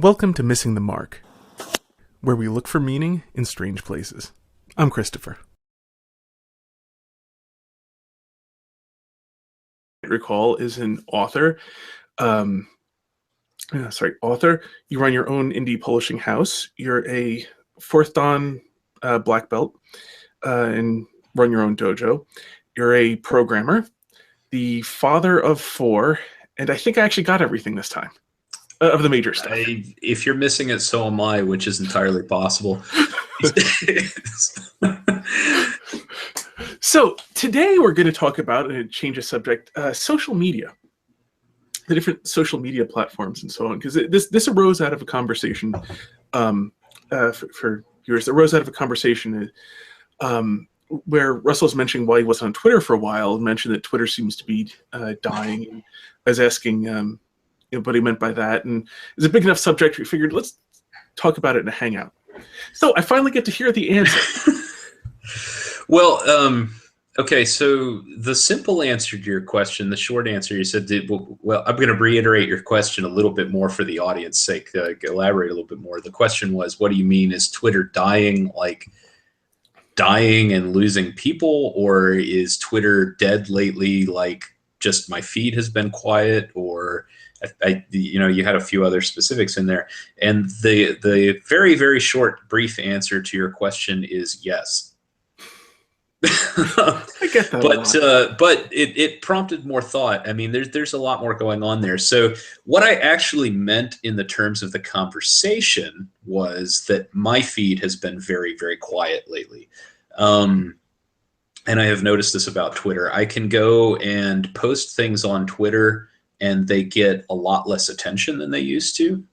Welcome to Missing the Mark, where we look for meaning in strange places. I'm Christopher. Recall is an author. Author. You run your own indie publishing house. You're a fourth dan black belt and run your own dojo. You're a programmer, the father of four, and I think I actually got everything this time of the major stuff. If you're missing it, so am I, which is entirely possible. So today we're going to talk about, and change the subject, social media, the different social media platforms and so on, because this arose out of a conversation for viewers. It arose out of a conversation where Russell was mentioning why he wasn't on Twitter for a while, and mentioned that Twitter seems to be dying. And I was asking what he meant by that, and it's a big enough subject we figured let's talk about it in a hangout. So I finally get to hear the answer. Well, okay, so the simple answer to your question, the short answer, you said, well, I'm going to reiterate your question a little bit more for the audience sake, elaborate a little bit more. The question was, what do you mean? Is Twitter dying, like dying and losing people, or is Twitter dead lately, like just my feed has been quiet, or you had a few other specifics in there. And the very, very short, brief answer to your question is yes. I get that, but it prompted more thought. I mean, there's a lot more going on there. So what I actually meant in the terms of the conversation was that my feed has been very, very quiet lately. And I have noticed this about Twitter. I can go and post things on Twitter and they get a lot less attention than they used to,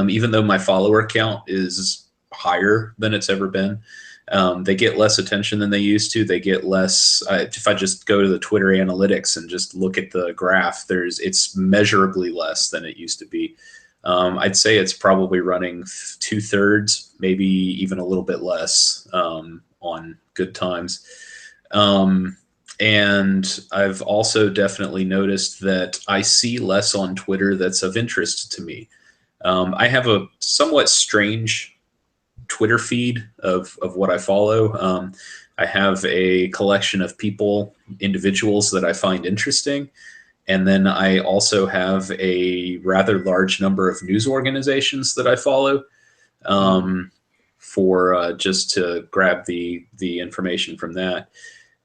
even though my follower count is higher than it's ever been. They get less attention than they used to. They get less. If I just go to the Twitter analytics and just look at the graph, it's measurably less than it used to be. I'd say it's probably running 2/3, maybe even a little bit less on good times. And I've also definitely noticed that I see less on Twitter that's of interest to me. I have a somewhat strange Twitter feed of what I follow. I have a collection of individuals that I find interesting. And then I also have a rather large number of news organizations that I follow for just to grab the information from that.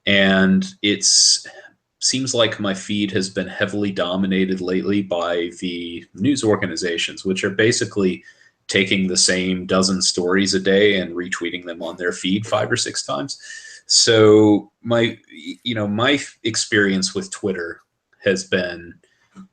And it seems like my feed has been heavily dominated lately by the news organizations, which are basically taking the same dozen stories a day and retweeting them on their feed 5 or 6 times. So my experience with Twitter has been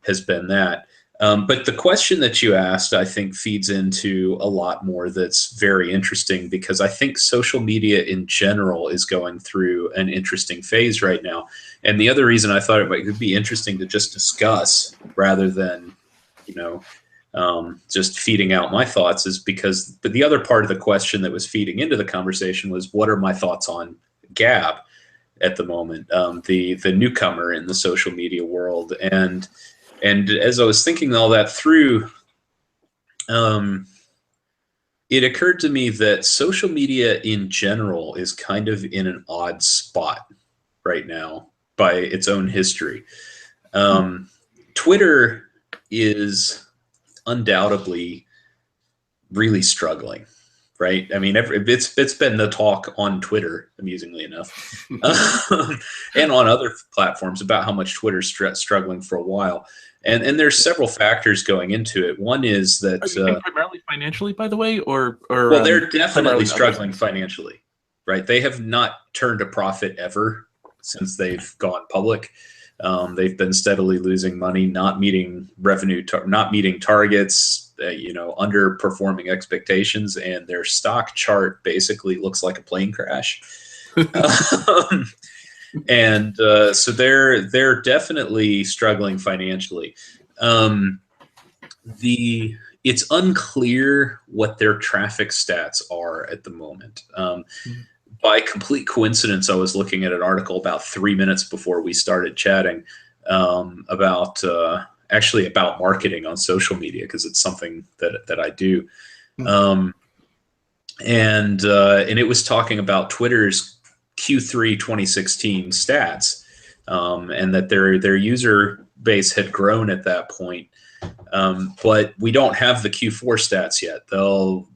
that. But the question that you asked, I think, feeds into a lot more that's very interesting, because I think social media in general is going through an interesting phase right now. And the other reason I thought it would be interesting to just discuss rather than, just feeding out my thoughts is because the other part of the question that was feeding into the conversation was, what are my thoughts on Gab at the moment, the newcomer in the social media world. And as I was thinking all that through, it occurred to me that social media in general is kind of in an odd spot right now by its own history. Twitter is undoubtedly really struggling, right? I mean, it's been the talk on Twitter, amusingly enough, and on other platforms about how much Twitter's struggling for a while. And there's several factors going into it. One is that primarily financially, by the way, or well, they're definitely struggling financially, right? They have not turned a profit ever since they've gone public. They've been steadily losing money, not meeting not meeting targets, underperforming expectations, and their stock chart basically looks like a plane crash. And so they're definitely struggling financially. It's unclear what their traffic stats are at the moment. By complete coincidence, I was looking at an article about 3 minutes before we started chatting about actually about marketing on social media because it's something that I do. Mm. And it was talking about Twitter's Q3 2016 stats, and that their user base had grown at that point. But we don't have the Q4 stats yet. They'll,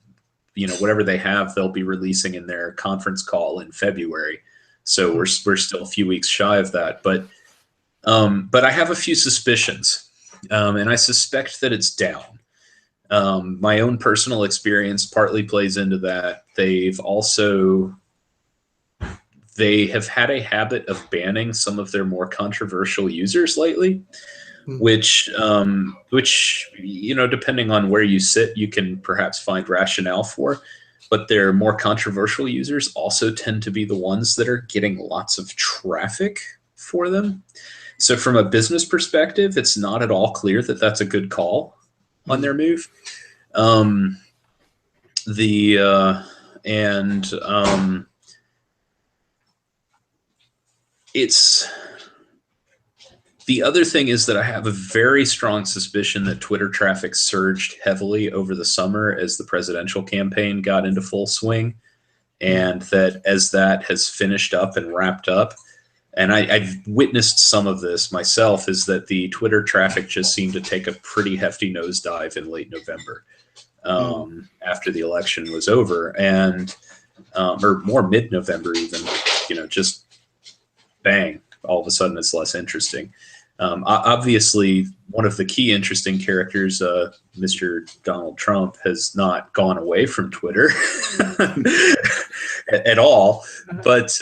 whatever they have, they'll be releasing in their conference call in February. So we're still a few weeks shy of that. But I have a few suspicions, and I suspect that it's down. My own personal experience partly plays into that. They have had a habit of banning some of their more controversial users lately, which depending on where you sit, you can perhaps find rationale for. But their more controversial users also tend to be the ones that are getting lots of traffic for them. So from a business perspective, it's not at all clear that that's a good call on their move. It's the other thing is that I have a very strong suspicion that Twitter traffic surged heavily over the summer as the presidential campaign got into full swing, and that as that has finished up and wrapped up, and I've witnessed some of this myself, is that the Twitter traffic just seemed to take a pretty hefty nosedive in late November after the election was over, and or more mid-November even, just bang, all of a sudden it's less interesting. Obviously, one of the key interesting characters, Mr. Donald Trump, has not gone away from Twitter at all. But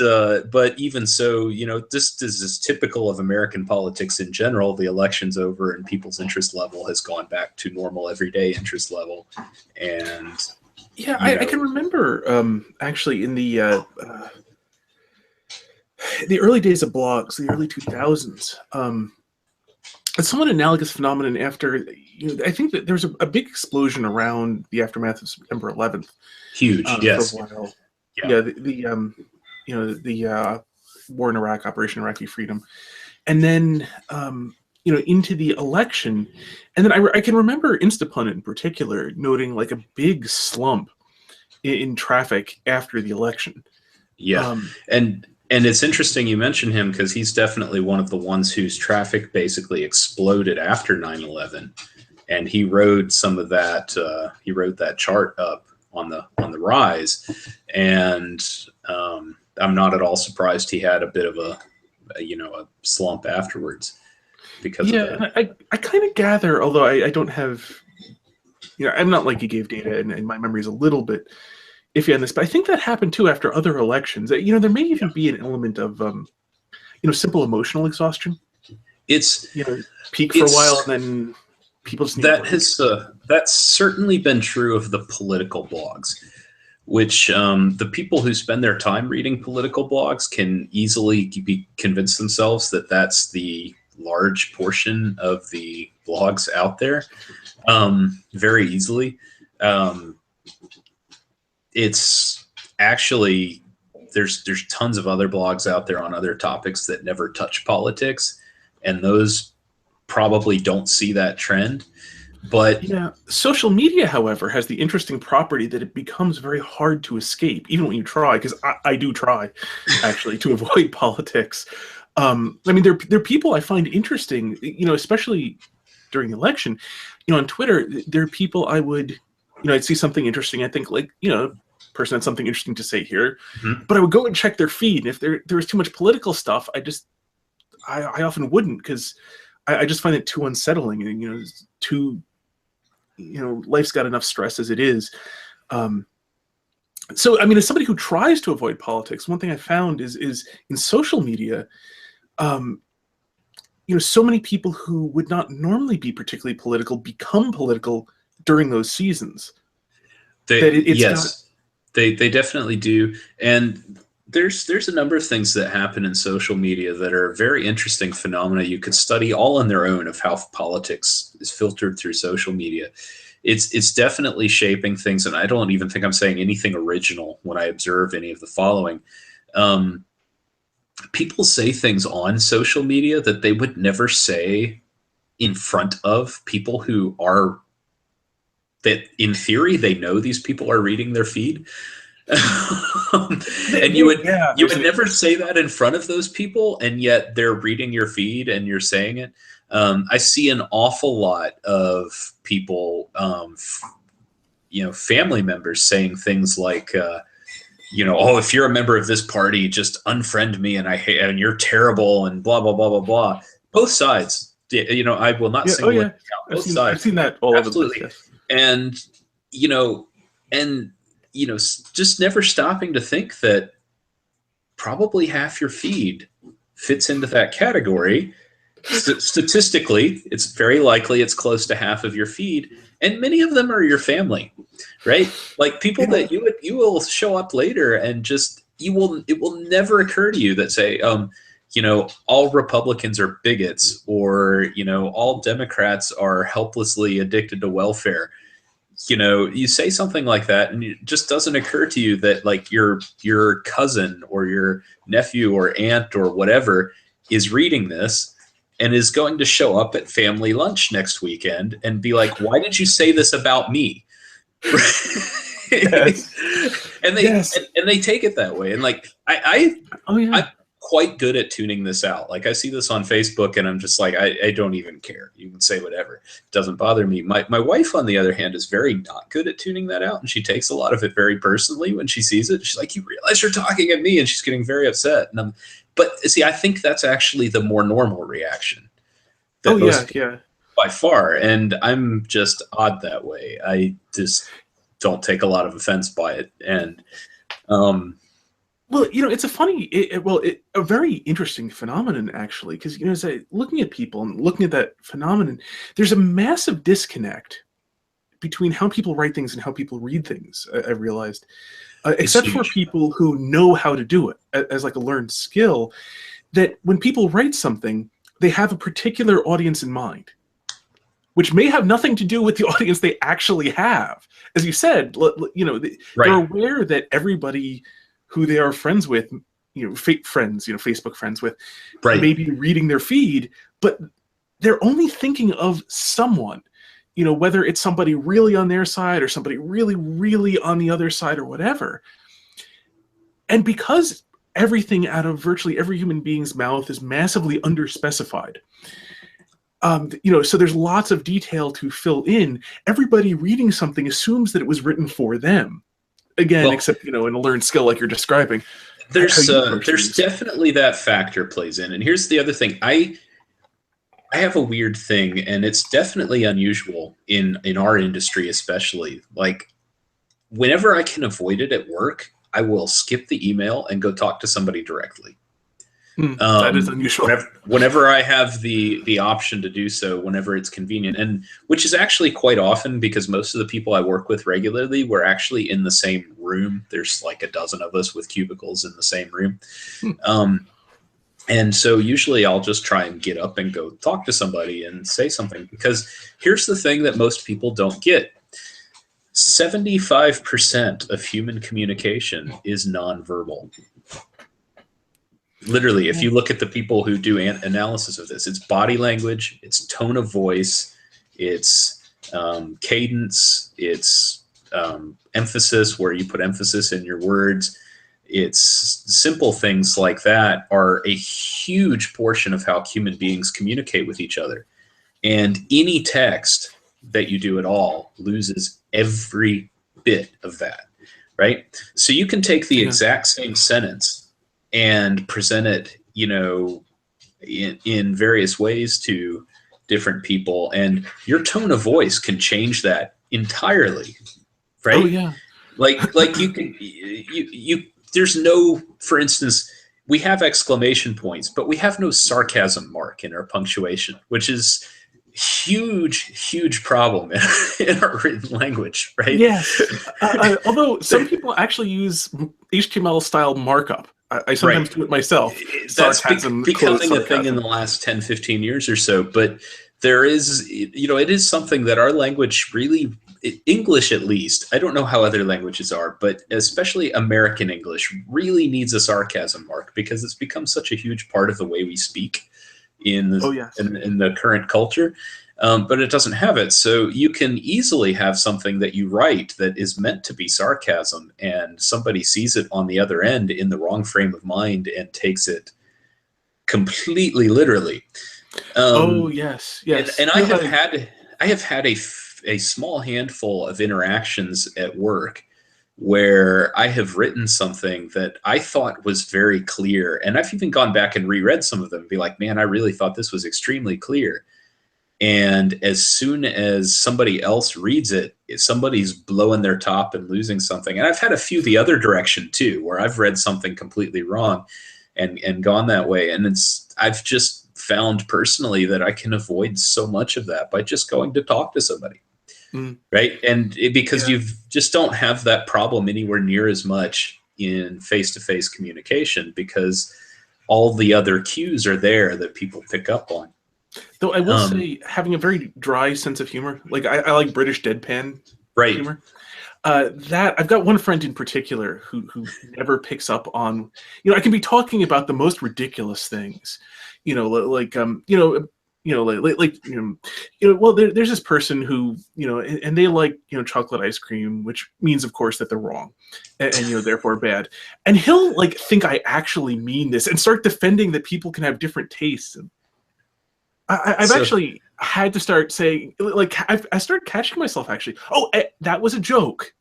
even so, this is typical of American politics in general. The election's over and people's interest level has gone back to normal everyday interest level. And yeah, I can remember actually in the early days of blogs, the early 2000s. A somewhat analogous phenomenon after, I think that there was a big explosion around the aftermath of September 11th. Huge, yes. For a while. Yeah, the war in Iraq, Operation Iraqi Freedom, and then into the election, and then I can remember Instapundit in particular noting like a big slump in traffic after the election. Yeah, and it's interesting you mention him because he's definitely one of the ones whose traffic basically exploded after 9/11, and he rode some of that. He rode that chart up on the rise, and I'm not at all surprised he had a bit of a slump afterwards because of that. I kind of gather, although I don't have, I'm not like you gave data, and my memory is a little bit iffy on this, but I think that happened too after other elections. There may even be an element of simple emotional exhaustion. It's peak for a while and then people just need that's certainly been true of the political blogs, which the people who spend their time reading political blogs can easily convince themselves that that's the large portion of the blogs out there, very easily. It's actually there's tons of other blogs out there on other topics that never touch politics, and those probably don't see that trend. But social media, however, has the interesting property that it becomes very hard to escape, even when you try, because I do try actually to avoid politics. There are people I find interesting, especially during the election. On Twitter, there are people I would, I'd see something interesting. I think person had something interesting to say here, but I would go and check their feed. And if there was too much political stuff, I often wouldn't, because I just find it too unsettling, and life's got enough stress as it is. So as somebody who tries to avoid politics, one thing I found is in social media, so many people who would not normally be particularly political become political during those seasons. They definitely do. And there's a number of things that happen in social media that are very interesting phenomena you could study all on their own of how politics is filtered through social media. It's definitely shaping things, and I don't even think I'm saying anything original when I observe any of the following. People say things on social media that they would never say in front of people who are, that in theory they know these people are reading their feed. And you would never say that in front of those people, and yet they're reading your feed and you're saying it. I see an awful lot of people, family members saying things like, oh, if you're a member of this party, just unfriend me, and I hate, and you're terrible, and blah blah blah blah blah. Both sides. I will not single out both sides. I've seen that all Absolutely. over the place. Yes. And just never stopping to think that probably half your feed fits into that category. Statistically, it's very likely it's close to half of your feed, and many of them are your family, right? Like people that you will show up later, and just it will never occur to you that say, all Republicans are bigots, or all Democrats are helplessly addicted to welfare. You say something like that, and it just doesn't occur to you that like your cousin or your nephew or aunt or whatever is reading this and is going to show up at family lunch next weekend and be like, why did you say this about me? Yes. And they take it that way. And like, I'm quite good at tuning this out. Like I see this on Facebook and I'm just like, I don't even care. You can say whatever. It doesn't bother me. My wife, on the other hand, is very not good at tuning that out. And she takes a lot of it very personally when she sees it. She's like, you realize you're talking at me? And she's getting very upset. And but see, I think that's actually the more normal reaction. By far. And I'm just odd that way. I just don't take a lot of offense by it. And, well, it's a funny, a very interesting phenomenon, actually, because, as looking at people and looking at that phenomenon, there's a massive disconnect between how people write things and how people read things, I realized, except for people who know how to do it as like a learned skill, that when people write something, they have a particular audience in mind, which may have nothing to do with the audience they actually have. As you said, they're aware that everybody who they are friends with, fake friends, Facebook friends with, may be reading their feed, but they're only thinking of someone, whether it's somebody really on their side or somebody really, really on the other side or whatever. And because everything out of virtually every human being's mouth is massively underspecified, so there's lots of detail to fill in. Everybody reading something assumes that it was written for them. Again, except, in a learned skill like you're describing. There's definitely that factor plays in. And here's the other thing. I have a weird thing, and it's definitely unusual in our industry, especially. Like, whenever I can avoid it at work, I will skip the email and go talk to somebody directly. That is unusual. Whenever I have the option to do so, whenever it's convenient, and which is actually quite often, because most of the people I work with regularly, we're actually in the same room. There's like a dozen of us with cubicles in the same room. And so usually I'll just try and get up and go talk to somebody and say something, because here's the thing that most people don't get. 75% of human communication is nonverbal. Literally, if you look at the people who do analysis of this, it's body language, it's tone of voice, it's cadence, it's emphasis, where you put emphasis in your words. It's simple things like that are a huge portion of how human beings communicate with each other. And any text that you do at all loses every bit of that, right? So you can take the exact same sentence and present it, in various ways to different people, and your tone of voice can change that entirely, right? Oh yeah. Like you can, there's no, for instance, we have exclamation points, but we have no sarcasm mark in our punctuation, which is huge problem in our written language, right? Yes. Although some people actually use HTML style markup. I sometimes do it myself. That's becoming a thing in the last 10, 15 years or so. But there is, it is something that our language really, English at least, I don't know how other languages are, but especially American English really needs a sarcasm mark, because it's become such a huge part of the way we speak in Oh yes. in the current culture, but it doesn't have it. So you can easily have something that you write that is meant to be sarcasm, and somebody sees it on the other end in the wrong frame of mind and takes it completely literally. Oh Um, yes, and yes. and You know, I have had a small handful of interactions at work where I have written something that I thought was very clear, and I've even gone back and reread some of them and be like, man, I really thought this was extremely clear. And as soon as somebody else reads it, somebody's blowing their top and losing something. And I've had a few the other direction too, where I've read something completely wrong and gone that way. And I've just found personally that I can avoid so much of that by just going to talk to somebody. mm, Right. Because yeah. you just don't have that problem anywhere near as much in face-to-face communication, because all the other cues are there that people pick up on. Though I will Um, say, having a very dry sense of humor, like I like British deadpan right. humor. That I've got one friend in particular who never picks up on. I can be talking about the most ridiculous things, like well, there's this person who, and they like, chocolate ice cream, which means, of course, that they're wrong, and therefore bad. And he'll like think I actually mean this and start defending that people can have different tastes. And I've So actually had to start saying, like, I started catching myself actually. Oh, that was a joke.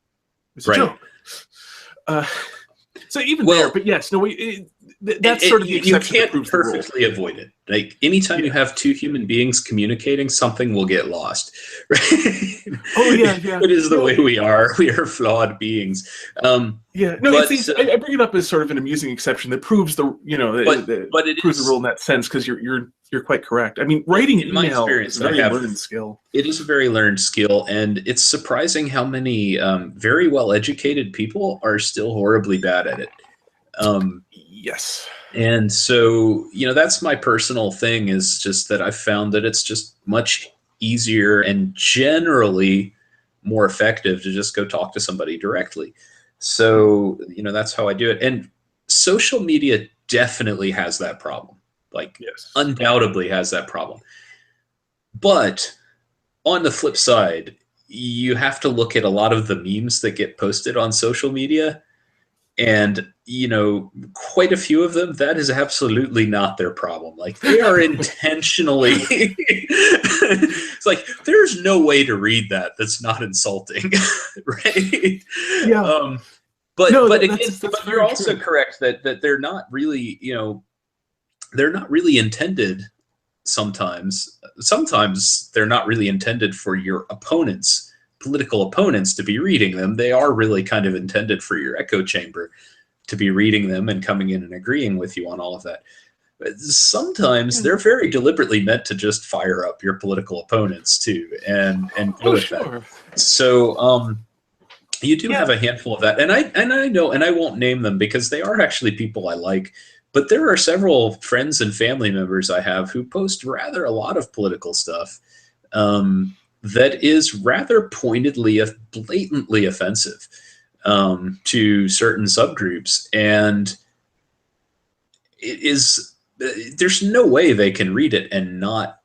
It was a right. joke. Uh, so even there, Well, but yes, no, that's sort of the you exception that can't proves the rule. perfectly avoid it. Like anytime you Yeah. have two human beings communicating, something will get lost. Right? Oh yeah, yeah. It is the No, way we are. We are flawed beings. yeah. No, it's But these. I bring it up as sort of an amusing exception that proves the, but it proves the rule is in that sense, because you're quite correct. I mean, writing in my email is experience, a very learned skill. it is a very learned skill, and it's surprising how many very well educated people are still horribly bad at it. Um, Yes. And so, that's my personal thing, is just that I've found that it's just much easier and generally more effective to just go talk to somebody directly. Mm, So, that's how I do it. And social media definitely has that problem, like yes. undoubtedly has that problem. But on the flip side, you have to look at a lot of the memes that get posted on social media, and quite a few of them, that is absolutely not their problem. Like, they are intentionally it's like there's no way to read that that's not insulting. Right. Yeah. But No, again, that's but you're very also true. correct that they're not really, they're not really intended. Sometimes they're not really intended for your opponents, political opponents, to be reading them. They are really kind of intended for your echo chamber to be reading them and coming in and agreeing with you on all of that. But sometimes Yeah. they're very deliberately meant to just fire up your political opponents too, and go Oh, with that. sure. So you do Yeah. have a handful of that, and I know, and I won't name them because they are actually people I like. But there are several friends and family members I have who post rather a lot of political stuff that is rather pointedly, blatantly offensive to certain subgroups, and it is there's no way they can read it and not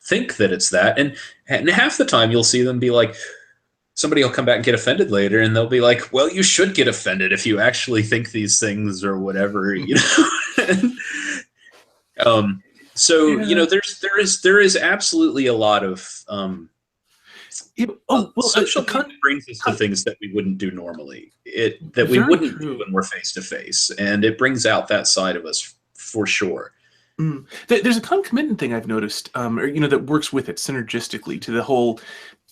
think that it's that. And half the time you'll see them be like, somebody will come back and get offended later, and they'll be like, well, you should get offended if you actually think these things or whatever, um, so Yeah. there is absolutely a lot of Oh well, social media brings us to things that we wouldn't do normally. That we very wouldn't do true. when we're face to face, and it brings out that side of us for sure. Mm. There's a concomitant thing I've noticed, or that works with it synergistically to the whole,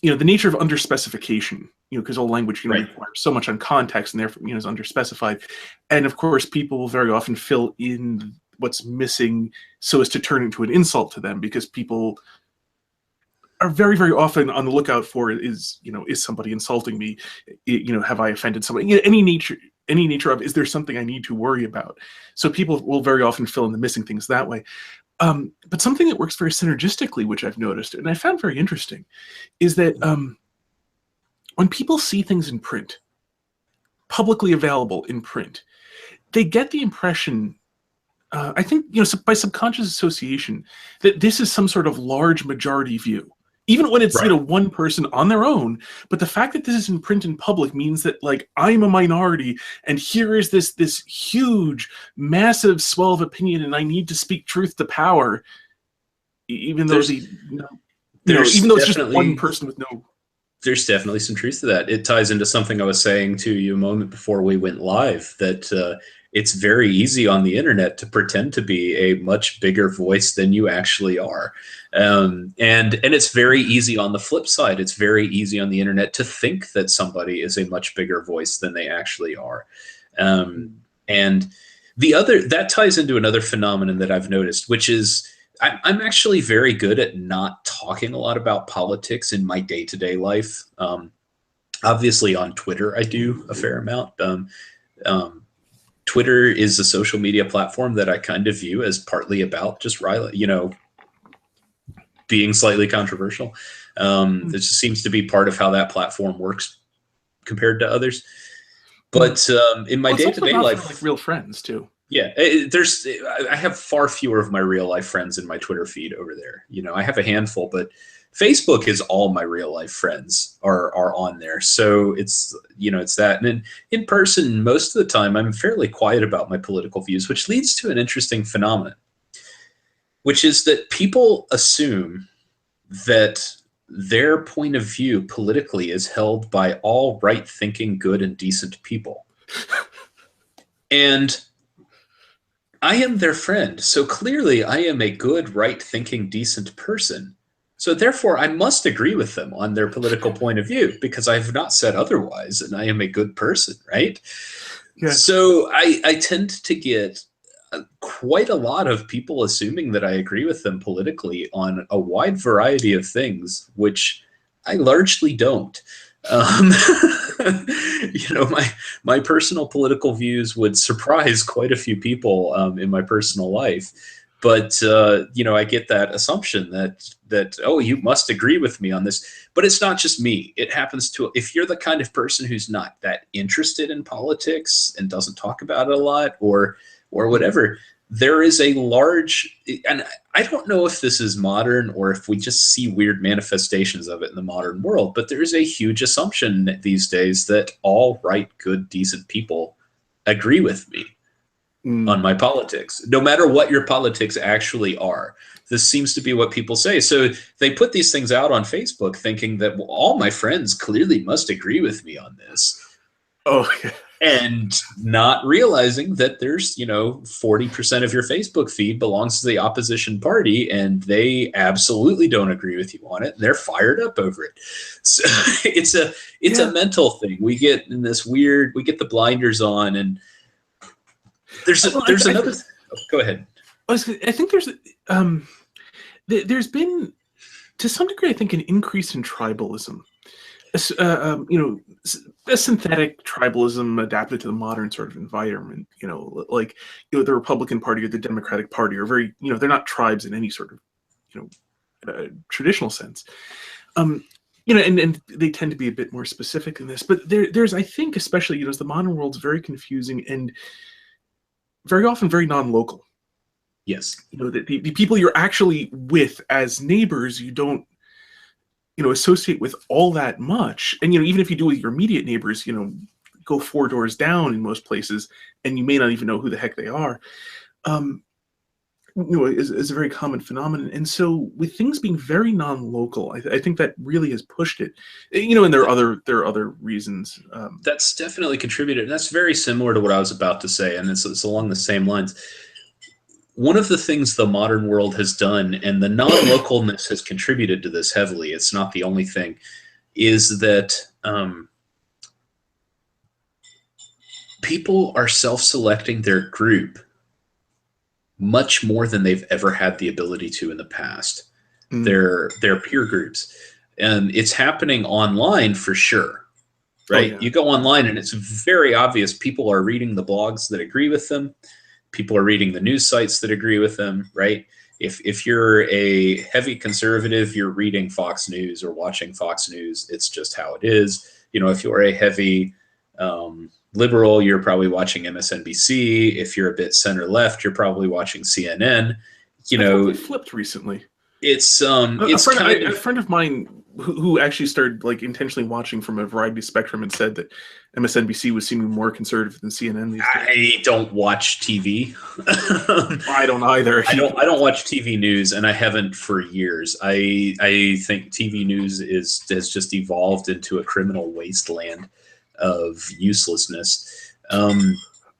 the nature of underspecification. Because all language, Right. requires so much on context, and therefore, is underspecified. And of course, people will very often fill in what's missing so as to turn into an insult to them, because people are very, very often on the lookout for, is somebody insulting me? Have I offended somebody? Any nature of, is there something I need to worry about? So people will very often fill in the missing things that way. But something that works very synergistically, which I've noticed and I found very interesting, is that when people see things in print, publicly available in print, they get the impression I think, by subconscious association, that this is some sort of large majority view, even when it's Right. one person on their own. But the fact that this is in print in public means that, like, I'm a minority, and here is this huge, massive swell of opinion, and I need to speak truth to power, even though There's the even there's though it's just one definitely person with no. there's definitely some truth to that. It ties into something I was saying to you a moment before we went live, that it's very easy on the internet to pretend to be a much bigger voice than you actually are. And it's very easy on the flip side. It's very easy on the internet to think that somebody is a much bigger voice than they actually are. And that ties into another phenomenon that I've noticed, which is I'm actually very good at not talking a lot about politics in my day-to-day life. Obviously, on Twitter, I do a fair amount. Twitter is a social media platform that I kind of view as partly about just, being slightly controversial. It just seems to be part of how that platform works compared to others. But in my Well, it's also day-to-day not for, life, like, real friends too. yeah, I have far fewer of my real life friends in my Twitter feed over there. I have a handful, but Facebook is all my real life friends are on there. So it's that. And in person, most of the time, I'm fairly quiet about my political views, which leads to an interesting phenomenon, which is that people assume that their point of view politically is held by all right-thinking, good and decent people. And I am their friend, so clearly I am a good, right-thinking, decent person. So therefore, I must agree with them on their political point of view, because I have not said otherwise, and I am a good person, right? Yeah. So I tend to get quite a lot of people assuming that I agree with them politically on a wide variety of things, which I largely don't. Um, my personal political views would surprise quite a few people in my personal life, but I get that assumption that oh, you must agree with me on this. But it's not just me. It happens to, if you're the kind of person who's not that interested in politics and doesn't talk about it a lot, or whatever, there is a large, and I don't know if this is modern or if we just see weird manifestations of it in the modern world, but there is a huge assumption these days that all right, good, decent people agree with me on my politics, no matter what your politics actually are. This seems to be what people say. So they put these things out on Facebook thinking that, well, all my friends clearly must agree with me on this. Oh, yeah. And not realizing that there's 40% of your Facebook feed belongs to the opposition party, and they absolutely don't agree with you on it. They're fired up over it. So it's a mental thing. We get in this weird, we get the blinders on, and there's another. Go ahead. I think there's been, to some degree, I think, an increase in tribalism. A synthetic tribalism adapted to the modern sort of environment. Like the Republican Party or the Democratic Party are very, they're not tribes in any sort of traditional sense. And they tend to be a bit more specific in this. But there's, I think, especially as the modern world's very confusing and very often very non-local. Yes. The people you're actually with as neighbors, you don't associate with all that much. And even if you do with your immediate neighbors, go 4 doors down in most places, and you may not even know who the heck they are. Is a very common phenomenon. And so with things being very non-local, I think that really has pushed it. And there are other reasons. That's definitely contributed. And that's very similar to what I was about to say, and it's along the same lines. One of the things the modern world has done, and the non-localness has contributed to this heavily, it's not the only thing, is that people are self-selecting their group much more than they've ever had the ability to in the past. Their peer groups. And it's happening online for sure, right? Oh, yeah. You go online and it's very obvious people are reading the blogs that agree with them. People are reading the news sites that agree with them, right? If you're a heavy conservative, you're reading Fox News or watching Fox News. It's just how it is. If you're a heavy liberal, you're probably watching MSNBC. If you're a bit center left, you're probably watching CNN. You I thought know, they flipped recently. it's A friend, kind a of, friend of mine who actually started like intentionally watching from a variety of spectrum and said that MSNBC was seeming more conservative than CNN these days. I don't watch TV. I don't either. I don't watch TV news, and I haven't for years. I think TV news has just evolved into a criminal wasteland of uselessness.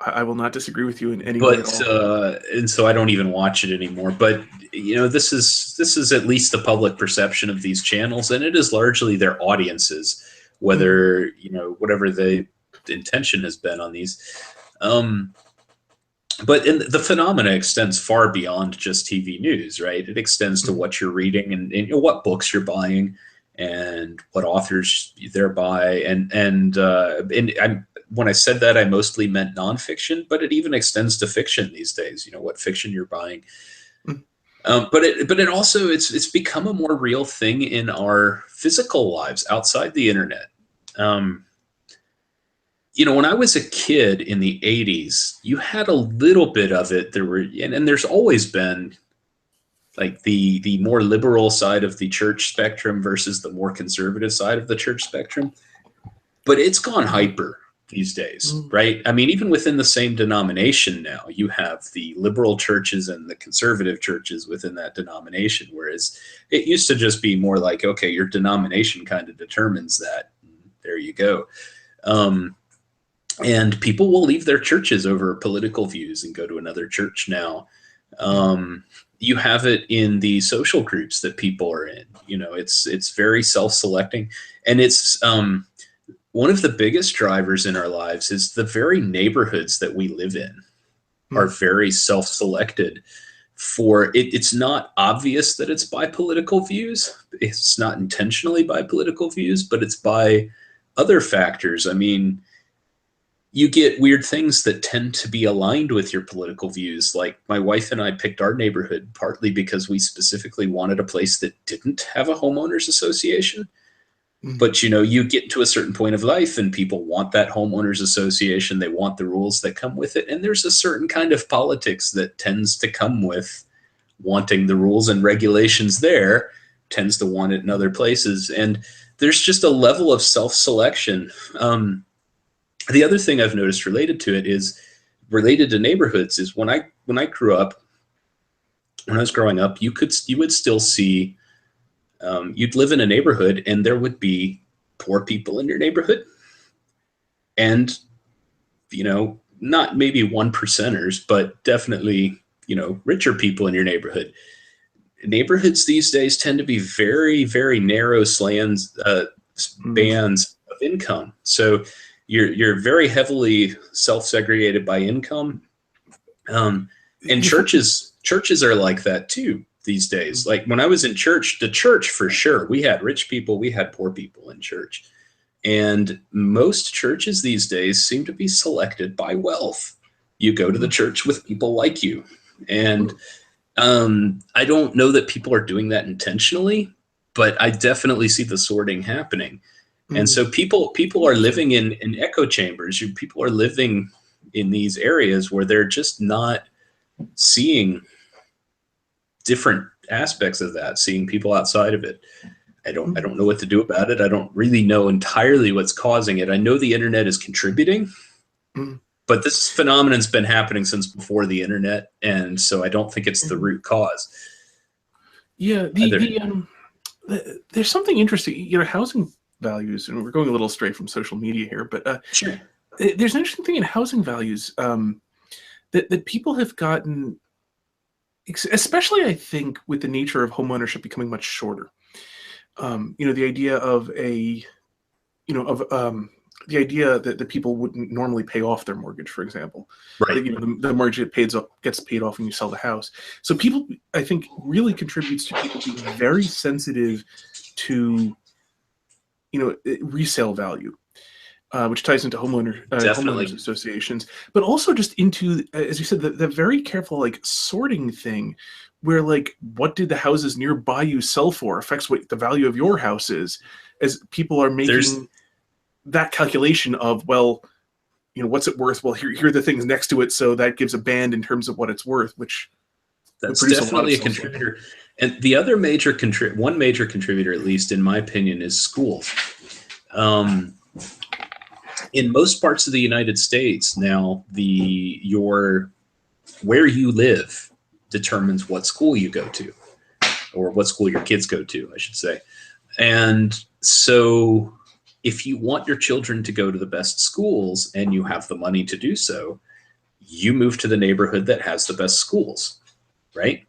I will not disagree with you in any way at all. And so I don't even watch it anymore. But this is at least the public perception of these channels, and it is largely their audiences, whether whatever the intention has been on these. But the phenomena extends far beyond just TV news, right? It extends to what you're reading and what books you're buying and what authors they're by. And when I said that, I mostly meant nonfiction, but it even extends to fiction these days. What fiction you're buying. But it also it's become a more real thing in our physical lives outside the internet. When I was a kid in the 80s, you had a little bit of it. There were, and there's always been like the more liberal side of the church spectrum versus the more conservative side of the church spectrum. But it's gone hyper these days, right? I mean, even within the same denomination now, you have the liberal churches and the conservative churches within that denomination, whereas it used to just be more like, okay, your denomination kind of determines that. There you go. And people will leave their churches over political views and go to another church now. You have it in the social groups that people are in. It's very self-selecting, and it's one of the biggest drivers in our lives is the very neighborhoods that we live in are very self-selected for it. It's not obvious that it's by political views. It's not intentionally by political views, but it's by other factors. I mean, you get weird things that tend to be aligned with your political views. Like my wife and I picked our neighborhood partly because we specifically wanted a place that didn't have a homeowners association. But, you get to a certain point of life and people want that homeowners association. They want the rules that come with it. And there's a certain kind of politics that tends to come with wanting the rules and regulations there, tends to want it in other places. And there's just a level of self-selection. The other thing I've noticed related to it is related to neighborhoods is when I grew up, when I was growing up, you would still see, you'd live in a neighborhood and there would be poor people in your neighborhood and, not maybe 1%ers, but definitely, richer people in your neighborhood. Neighborhoods these days tend to be very, very narrow bands of income. So you're very heavily self-segregated by income. And churches are like that too these days. Like when I was in church, the church for sure, we had rich people, we had poor people in church. And most churches these days seem to be selected by wealth. You go to the church with people like you. And I don't know that people are doing that intentionally, but I definitely see the sorting happening. And so people are living in echo chambers. People are living in these areas where they're just not seeing different aspects of that, seeing people outside of it. I don't know what to do about it. I don't really know entirely what's causing it. I know the internet is contributing, but this phenomenon's been happening since before the internet, and so I don't think it's the root cause. Yeah, there's something interesting. Housing values, and we're going a little astray from social media here, but Sure. There's an interesting thing in housing values that people have gotten, especially I think with the nature of homeownership becoming much shorter. The idea of the idea that people wouldn't normally pay off their mortgage, for example. Right. The mortgage gets paid off when you sell the house. So people, I think, really contributes to people being very sensitive to resale value, which ties into homeowners associations, but also just into, as you said, the very careful sorting thing, where what did the houses nearby you sell for affects what the value of your house is, as people are making that calculation of, well, what's it worth? Well, here are the things next to it, so that gives a band in terms of what it's worth, which would That's produce a lot of definitely a contributor. And the other one major contributor, at least in my opinion, is schools. In most parts of the United States now, where you live determines what school you go to, or what school your kids go to, I should say. And so if you want your children to go to the best schools and you have the money to do so, you move to the neighborhood that has the best schools, right?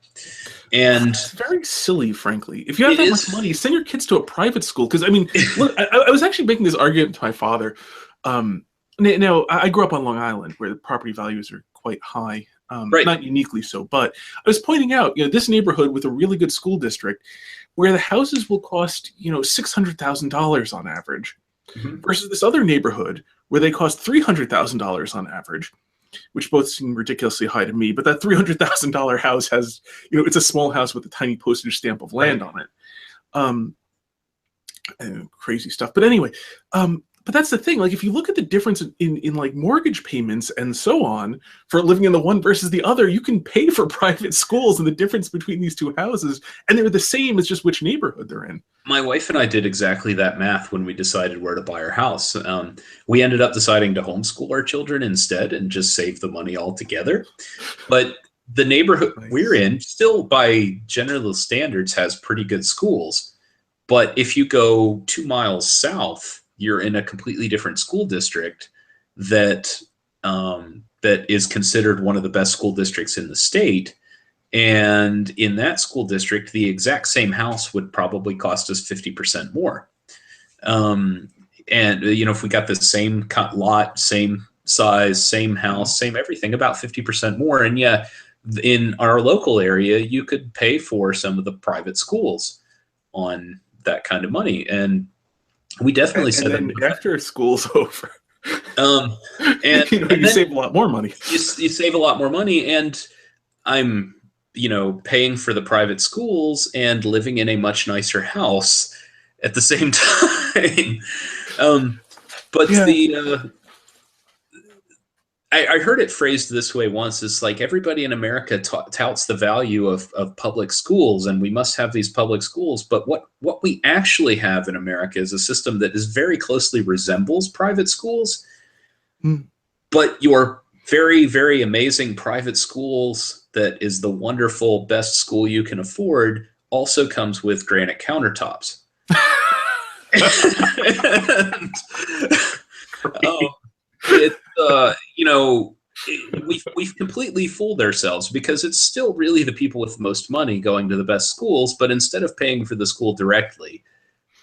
And it's very silly, frankly. If you have that much money, send your kids to a private school. Because, I mean, look, I was actually making this argument to my father. Now, I grew up on Long Island, where the property values are quite high. Right. Not uniquely so, but I was pointing out, this neighborhood with a really good school district, where the houses will cost, $600,000 on average, versus this other neighborhood where they cost $300,000 on average, which both seem ridiculously high to me. But that $300,000 house has, it's a small house with a tiny postage stamp of land on it. Crazy stuff. But anyway, but that's the thing. Like, if you look at the difference in like mortgage payments and so on for living in the one versus the other, you can pay for private schools, and the difference between these two houses, and they're the same, as just which neighborhood they're in. My wife and I did exactly that math when we decided where to buy our house. We ended up deciding to homeschool our children instead and just save the money altogether. But the neighborhood we're in, still by general standards, has pretty good schools. But if you go 2 miles south, you're in a completely different school district that is considered one of the best school districts in the state. And in that school district, the exact same house would probably cost us 50% more. And, if we got the same lot, same size, same house, same everything, about 50% more. And yeah, in our local area, you could pay for some of the private schools on that kind of money. And we definitely said that after school's over, and you save a lot more money. You save a lot more money, and I'm paying for the private schools and living in a much nicer house at the same time. I heard it phrased this way once. It's like everybody in America touts the value of public schools, and we must have these public schools. But what we actually have in America is a system that is very closely resembles private schools. But your very, very amazing private schools that is the wonderful best school you can afford also comes with granite countertops. We've completely fooled ourselves, because it's still really the people with the most money going to the best schools, but instead of paying for the school directly,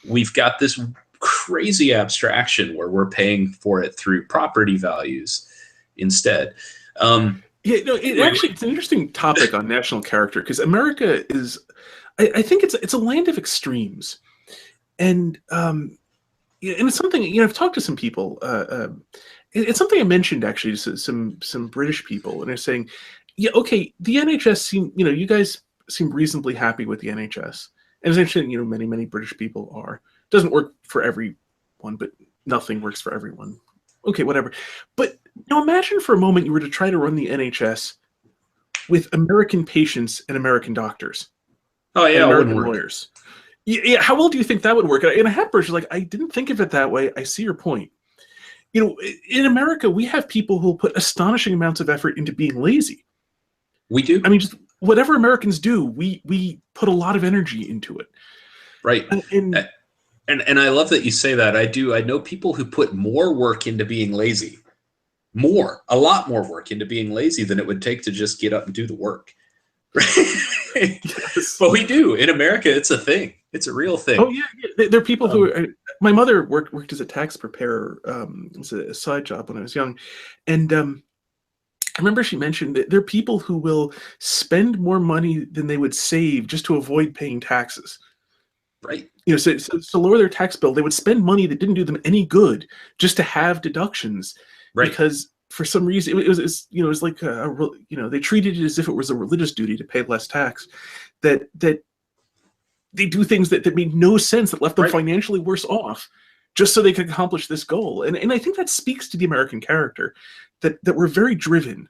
we've got this crazy abstraction where we're paying for it through property values instead. It's an interesting topic on national character, because America is, I think it's a land of extremes, and it's something, I've talked to some people. It's something I mentioned actually to some British people, and they're saying, yeah, okay, the NHS you guys seem reasonably happy with the NHS, and essentially, many British people are. It doesn't work for everyone, but nothing works for everyone. Okay, whatever. But imagine for a moment you were to try to run the NHS with American patients and American doctors. Oh yeah, and American lawyers. Yeah, how well do you think that would work? And I had Birch like, I didn't think of it that way. I see your point. In America, we have people who put astonishing amounts of effort into being lazy. We do. I mean, just whatever Americans do, we put a lot of energy into it. Right. And I love that you say that. I do. I know people who put more work into being lazy, a lot more work into being lazy than it would take to just get up and do the work. Right? Yes. But we do. In America, it's a thing. It's a real thing. Oh, yeah. There are people who are, my mother worked as a tax preparer. It was a side job when I was young. And I remember she mentioned that there are people who will spend more money than they would save just to avoid paying taxes. Right. So to lower their tax bill, they would spend money that didn't do them any good just to have deductions. Right. Because for some reason, it was like they treated it as if it was a religious duty to pay less tax. That they do things that made no sense, that left them financially worse off, just so they could accomplish this goal. And I think that speaks to the American character, that we're very driven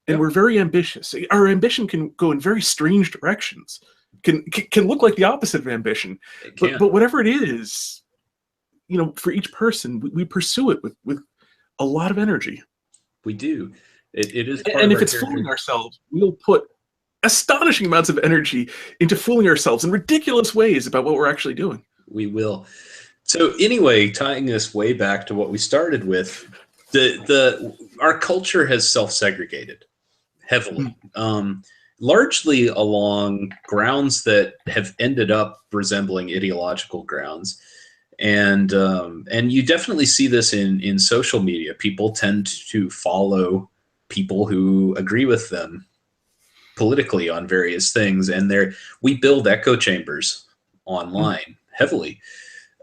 and we're very ambitious. Our ambition can go in very strange directions, can look like the opposite of ambition. But whatever it is, for each person, we pursue it with a lot of energy. We do. It is and if it's fooling ourselves, we'll put astonishing amounts of energy into fooling ourselves in ridiculous ways about what we're actually doing. We will. So anyway, tying this way back to what we started with, our culture has self-segregated heavily, largely along grounds that have ended up resembling ideological grounds. And you definitely see this in social media. People tend to follow people who agree with them politically on various things, and we build echo chambers online heavily.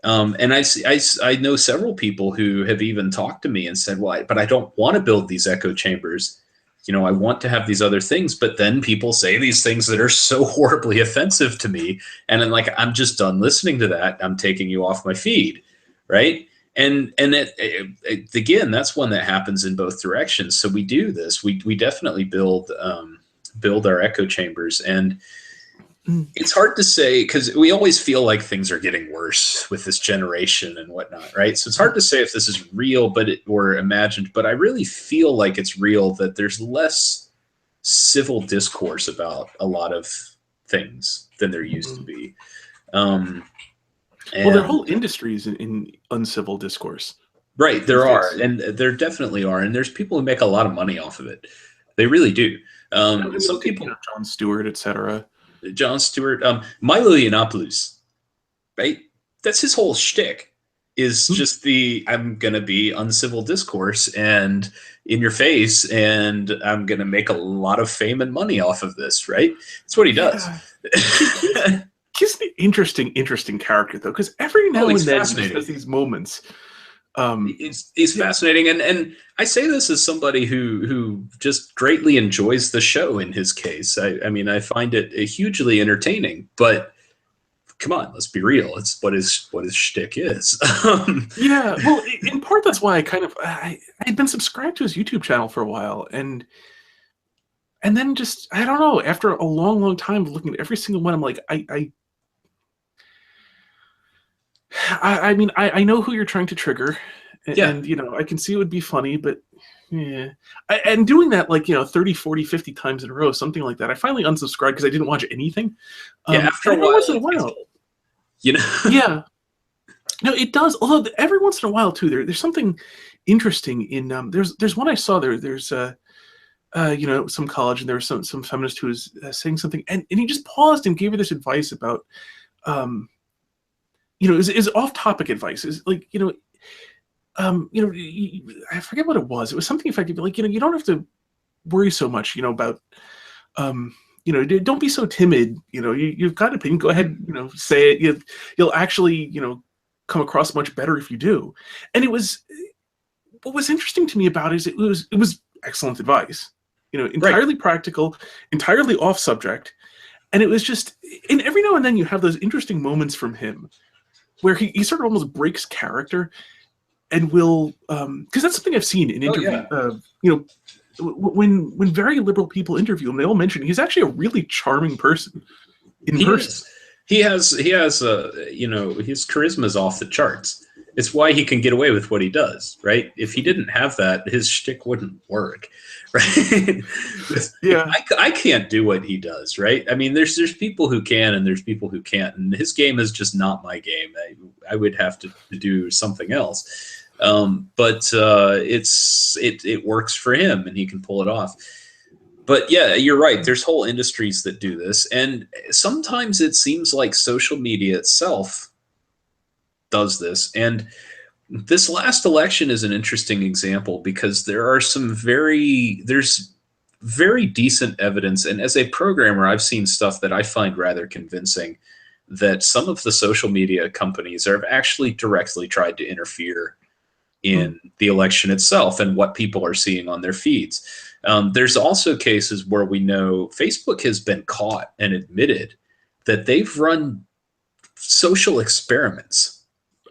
And I know several people who have even talked to me and said, well, but I don't want to build these echo chambers. I want to have these other things, but then people say these things that are so horribly offensive to me. And I'm like, I'm just done listening to that. I'm taking you off my feed. Right. And again, that's one that happens in both directions. So we do this. We definitely build our echo chambers. And it's hard to say, because we always feel like things are getting worse with this generation and whatnot, right? So it's hard to say if this is real or imagined, but I really feel like it's real, that there's less civil discourse about a lot of things than there used to be. Well, there are whole industries in uncivil discourse. Right, there are, and there definitely are, and there's people who make a lot of money off of it. They really do. Some people, Jon Stewart, etc. Jon Stewart, Milo Yiannopoulos, right? That's his whole shtick, is just I'm going to be uncivil discourse and in your face, and I'm going to make a lot of fame and money off of this, right? That's what he does. He's an interesting character, though, because every now and then he has these moments. He's fascinating, and I say this as somebody who just greatly enjoys the show. In his case, I mean, I find it hugely entertaining. But come on, let's be real. It's what his shtick is. Yeah, well, in part that's why I had been subscribed to his YouTube channel for a while, and then just, I don't know, after a long time of looking at every single one, I'm like, I mean, I know who you're trying to trigger, and I can see it would be funny, but yeah. And doing that 30, 40, 50 times in a row, something like that, I finally unsubscribed because I didn't watch anything. After a while, Yeah. No, it does. Although every once in a while too, there's something interesting in there's one I saw there's some college, and there was some feminist who was saying something, and he just paused and gave her this advice about is off-topic advice. Is like, I forget what it was. It was something effective, like, you don't have to worry so much, about, don't be so timid. You've got an opinion. Go ahead, say it. You'll actually, come across much better if you do. And what was interesting to me about it is it was excellent advice. Entirely practical, entirely off subject, and it was just. And every now and then you have those interesting moments from him, where he sort of almost breaks character, and will, because that's something I've seen in interviews. When very liberal people interview him, they all mention he's actually a really charming person in person. He has his charisma's off the charts. It's why he can get away with what he does, right? If he didn't have that, his shtick wouldn't work, right? Yeah, I can't do what he does, right? I mean, there's people who can, and there's people who can't, and his game is just not my game. I would have to do something else, but it works for him, and he can pull it off. But yeah, you're right. There's whole industries that do this, and sometimes it seems like social media itself does this. And this last election is an interesting example, because there's very decent evidence. And as a programmer, I've seen stuff that I find rather convincing, that some of the social media companies have actually directly tried to interfere in the election itself and what people are seeing on their feeds. There's also cases where we know Facebook has been caught and admitted that they've run social experiments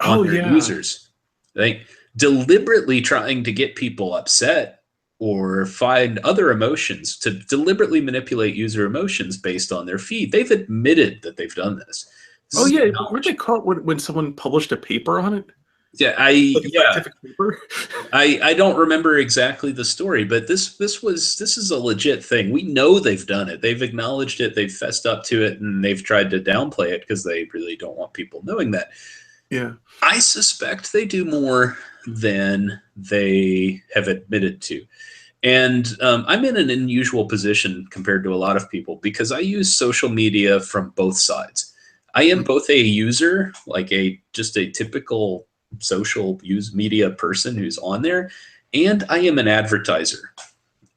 on their users, Like deliberately trying to get people upset or find other emotions to deliberately manipulate user emotions based on their feed. They've admitted that they've done this. This Oh is yeah, weren't they acknowledged. caught when someone published a paper on it, Yeah, like a scientific paper? I don't remember exactly the story, but this is a legit thing. We know they've done it. They've acknowledged it. They've fessed up to it, and they've tried to downplay it because they really don't want people knowing that. Yeah. I suspect they do more than they have admitted to. And I'm in an unusual position compared to a lot of people because I use social media from both sides. I am both a user, like a just a typical social use media person who's on there, and I am an advertiser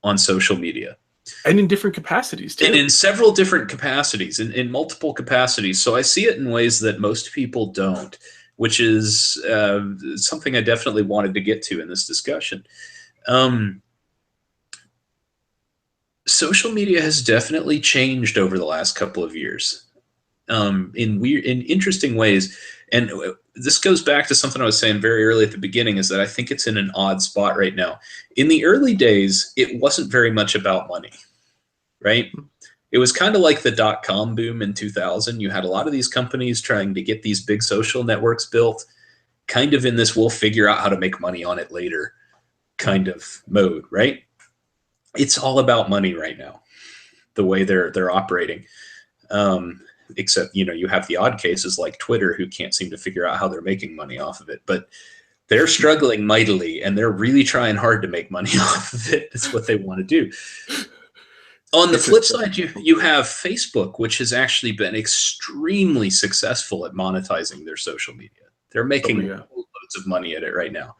on social media. And in different capacities And too. in several different capacities, in multiple capacities. So I see it in ways that most people don't, which is something I definitely wanted to get to in this discussion. Um, Social media has definitely changed over the last couple of years in interesting ways. And this goes back to something I was saying very early at the beginning, is that I think it's in an odd spot right now. In the early days, it wasn't very much about money, right? It was kind of like the dot-com boom in 2000. You had a lot of these companies trying to get these big social networks built, kind of in this we'll figure out how to make money on it later kind of mode, right? It's all about money right now, the way they're operating. Except, you know, you have the odd cases like Twitter who can't seem to figure out how they're making money off of it, but they're struggling mightily and they're really trying hard to make money off of it. It's what they want to do. On the It's flip just side, you have Facebook, which has actually been extremely successful at monetizing their social media. They're oh making yeah. loads of money at it right now.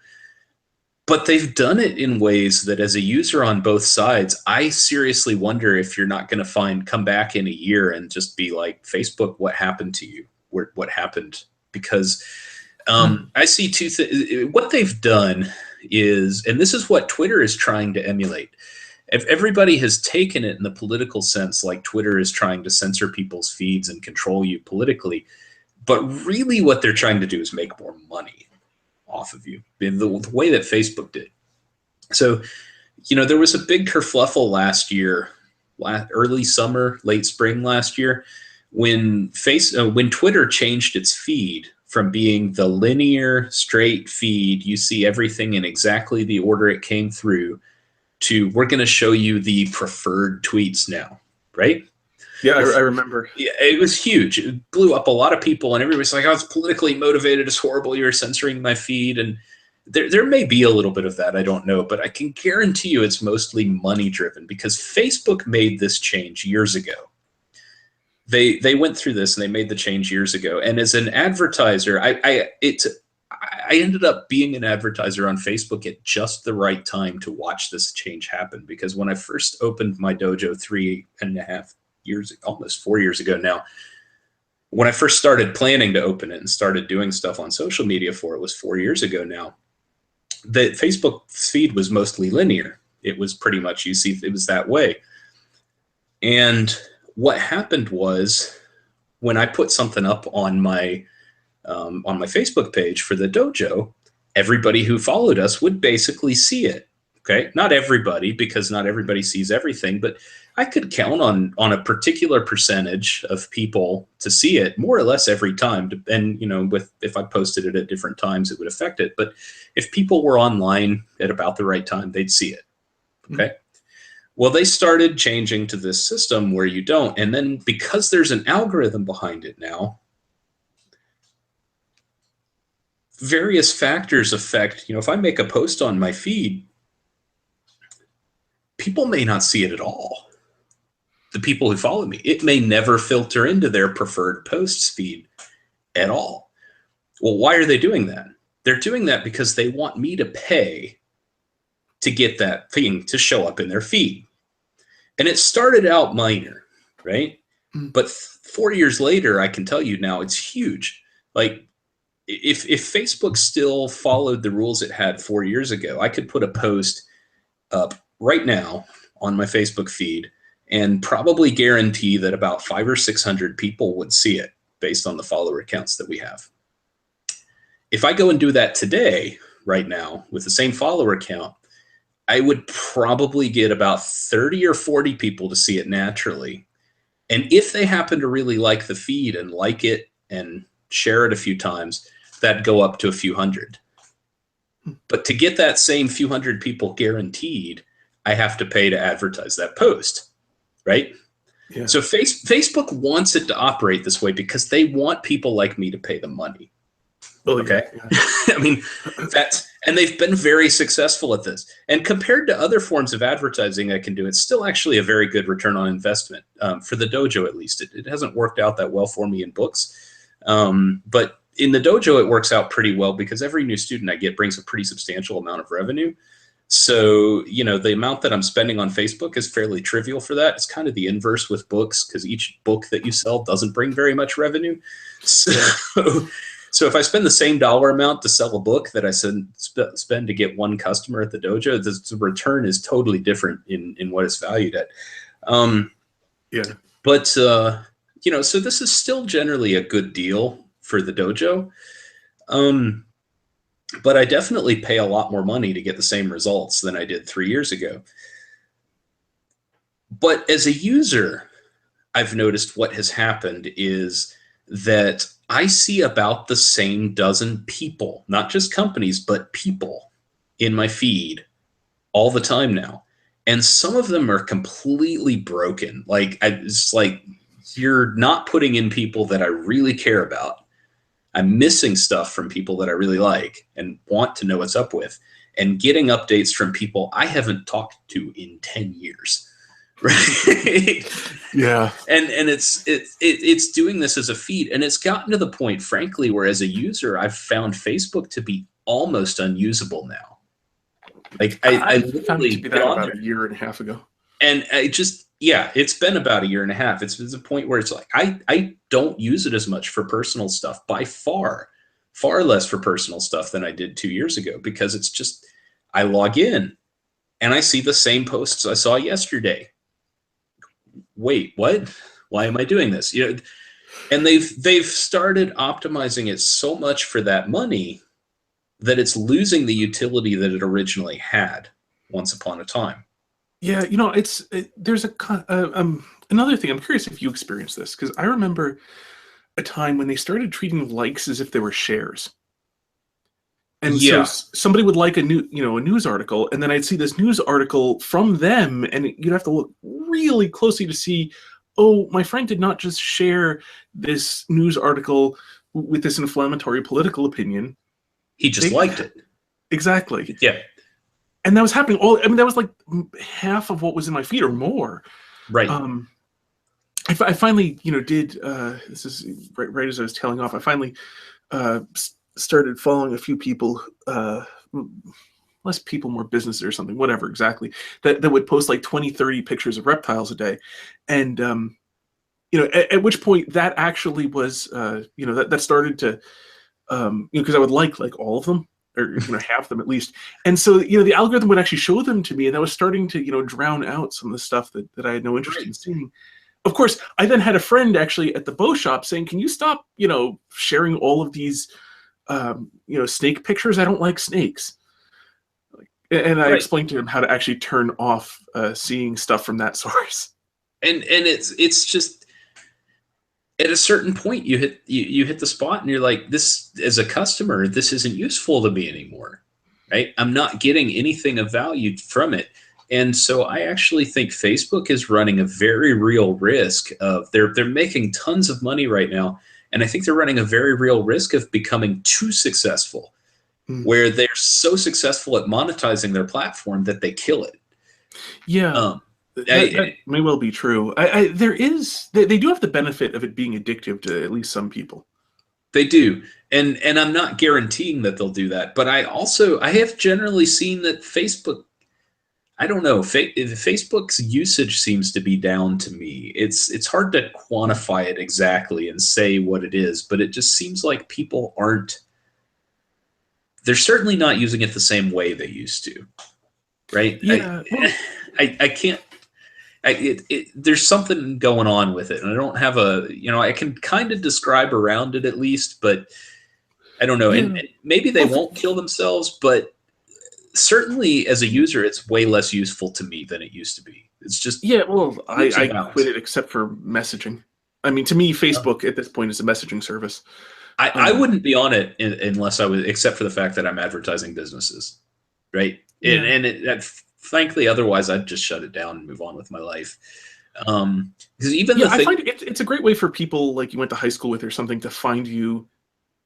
But they've done it in ways that, as a user on both sides, I seriously wonder if you're not going to come back in a year and just be like, Facebook, what happened to you? What happened? Because I see what they've done is, and this is what Twitter is trying to emulate. If everybody has taken it in the political sense, like Twitter is trying to censor people's feeds and control you politically, but really what they're trying to do is make more money off of you, the way that Facebook did. So, you know, there was a big kerfluffle last year, early summer, late spring last year, when when Twitter changed its feed from being the linear, straight feed, you see everything in exactly the order it came through, to we're going to show you the preferred tweets now, right? Yeah, Well, I remember. yeah, it was huge. It blew up a lot of people, and everybody's like, "Oh, it's politically motivated. It's horrible. You're censoring my feed." And there may be a little bit of that. I don't know, but I can guarantee you it's mostly money driven because Facebook made this change years ago. They went through this and they made the change years ago. And as an advertiser, I ended up being an advertiser on Facebook at just the right time to watch this change happen. Because when I first opened my dojo 3.5 years, almost 4 years ago now, when I first started planning to open it and started doing stuff on social media for it, was 4 years ago now, the Facebook feed was mostly linear. It was pretty much, you see, it was that way. And what happened was, when I put something up on my Facebook page for the dojo, everybody who followed us would basically see it. Okay, not everybody, because not everybody sees everything, but I could count on a particular percentage of people to see it more or less every time. And you know, with if I posted it at different times, it would affect it. But if people were online at about the right time, they'd see it. Okay. Well, they started changing to this system where you don't. And then because there's an algorithm behind it now, various factors affect, you know, if I make a post on my feed, people may not see it at all. The people who follow me, it may never filter into their preferred posts feed at all. Well, why are they doing that? They're doing that because they want me to pay to get that thing to show up in their feed. And it started out minor, right? But 4 years later, I can tell you now it's huge. Like, if Facebook still followed the rules it had 4 years ago, I could put a post up right now on my Facebook feed and probably guarantee that about 500 or 600 people would see it based on the follower counts that we have. If I go and do that today, right now, with the same follower count, I would probably get about 30 or 40 people to see it naturally. And if they happen to really like the feed and like it and share it a few times, that'd go up to a few hundred. But to get that same few hundred people guaranteed, I have to pay to advertise that post, right? Yeah. So Facebook wants it to operate this way because they want people like me to pay the money. Oh, Okay. Yeah. I mean, and they've been very successful at this. And compared to other forms of advertising I can do, it's still actually a very good return on investment for the dojo, at least. It hasn't worked out that well for me in books. But in the dojo, it works out pretty well because every new student I get brings a pretty substantial amount of revenue. So, the amount that I'm spending on Facebook is fairly trivial for that. It's kind of the inverse with books because each book that you sell doesn't bring very much revenue. So if I spend the same dollar amount to sell a book that I spend to get one customer at the dojo, the return is totally different in what it's valued at. But, so this is still generally a good deal for the dojo. But I definitely pay a lot more money to get the same results than I did 3 years ago. But as a user, I've noticed what has happened is that I see about the same dozen people, not just companies, but people in my feed all the time now. And some of them are completely broken. It's like you're not putting in people that I really care about. I'm missing stuff from people that I really like and want to know what's up with, and getting updates from people I haven't talked to in 10 years. Right. Yeah. And it's doing this as a feed, and it's gotten to the point, frankly, where as a user, I've found Facebook to be almost unusable now. Like I found it to be that about a year and a half ago. And it's been about a year and a half. It's a point where it's like, I don't use it as much for personal stuff, by far less for personal stuff than I did 2 years ago, because it's just, I log in and I see the same posts I saw yesterday. Wait, what? Why am I doing this? And they've started optimizing it so much for that money that it's losing the utility that it originally had once upon a time. Yeah, there's another thing. I'm curious if you experienced this, because I remember a time when they started treating likes as if they were shares. And so somebody would like a news article, and then I'd see this news article from them, and you'd have to look really closely to see, oh, my friend did not just share this news article with this inflammatory political opinion. He just liked it. Exactly. Yeah. And that was happening that was like half of what was in my feed or more. Right. I finally, did, this is right as I was tailing off, I finally started following a few people, less people, more businesses or something, whatever exactly, that would post like 20, 30 pictures of reptiles a day. And, at which point that actually was, that started to, because I would like all of them, or half them at least. And so, the algorithm would actually show them to me, and that was starting to, drown out some of the stuff that I had no interest in seeing. Of course, I then had a friend actually at the bow shop saying, can you stop, sharing all of these, snake pictures? I don't like snakes. And I explained to him how to actually turn off seeing stuff from that source. And it's just, at a certain point you hit the spot and you're like, this, as a customer, this isn't useful to me anymore, right? I'm not getting anything of value from it. And so I actually think Facebook is running a very real risk of, they're making tons of money right now, and I think they're running a very real risk of becoming too successful, where they're so successful at monetizing their platform that they kill it. Yeah. That may well be true. They do have the benefit of it being addictive to at least some people. They do. And I'm not guaranteeing that they'll do that. But I have generally seen that Facebook, I don't know, Facebook's usage seems to be down to me. It's hard to quantify it exactly and say what it is, but it just seems like people they're certainly not using it the same way they used to. Right? Yeah. I can't. There's something going on with it, and I don't have I can kind of describe around it at least, but I don't know. Yeah. And maybe they won't kill themselves, but certainly as a user, it's way less useful to me than it used to be. It's just Yeah, well, leaps and I quit bounds. it except for messaging. I mean, to me, Facebook at this point is a messaging service. I wouldn't be on it unless I was, except for the fact that I'm advertising businesses, right? Yeah. Frankly, otherwise I'd just shut it down and move on with my life. Because even Yeah, the I thing, find it's a great way for people like you went to high school with or something to find you,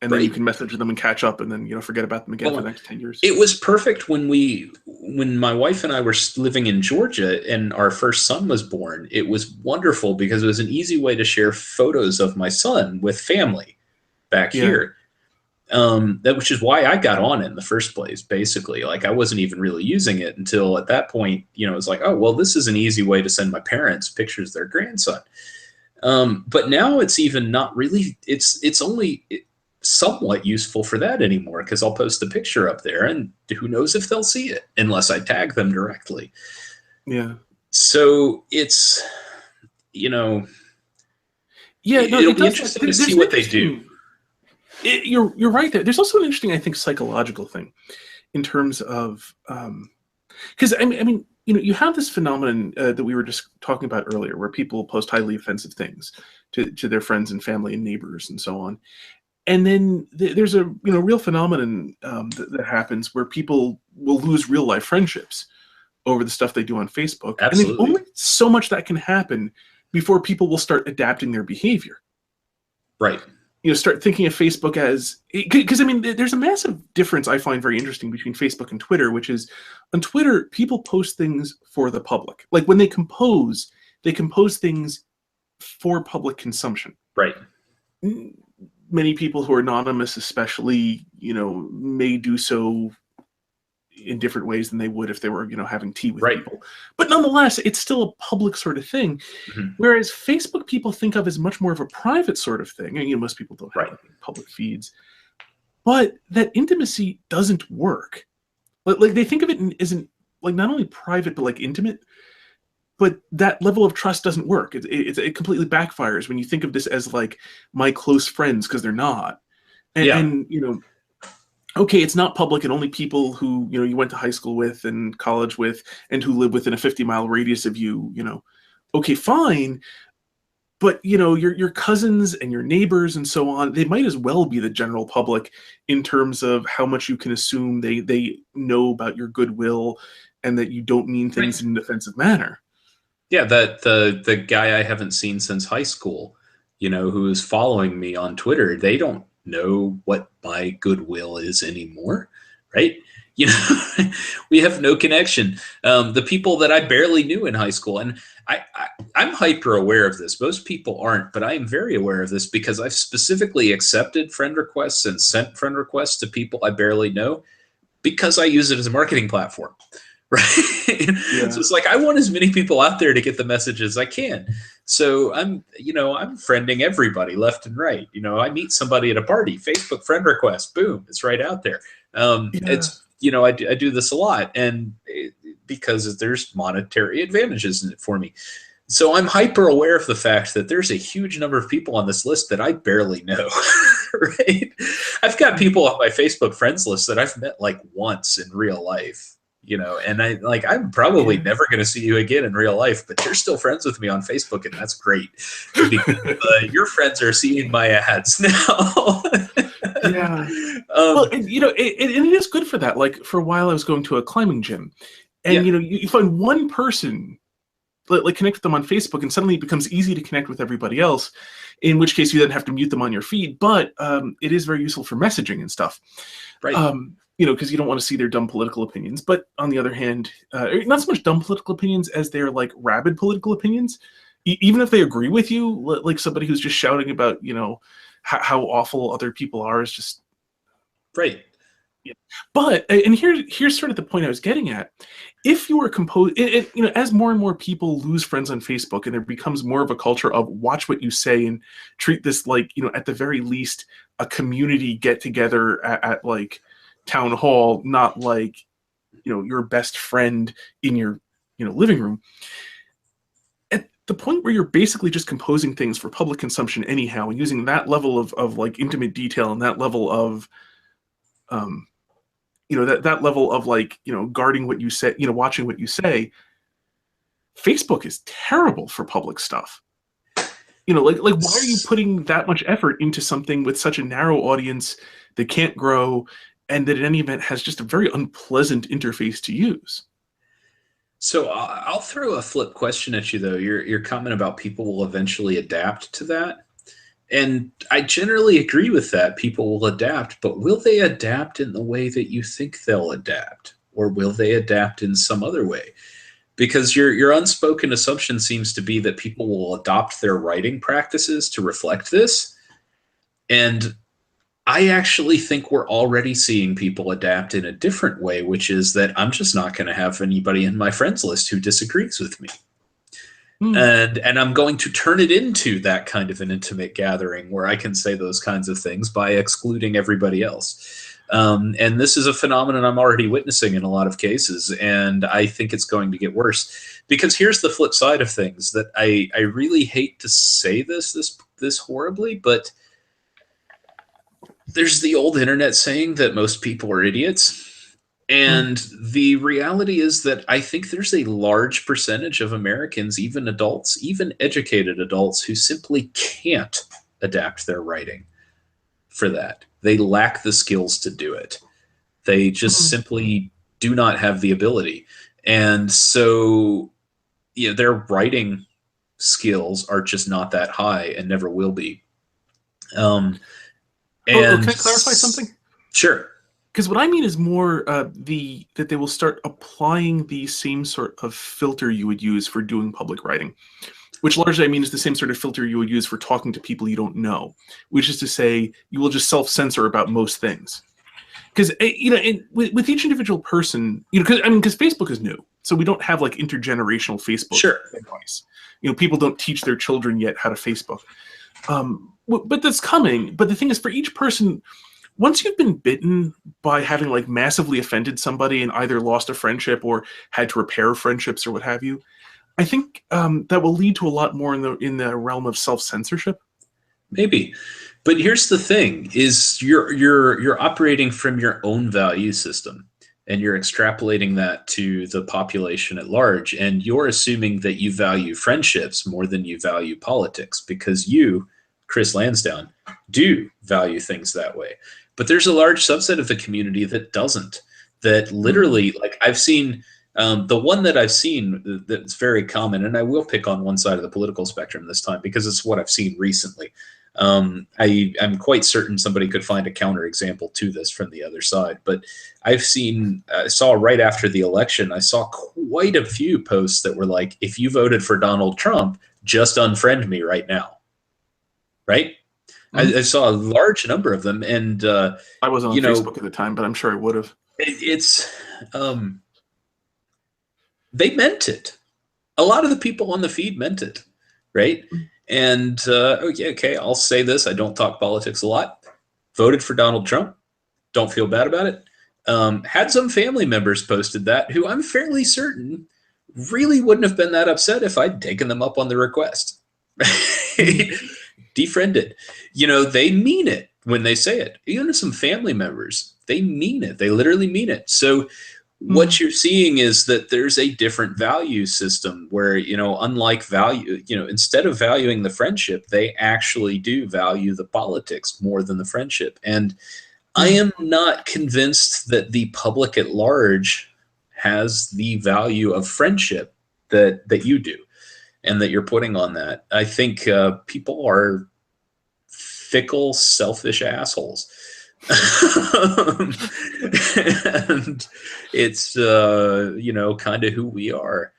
and then you right? can message them and catch up, and then forget about them again for the Well, next 10 years. it was perfect when my wife and I were living in Georgia and our first son was born. It was wonderful because it was an easy way to share photos of my son with family back Yeah. here. Which is why I got on it in the first place. Basically, like I wasn't even really using it until at that point. It's like, oh well, this is an easy way to send my parents pictures of their grandson. But now it's even not really. It's only somewhat useful for that anymore because I'll post a picture up there, and who knows if they'll see it unless I tag them directly. Yeah. So it's you know Yeah, no, it'll it be does. interesting to see There's an what they do. interesting. You're right there. There's also an interesting, I think, psychological thing in terms of because I mean, you have this phenomenon that we were just talking about earlier, where people post highly offensive things to their friends and family and neighbors and so on, and then there's a real phenomenon that happens where people will lose real life friendships over the stuff they do on Facebook, and there's Absolutely only so much that can happen before people will start adapting their behavior. right. Start thinking of Facebook as, because I mean, there's a massive difference I find very interesting between Facebook and Twitter, which is on Twitter, people post things for the public. Like when they compose things for public consumption. Right. Many people who are anonymous, especially, may do so in different ways than they would if they were, having tea with Right. people. But nonetheless, it's still a public sort of thing. Mm-hmm. Whereas Facebook people think of as much more of a private sort of thing. And, most people don't have Right. public feeds. But that intimacy doesn't work. Like they think of it isn't like not only private, but like intimate. But that level of trust doesn't work. It completely backfires when you think of this as like my close friends, because they're not. And okay, it's not public, and only people who you went to high school with and college with, and who live within a 50-mile radius of you. Okay, fine, but your cousins and your neighbors and so on, they might as well be the general public in terms of how much you can assume they know about your goodwill and that you don't mean things in an offensive manner. Yeah, that the guy I haven't seen since high school, who is following me on Twitter, they don't know what my goodwill is anymore, right? We have no connection. The people that I barely knew in high school, and I'm hyper aware of this. Most people aren't, but I am very aware of this because I've specifically accepted friend requests and sent friend requests to people I barely know because I use it as a marketing platform. Right. Yeah. So it's like I want as many people out there to get the message as I can. So I'm friending everybody left and right. I meet somebody at a party, Facebook friend request, boom, it's right out there. It's I do this a lot, and because there's monetary advantages in it for me. So I'm hyper aware of the fact that there's a huge number of people on this list that I barely know. Right. I've got people on my Facebook friends list that I've met like once in real life. And I'm probably never going to see you again in real life, but you're still friends with me on Facebook, and that's great because your friends are seeing my ads now. Yeah. Well, and, it is good for that. Like for a while, I was going to a climbing gym, and you find one person, like connect with them on Facebook, and suddenly it becomes easy to connect with everybody else. In which case, you then have to mute them on your feed. But it is very useful for messaging and stuff. Right. Because you don't want to see their dumb political opinions. But on the other hand, not so much dumb political opinions as they're like rabid political opinions. Even if they agree with you, like somebody who's just shouting about, how awful other people are is just right. Yeah. But and here's sort of the point I was getting at. If you are as more and more people lose friends on Facebook, and there becomes more of a culture of watch what you say and treat this like, at the very least, a community get together at like town hall, not like your best friend in your living room. the point where you're basically just composing things for public consumption anyhow, and using that level of like intimate detail and that level of that level of like guarding what you say, watching what you say. Facebook is terrible for public stuff. Like why are you putting that much effort into something with such a narrow audience that can't grow, and that in any event has just a very unpleasant interface to use? So I'll throw a flip question at you, though. Your comment about people will eventually adapt to that. And I generally agree with that. People will adapt, but will they adapt in the way that you think they'll adapt? Or will they adapt in some other way? Because your unspoken assumption seems to be that people will adopt their writing practices to reflect this. And I actually think we're already seeing people adapt in a different way, which is that I'm just not going to have anybody in my friends list who disagrees with me. And I'm going to turn it into that kind of an intimate gathering where I can say those kinds of things by excluding everybody else. And this is a phenomenon I'm already witnessing in a lot of cases, and I think it's going to get worse. Because here's the flip side of things, that I really hate to say this horribly, but there's the old internet saying that most people are idiots. And the reality is that I think there's a large percentage of Americans, even adults, even educated adults, who simply can't adapt their writing for that. They lack the skills to do it. They just simply do not have the ability. And so, their writing skills are just not that high and never will be. Can I clarify something? Sure. Because what I mean is more that they will start applying the same sort of filter you would use for doing public writing, which largely I mean is the same sort of filter you would use for talking to people you don't know, which is to say you will just self-censor about most things. Because with each individual person, because Facebook is new, so we don't have like intergenerational Facebook advice. People don't teach their children yet how to Facebook, but that's coming. But the thing is, for each person, once you've been bitten by having like massively offended somebody and either lost a friendship or had to repair friendships or what have you, I think that will lead to a lot more in the realm of self-censorship. Maybe. But here's the thing, is you're operating from your own value system, and you're extrapolating that to the population at large, and you're assuming that you value friendships more than you value politics, because you, Chris Lansdowne, do value things that way. But there's a large subset of the community that doesn't, that literally, like I've seen, the one that I've seen that's very common, and I will pick on one side of the political spectrum this time because it's what I've seen recently. I'm quite certain somebody could find a counterexample to this from the other side, but I saw right after the election, I saw quite a few posts that were like, if you voted for Donald Trump, just unfriend me right now. Right? I saw a large number of them, and I wasn't on Facebook at the time, but I'm sure I would have. They meant it. A lot of the people on the feed meant it, right? And okay, I'll say this: I don't talk politics a lot. Voted for Donald Trump. Don't feel bad about it. Had some family members posted that who I'm fairly certain really wouldn't have been that upset if I'd taken them up on the request. Defriended. They mean it when they say it. Even some family members, they mean it. They literally mean it. So what you're seeing is that there's a different value system where, unlike value, instead of valuing the friendship, they actually do value the politics more than the friendship. And I am not convinced that the public at large has the value of friendship that you do, and that you're putting on that. I think people are fickle, selfish assholes. And it's kind of who we are.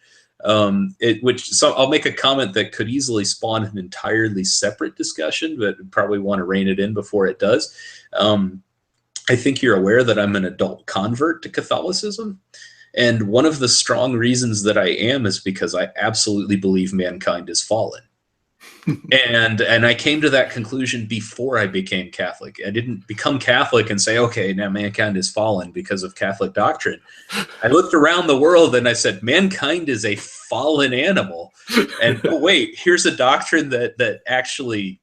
So I'll make a comment that could easily spawn an entirely separate discussion, but probably want to rein it in before it does. I think you're aware that I'm an adult convert to Catholicism. And one of the strong reasons that I am is because I absolutely believe mankind is fallen. And I came to that conclusion before I became Catholic. I didn't become Catholic and say, okay, now mankind is fallen because of Catholic doctrine. I looked around the world and I said, mankind is a fallen animal. And oh, wait, here's a doctrine that actually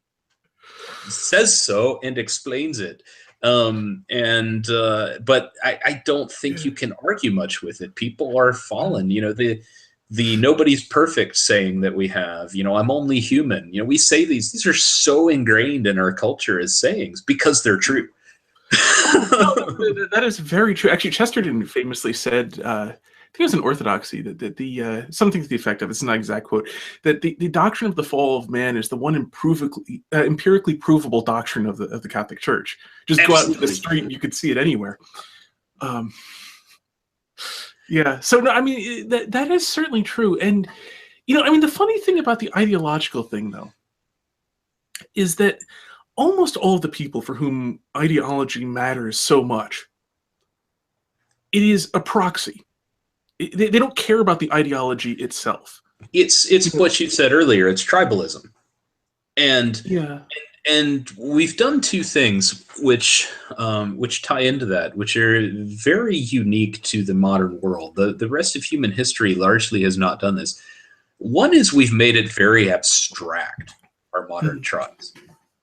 says so and explains it. But I don't think you can argue much with it. People are fallen. The nobody's perfect saying that we have, I'm only human. We say these are so ingrained in our culture as sayings because they're true. That is very true. Actually, Chesterton famously said, I think it was in Orthodoxy, that the something to the effect of, it's not an exact quote, that the doctrine of the fall of man is the one empirically provable doctrine of the Catholic Church. Just Absolutely. Go out into the street and you could see it anywhere. Yeah. So no, I mean that is certainly true. And the funny thing about the ideological thing, though, is that almost all of the people for whom ideology matters so much, it is a proxy. They don't care about the ideology itself. It's what you said earlier. It's tribalism, and yeah. And we've done two things which tie into that, which are very unique to the modern world. The rest of human history largely has not done this. One is we've made it very abstract, our modern tribes.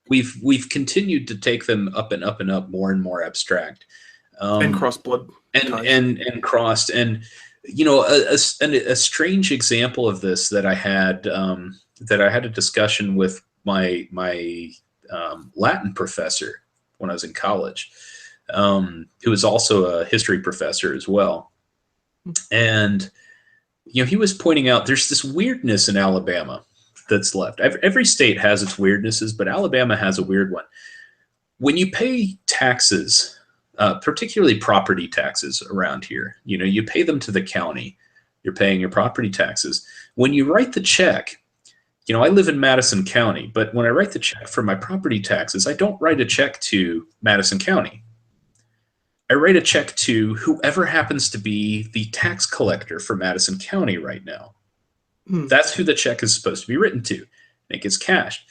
We've continued to take them up and up and up, more and more abstract. And cross blood. And crossed. And a strange example of this that I had a discussion with my Latin professor when I was in college, who was also a history professor as well. And, he was pointing out there's this weirdness in Alabama that's left. Every state has its weirdnesses, but Alabama has a weird one. When you pay taxes, particularly property taxes around here, you pay them to the county. You're paying your property taxes. When you write the check, I live in Madison County, but when I write the check for my property taxes, I don't write a check to Madison County. I write a check to whoever happens to be the tax collector for Madison County right now. That's who the check is supposed to be written to, and it gets cashed.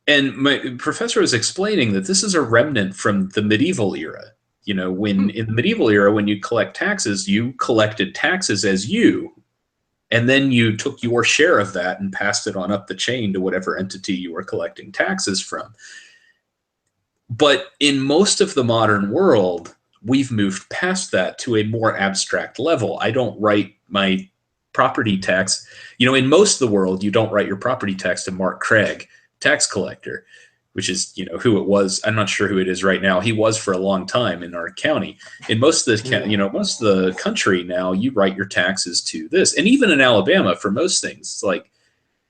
And my professor was explaining that this is a remnant from the medieval era. When in the medieval era, when you collect taxes, you collected taxes as you, and then you took your share of that and passed it on up the chain to whatever entity you were collecting taxes from. But in most of the modern world, we've moved past that to a more abstract level. I don't write my property tax. In most of the world, you don't write your property tax to Mark Craig, tax collector, which is, who it was. I'm not sure who it is right now. He was for a long time in our county. In most of the, most of the country now, you write your taxes to this. And even in Alabama, for most things, it's like,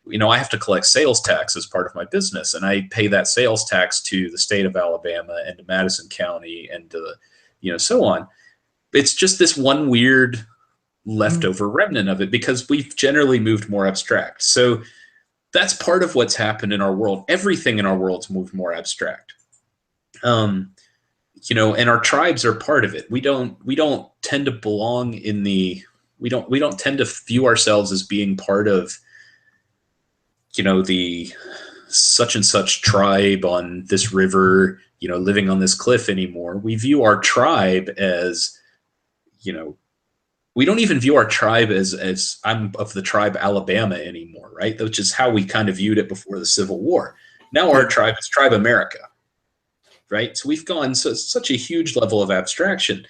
I have to collect sales tax as part of my business, and I pay that sales tax to the state of Alabama and to Madison County and to, so on. It's just this one weird leftover remnant of it because we've generally moved more abstract. So that's part of what's happened in our world. Everything in our world's moved more abstract. And our tribes are part of it. We don't tend to belong in we don't tend to view ourselves as being part of, the such and such tribe on this river, living on this cliff anymore. We view our tribe as, we don't even view our tribe as I'm of the tribe Alabama anymore, right? Which is how we kind of viewed it before the Civil War. Now our tribe is Tribe America, right? So we've gone such a huge level of abstraction.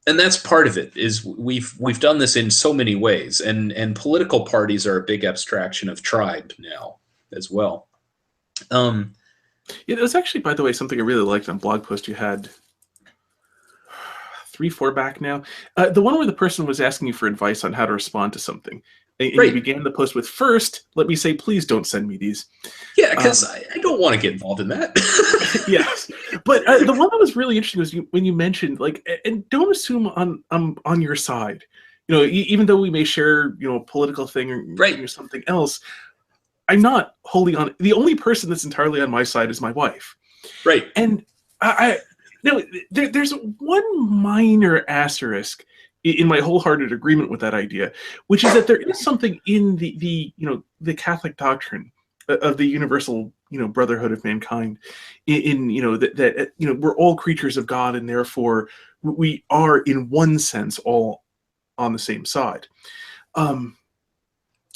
And that's part of it, is we've done this in so many ways. And political parties are a big abstraction of tribe now as well. It was actually, by the way, something I really liked on a blog post you had 3-4 back now. The one where the person was asking you for advice on how to respond to something. And you began the post with, first, let me say, please don't send me these. Yeah, because I don't want to get involved in that. Yes. But the one that was really interesting was when you mentioned, and don't assume I'm on your side. Even though we may share, a political thing or something else, I'm not wholly on. The only person that's entirely on my side is my wife. Right. And there's one minor asterisk in my wholehearted agreement with that idea, which is that there is something in the Catholic doctrine of the universal brotherhood of mankind, in that we're all creatures of God, and therefore we are in one sense all on the same side.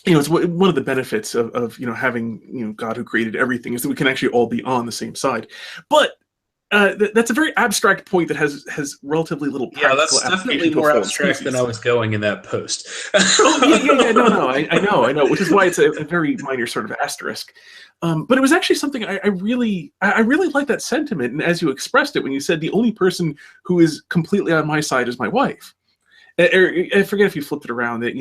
It's one of the benefits of having God who created everything, is that we can actually all be on the same side. But that's a very abstract point that has relatively little practical application. That's definitely more abstract than I was going in that post. No, I know, which is why it's a very minor sort of asterisk. But it was actually something I really like that sentiment, and as you expressed it when you said the only person who is completely on my side is my wife. I forget if you flipped it around, that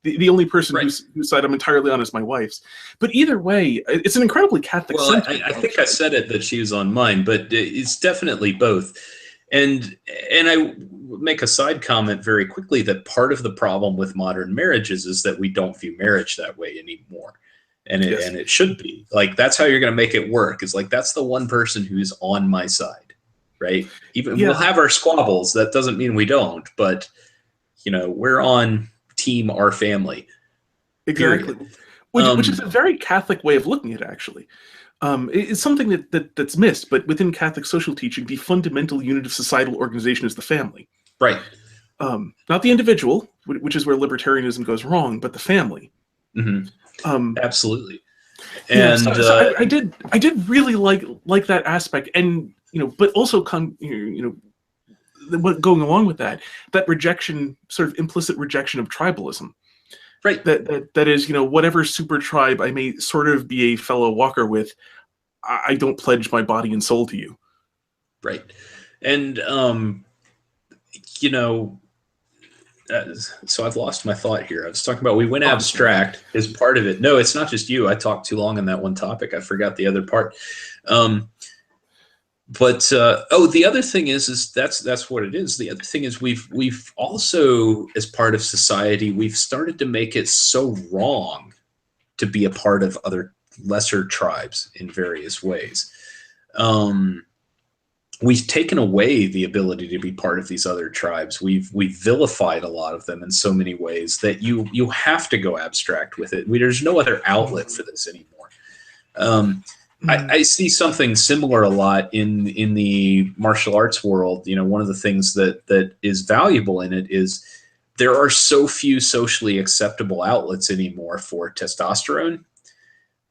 the only person whose side I'm entirely on is my wife's. But either way, it's an incredibly Catholic sentiment. I think I said it that she was on mine, but it's definitely both. And I make a side comment very quickly that part of the problem with modern marriages is that we don't view marriage that way anymore. And it should be. Like, that's how you're going to make it work. It's like, that's the one person who's on my side, right? We'll have our squabbles. That doesn't mean we don't, but we're on team our family. Exactly. Which is a very Catholic way of looking at it, actually. It's something that's missed, but within Catholic social teaching, the fundamental unit of societal organization is the family. Right. Not the individual, which is where libertarianism goes wrong, but the family. Mm-hmm. Absolutely. And so I did really like that aspect, and but also what going along with that rejection, sort of implicit rejection of tribalism. Right. That is, whatever super tribe I may sort of be a fellow walker with, I don't pledge my body and soul to you. Right. And, so I've lost my thought here. I was talking about we went abstract as part of it. No, it's not just you. I talked too long on that one topic. I forgot the other part. But the other thing is that's what it is. The other thing is we've also, as part of society, we've started to make it so wrong to be a part of other lesser tribes in various ways. We've taken away the ability to be part of these other tribes. We've vilified a lot of them in so many ways that you have to go abstract with it. There's no other outlet for this anymore. I see something similar a lot in the martial arts world. One of the things that is valuable in it is there are so few socially acceptable outlets anymore for testosterone.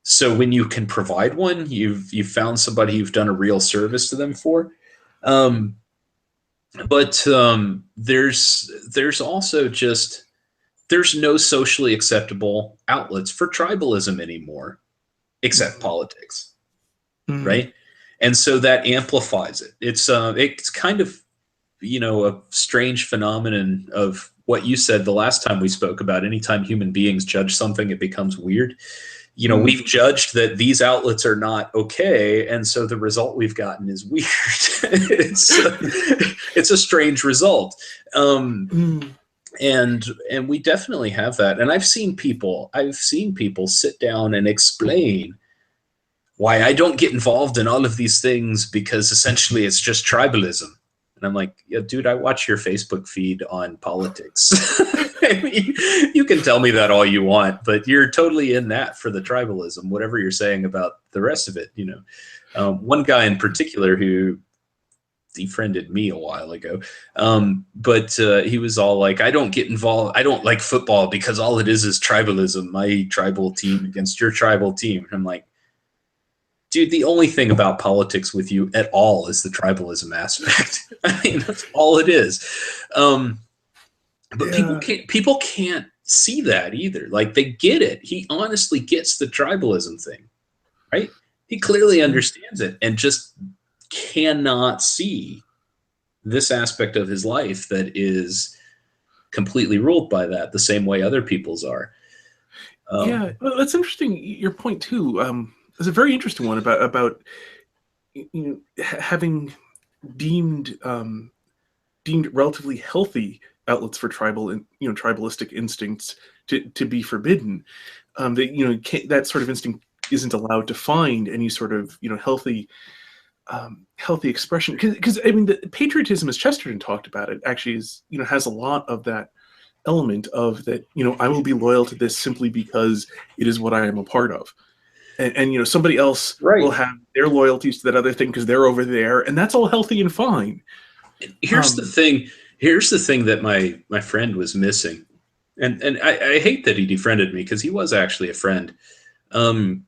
So when you can provide one, you've found somebody you've done a real service to them for. But there's also just, there's no socially acceptable outlets for tribalism anymore, except politics. Right. And so that amplifies it. It's kind of, a strange phenomenon of what you said the last time we spoke about. Anytime human beings judge something, it becomes weird. We've judged that these outlets are not okay. And so the result we've gotten is weird. It's a strange result. And we definitely have that. And I've seen people sit down and explain why I don't get involved in all of these things, because essentially it's just tribalism. And I'm like, yeah, dude, I watch your Facebook feed on politics. I mean, you can tell me that all you want, but you're totally in that for the tribalism, whatever you're saying about the rest of it. One guy in particular who defriended me a while ago, but he was all like, I don't get involved. I don't like football because all it is tribalism, my tribal team against your tribal team. And I'm like, dude, the only thing about politics with you at all is the tribalism aspect. I mean, that's all it is. But people can't see that either. Like, they get it. He honestly gets the tribalism thing, right? He clearly understands it and just cannot see this aspect of his life that is completely ruled by that, the same way other people's are. Well, that's interesting. Your point too. It's a very interesting one about having deemed relatively healthy outlets for tribal and tribalistic instincts to be forbidden. That that sort of instinct isn't allowed to find any sort of healthy healthy expression, because I mean, the patriotism, as Chesterton talked about it, actually is, has a lot of that element of that. I will be loyal to this simply because it is what I am a part of, and somebody else will Right. have their loyalties to that other thing because they're over there, and that's all healthy and fine. Here's the Um, thing. Here's the thing that my friend was missing, and I hate that he defriended me because he was actually a friend. Um,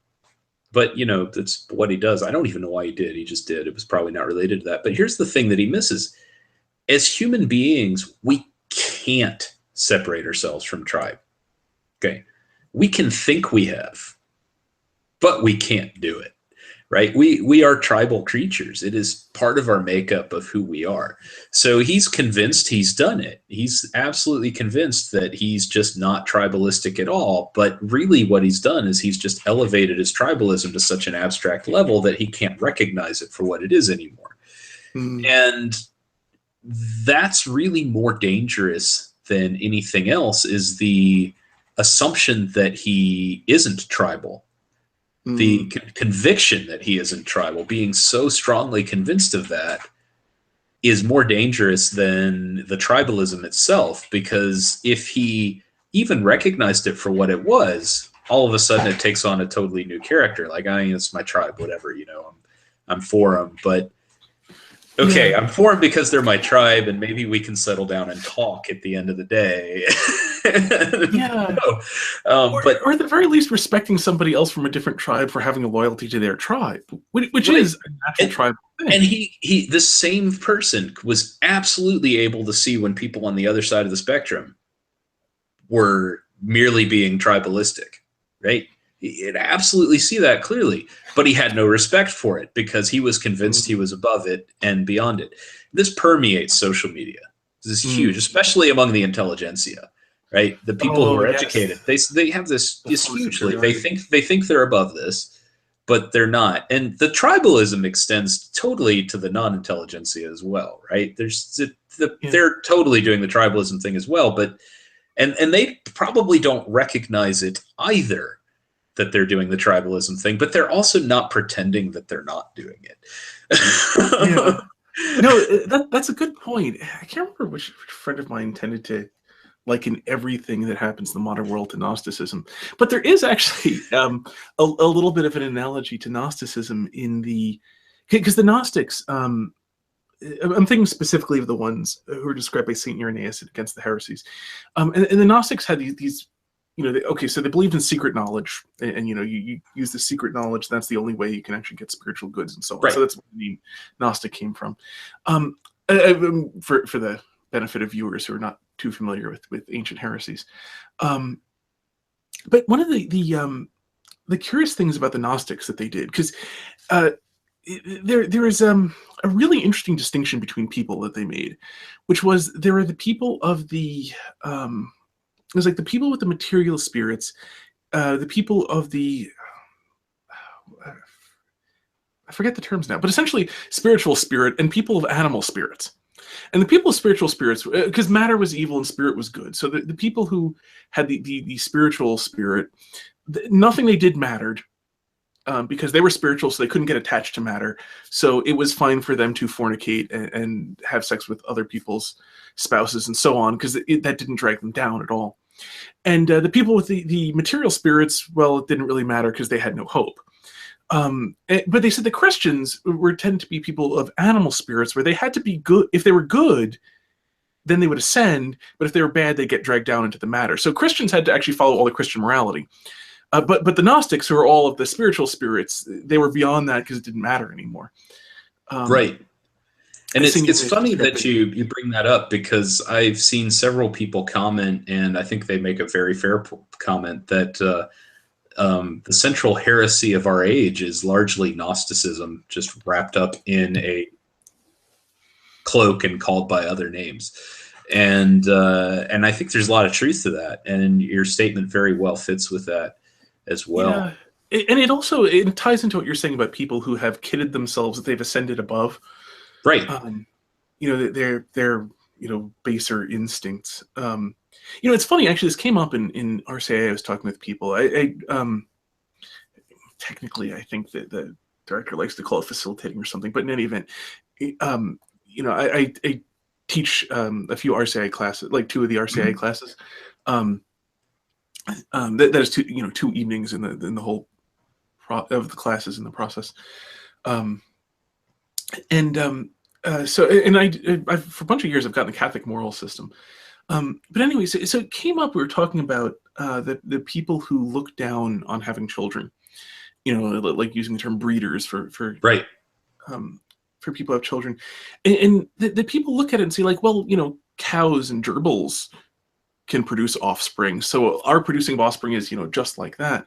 but that's what he does. I don't even know why he did. He just did. It was probably not related to that. But here's the thing that he misses: as human beings, we can't separate ourselves from tribe. Okay, we can think we have, but we can't do it. Right? We are tribal creatures. It is part of our makeup of who we are. So he's convinced he's done it. He's absolutely convinced that he's just not tribalistic at all. But really, what he's done is he's just elevated his tribalism to such an abstract level that he can't recognize it for what it is anymore. mm, And that's really more dangerous than anything else, is the assumption that he isn't tribal, the mm, conviction that he isn't tribal, being so strongly convinced of that, is more dangerous than the tribalism itself. Because if he even recognized it for what it was, all of a sudden it takes on a totally new character. Like, I mean, it's my tribe, whatever, I'm for them. But okay, yeah. I'm for them because they're my tribe, and maybe we can settle down and talk at the end of the day. Yeah. No. Or, But or at the very least, respecting somebody else from a different tribe for having a loyalty to their tribe, which right. is a natural And tribal and thing. he the same person was absolutely able to see when people on the other side of the spectrum were merely being tribalistic, right? He could absolutely see that clearly, but he had no respect for it because he was convinced he Mm, was above it and beyond it. This permeates social media. This is huge, mm. especially among the intelligentsia, right? The people who Oh are yes, educated, they have the this full hugely. They superiority. think they're above this, but they're not. And the tribalism extends totally to the non-intelligentsia as well, right? Yeah. They're totally doing the tribalism thing as well, but and they probably don't recognize it either, that they're doing the tribalism thing, but they're also not pretending that they're not doing Yeah. it. No, that's a good point. I can't remember which friend of mine tended to liken everything that happens in the modern world to Gnosticism, but there is actually a little bit of an analogy to Gnosticism in the because the Gnostics. I'm thinking specifically of the ones who are described by Saint Irenaeus against the heresies, and the Gnostics had these okay, so they believed in secret knowledge, and you use the secret knowledge. That's the only way you can actually get spiritual goods and so on. So Right. that's where the name Gnostic came from. For the benefit of viewers who are not too familiar with ancient heresies, um, but one of the curious things about the Gnostics that they did, because uh, there is a really interesting distinction between people that they made, which was there are the people of the it was like the people with the material spirits, the people of the I forget the terms now, but essentially spiritual spirit and people of animal spirits. And the people of spiritual spirits, because matter was evil and spirit was good. So the people who had the spiritual spirit, nothing they did mattered, because they were spiritual, so they couldn't get attached to matter. So it was fine for them to fornicate and have sex with other people's spouses and so on, because that didn't drag them down at all. And the people with the material spirits, well, it didn't really matter because they had no hope. But they said the Christians were tend to be people of animal spirits, where they had to be good. If they were good, then they would ascend. But if they were bad, they get dragged down into the matter. So Christians had to actually follow all the Christian morality. But the Gnostics, who are all of the spiritual spirits, they were beyond that because it didn't matter anymore. Um, Right. And as Saint it's Irenaeus funny described that it. you bring that up, because I've seen several people comment, and I think they make a very fair comment, that the central heresy of our age is largely Gnosticism, just wrapped up in a cloak and called by other names. And I think there's a lot of truth to that, and your statement very well fits with that as well. Yeah, and it also it ties into what you're saying about people who have kidded themselves that they've ascended above. Right. Um, their baser instincts. It's funny actually. This came up in RCA. I was talking with people. I technically I think that director likes to call it facilitating or something. But in any event, I teach a few RCI classes, like 2 of the RCI classes. That is 2 evenings in the whole of the classes in the process. I've for a bunch of years I've gotten the Catholic moral system. But anyway, so it came up. We were talking about the people who look down on having children. Like using the term breeders for Right. For people who have children, and the people look at it and say like, well, cows and gerbils can produce offspring, so our producing of offspring is just like that.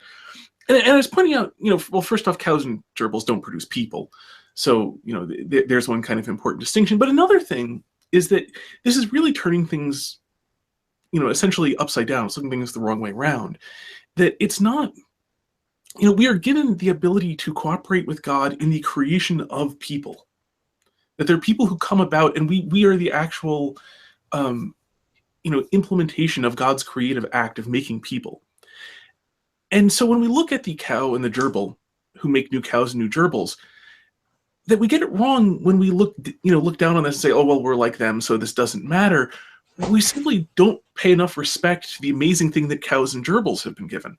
And I was pointing out, well, first off, cows and gerbils don't produce people, so there's one kind of important distinction. But another thing is that this is really turning things, essentially upside down. It's looking things the wrong way around. That it's not. We are given the ability to cooperate with God in the creation of people. That there are people who come about, and we are the actual, implementation of God's creative act of making people. And so when we look at the cow and the gerbil, who make new cows and new gerbils, that we get it wrong when we look down on this and say, oh, well, we're like them, so this doesn't matter. We simply don't pay enough respect to the amazing thing that cows and gerbils have been given.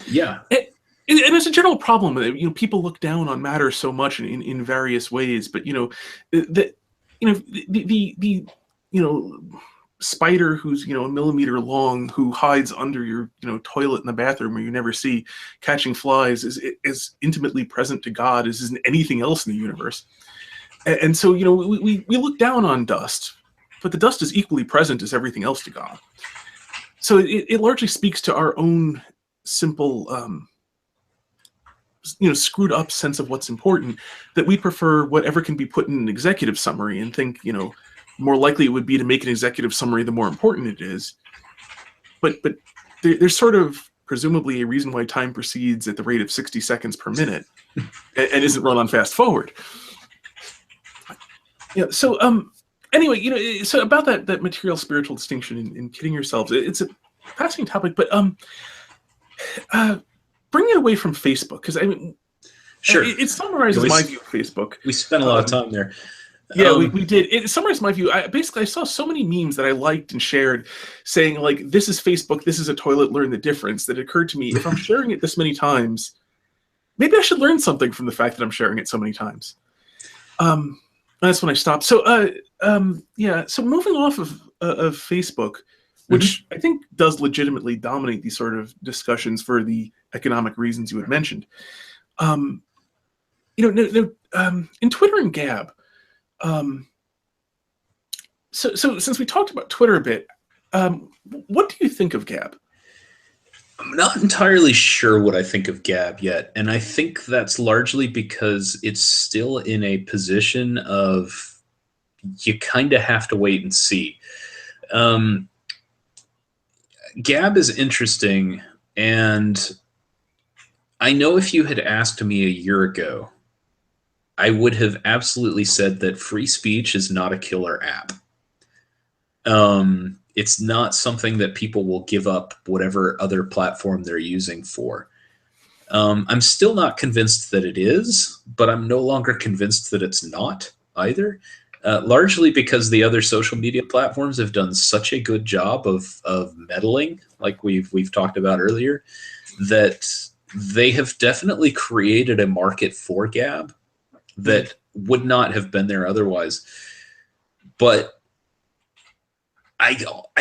Yeah. And it's a general problem. People look down on matter so much in various ways, but the spider who's a millimeter long, who hides under your toilet in the bathroom where you never see, catching flies, is as intimately present to God as isn't anything else in the universe. And so we look down on dust, but the dust is equally present as everything else to God. So it largely speaks to our own simple screwed up sense of what's important, that we prefer whatever can be put in an executive summary and think more likely it would be to make an executive summary the more important it is. But there's sort of presumably a reason why time proceeds at the rate of 60 seconds per minute and isn't run on fast forward. So anyway, so about that material spiritual distinction in kidding yourselves, it's a fascinating topic, but bring it away from Facebook, because sure, it summarizes my view of Facebook. We spent a lot of time there. Yeah, we did. It summarized my view. I saw so many memes that I liked and shared saying like, this is Facebook, this is a toilet, learn the difference, that occurred to me, if I'm sharing it this many times, maybe I should learn something from the fact that I'm sharing it so many times. That's when I stopped. So so moving off of Facebook, which I think does legitimately dominate these sort of discussions for the economic reasons you had mentioned. In Twitter and Gab, so since we talked about Twitter a bit, what do you think of Gab? I'm not entirely sure what I think of Gab yet, and I think that's largely because it's still in a position of you kind of have to wait and see. Gab is interesting, and I know if you had asked me a year ago, I would have absolutely said that free speech is not a killer app. It's not something that people will give up whatever other platform they're using for. I'm still not convinced that it is, but I'm no longer convinced that it's not either. Largely because the other social media platforms have done such a good job of meddling, like we've talked about earlier, that they have definitely created a market for Gab that would not have been there otherwise. But I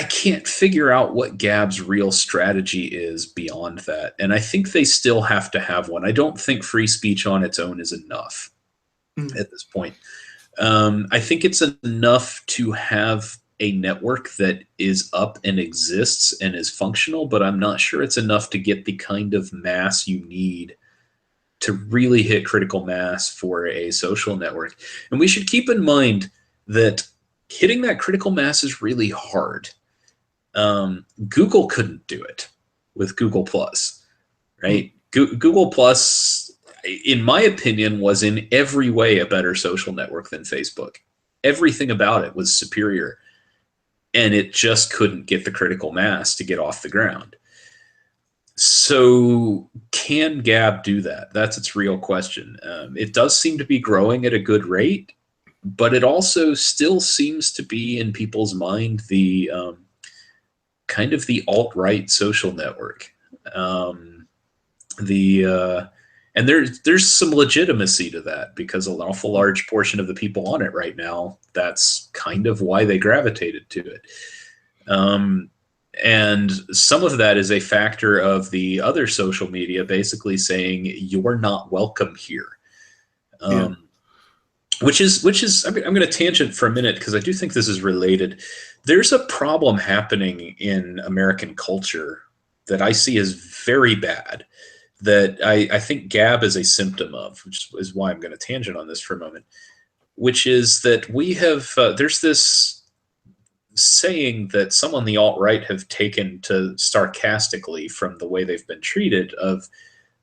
can't figure out what Gab's real strategy is beyond that. And I think they still have to have one. I don't think free speech on its own is enough at this point. I think it's enough to have a network that is up and exists and is functional, but I'm not sure it's enough to get the kind of mass you need to really hit critical mass for a social network. And we should keep in mind that hitting that critical mass is really hard. Google couldn't do it with Google Plus, right? Google Plus, in my opinion, was in every way a better social network than Facebook. Everything about it was superior, and it just couldn't get the critical mass to get off the ground. So can Gab do that? That's its real question. It does seem to be growing at a good rate, but it also still seems to be in people's mind the kind of the alt-right social network. And there's some legitimacy to that, because an awful large portion of the people on it right now, that's kind of why they gravitated to it. And some of that is a factor of the other social media basically saying you're not welcome here. Yeah. Which is I'm going to tangent for a minute because I do think this is related. There's a problem happening in American culture that I see as very bad, that I think Gab is a symptom of, which is why I'm going to tangent on this for a moment, which is that we have, there's this saying that some on the alt-right have taken to sarcastically from the way they've been treated, of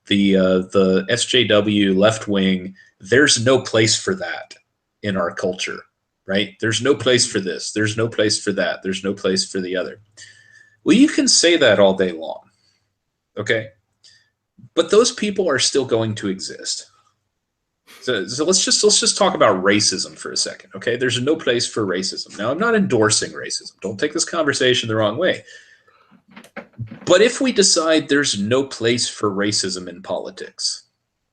the SJW left wing. There's no place for that in our culture, right? There's no place for this. There's no place for that. There's no place for the other. Well, you can say that all day long, okay? But those people are still going to exist. So let's just talk about racism for a second, okay? There's no place for racism. Now, I'm not endorsing racism. Don't take this conversation the wrong way. But if we decide there's no place for racism in politics,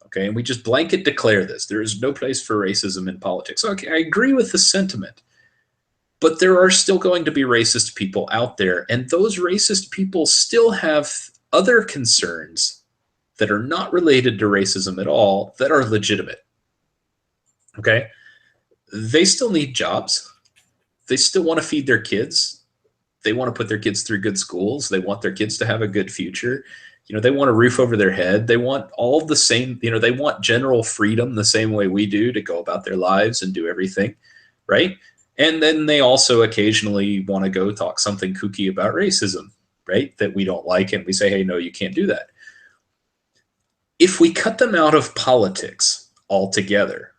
okay, and we just blanket declare this, there is no place for racism in politics. Okay, I agree with the sentiment, but there are still going to be racist people out there, and those racist people still have other concerns that are not related to racism at all that are legitimate. Okay, they still need jobs. They still want to feed their kids. They want to put their kids through good schools. They want their kids to have a good future. You know, they want a roof over their head. They want all the same, you know, they want general freedom the same way we do to go about their lives and do everything, right? And then they also occasionally want to go talk something kooky about racism, right? That we don't like, and we say, hey, no, you can't do that. If we cut them out of politics altogether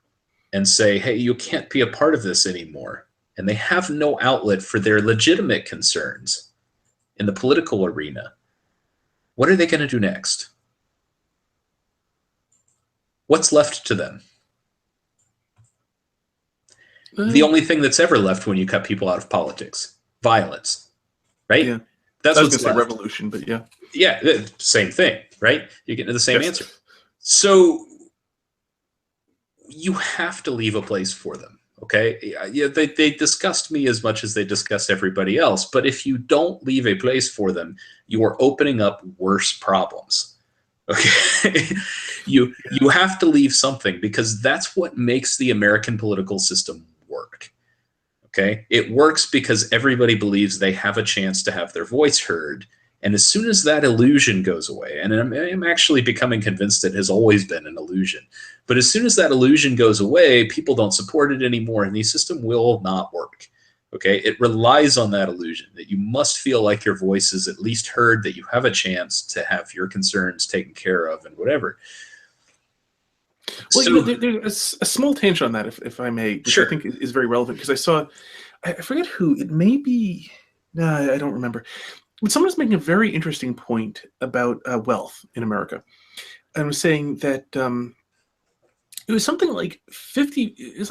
and say, hey, you can't be a part of this anymore, and they have no outlet for their legitimate concerns in the political arena, what are they going to do next? What's left to them? The only thing that's ever left when you cut people out of politics: violence, right? Yeah. That's I was what's going to left. say revolution, but yeah. Yeah, same thing, right? You get to the same Yes. answer. So you have to leave a place for them. Okay. Yeah, they disgust me as much as they disgust everybody else. But if you don't leave a place for them, you are opening up worse problems. Okay. You have to leave something, because that's what makes the American political system work. Okay. It works because everybody believes they have a chance to have their voice heard. And as soon as that illusion goes away, and I'm actually becoming convinced it has always been an illusion, but as soon as that illusion goes away, people don't support it anymore, and the system will not work. Okay, it relies on that illusion that you must feel like your voice is at least heard, that you have a chance to have your concerns taken care of, and whatever. Well, So, you know, there's a small tangent on that, if I may, which sure. I think is very relevant, because I saw, I forget who, it may be, I don't remember. But someone was making a very interesting point about wealth in America, and was saying that it was something like 50. It's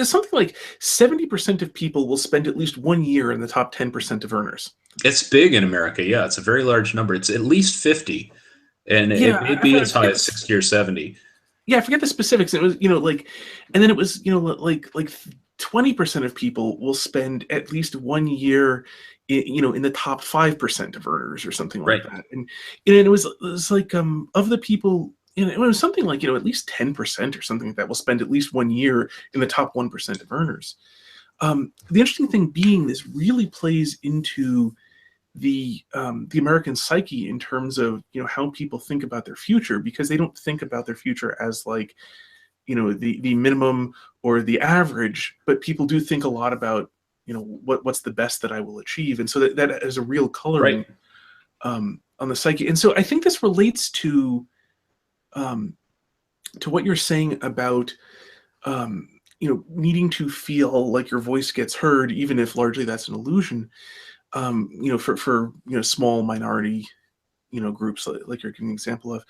something like 70% of people will spend at least 1 year in the top 10% of earners. It's big in America. Yeah, it's a very large number. It's at least 50, and Yeah, it may I be forget, as high as 60 or 70. yeah, I forget the specifics. It was, you know, like, and then it was, you know, like 20% of people will spend at least 1 year, you know, in the top 5% of earners or something like Right. that. And it was like of the people, you know, it was something like, you know, at least 10% or something like that will spend at least 1 year in the top 1% of earners. The interesting thing being, this really plays into the American psyche in terms of, you know, how people think about their future, because they don't think about their future as like, you know, the minimum or the average, but people do think a lot about, you know, what's the best that I will achieve, and so that is a real coloring Right. on the psyche. And so I think this relates to what you're saying about you know, needing to feel like your voice gets heard, even if largely that's an illusion. You know, for you know, small minority groups like you're giving an example of,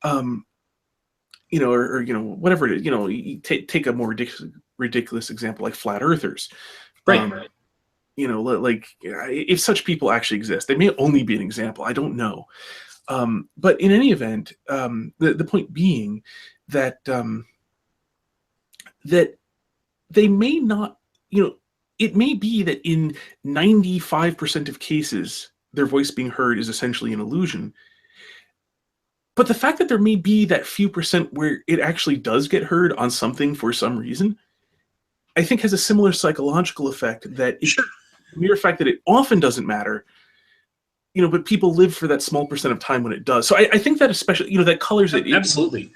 or whatever it is. You take a more ridiculous example like flat earthers. Right. Like if such people actually exist, they may only be an example. I don't know. But in any event, the point being that that they may not, it may be that in 95% of cases, their voice being heard is essentially an illusion. But the fact that there may be that few percent where it actually does get heard on something for some reason, I think has a similar psychological effect that Sure. The mere fact that it often doesn't matter, but people live for that small percent of time when it does. So I think that especially, that colors it. Absolutely.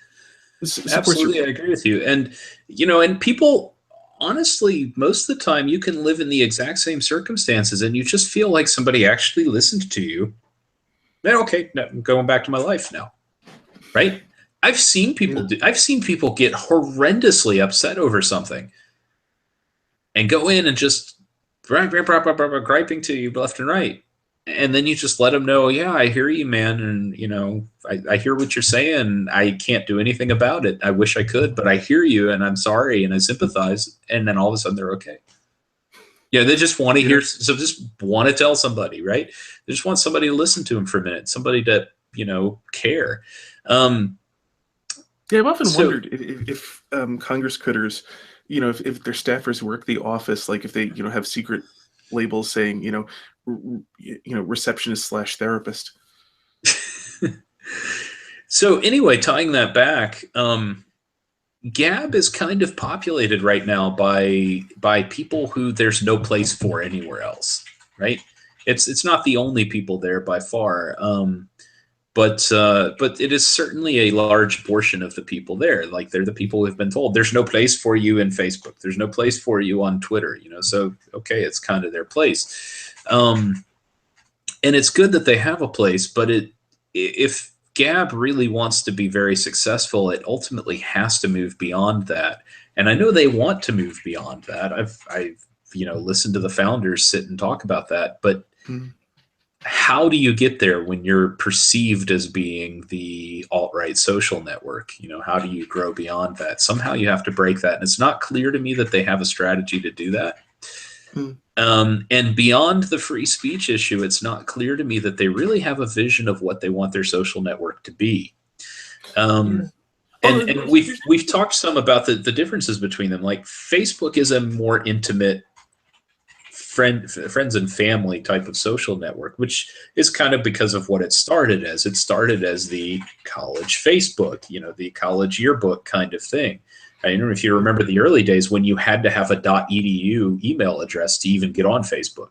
Absolutely, I agree with you. And, and people, honestly, most of the time you can live in the exact same circumstances and you just feel like somebody actually listened to you. Then, okay, no, I'm going back to my life now. Right? I've seen people get horrendously upset over something and go in and just griping to you left and right. And then you just let them know, yeah, I hear you, man. And, I hear what you're saying. I can't do anything about it. I wish I could, but I hear you and I'm sorry and I sympathize. And then all of a sudden they're okay. Yeah, they just want to hear, so just want to tell somebody, right? They just want somebody to listen to them for a minute, somebody to, care. Yeah, I've often wondered if Congress critters, if their staffers work the office, like if they, have secret labels saying, receptionist/therapist. So anyway, tying that back, Gab is kind of populated right now by people who there's no place for anywhere else, right? It's not the only people there by far, but it is certainly a large portion of the people there. Like they're the people who have been told there's no place for you in Facebook, there's no place for you on Twitter, So okay, it's kind of their place, and it's good that they have a place, but if Gab really wants to be very successful, it ultimately has to move beyond that. And I know they want to move beyond that. I've listened to the founders sit and talk about that. But how do you get there when you're perceived as being the alt-right social network? How do you grow beyond that? Somehow you have to break that. And it's not clear to me that they have a strategy to do that. And beyond the free speech issue, it's not clear to me that they really have a vision of what they want their social network to be. And we've talked some about the differences between them. Like Facebook is a more intimate friends and family type of social network, which is kind of because of what it started as. It started as the college Facebook, the college yearbook kind of thing. I don't know if you remember the early days when you had to have a .edu email address to even get on Facebook.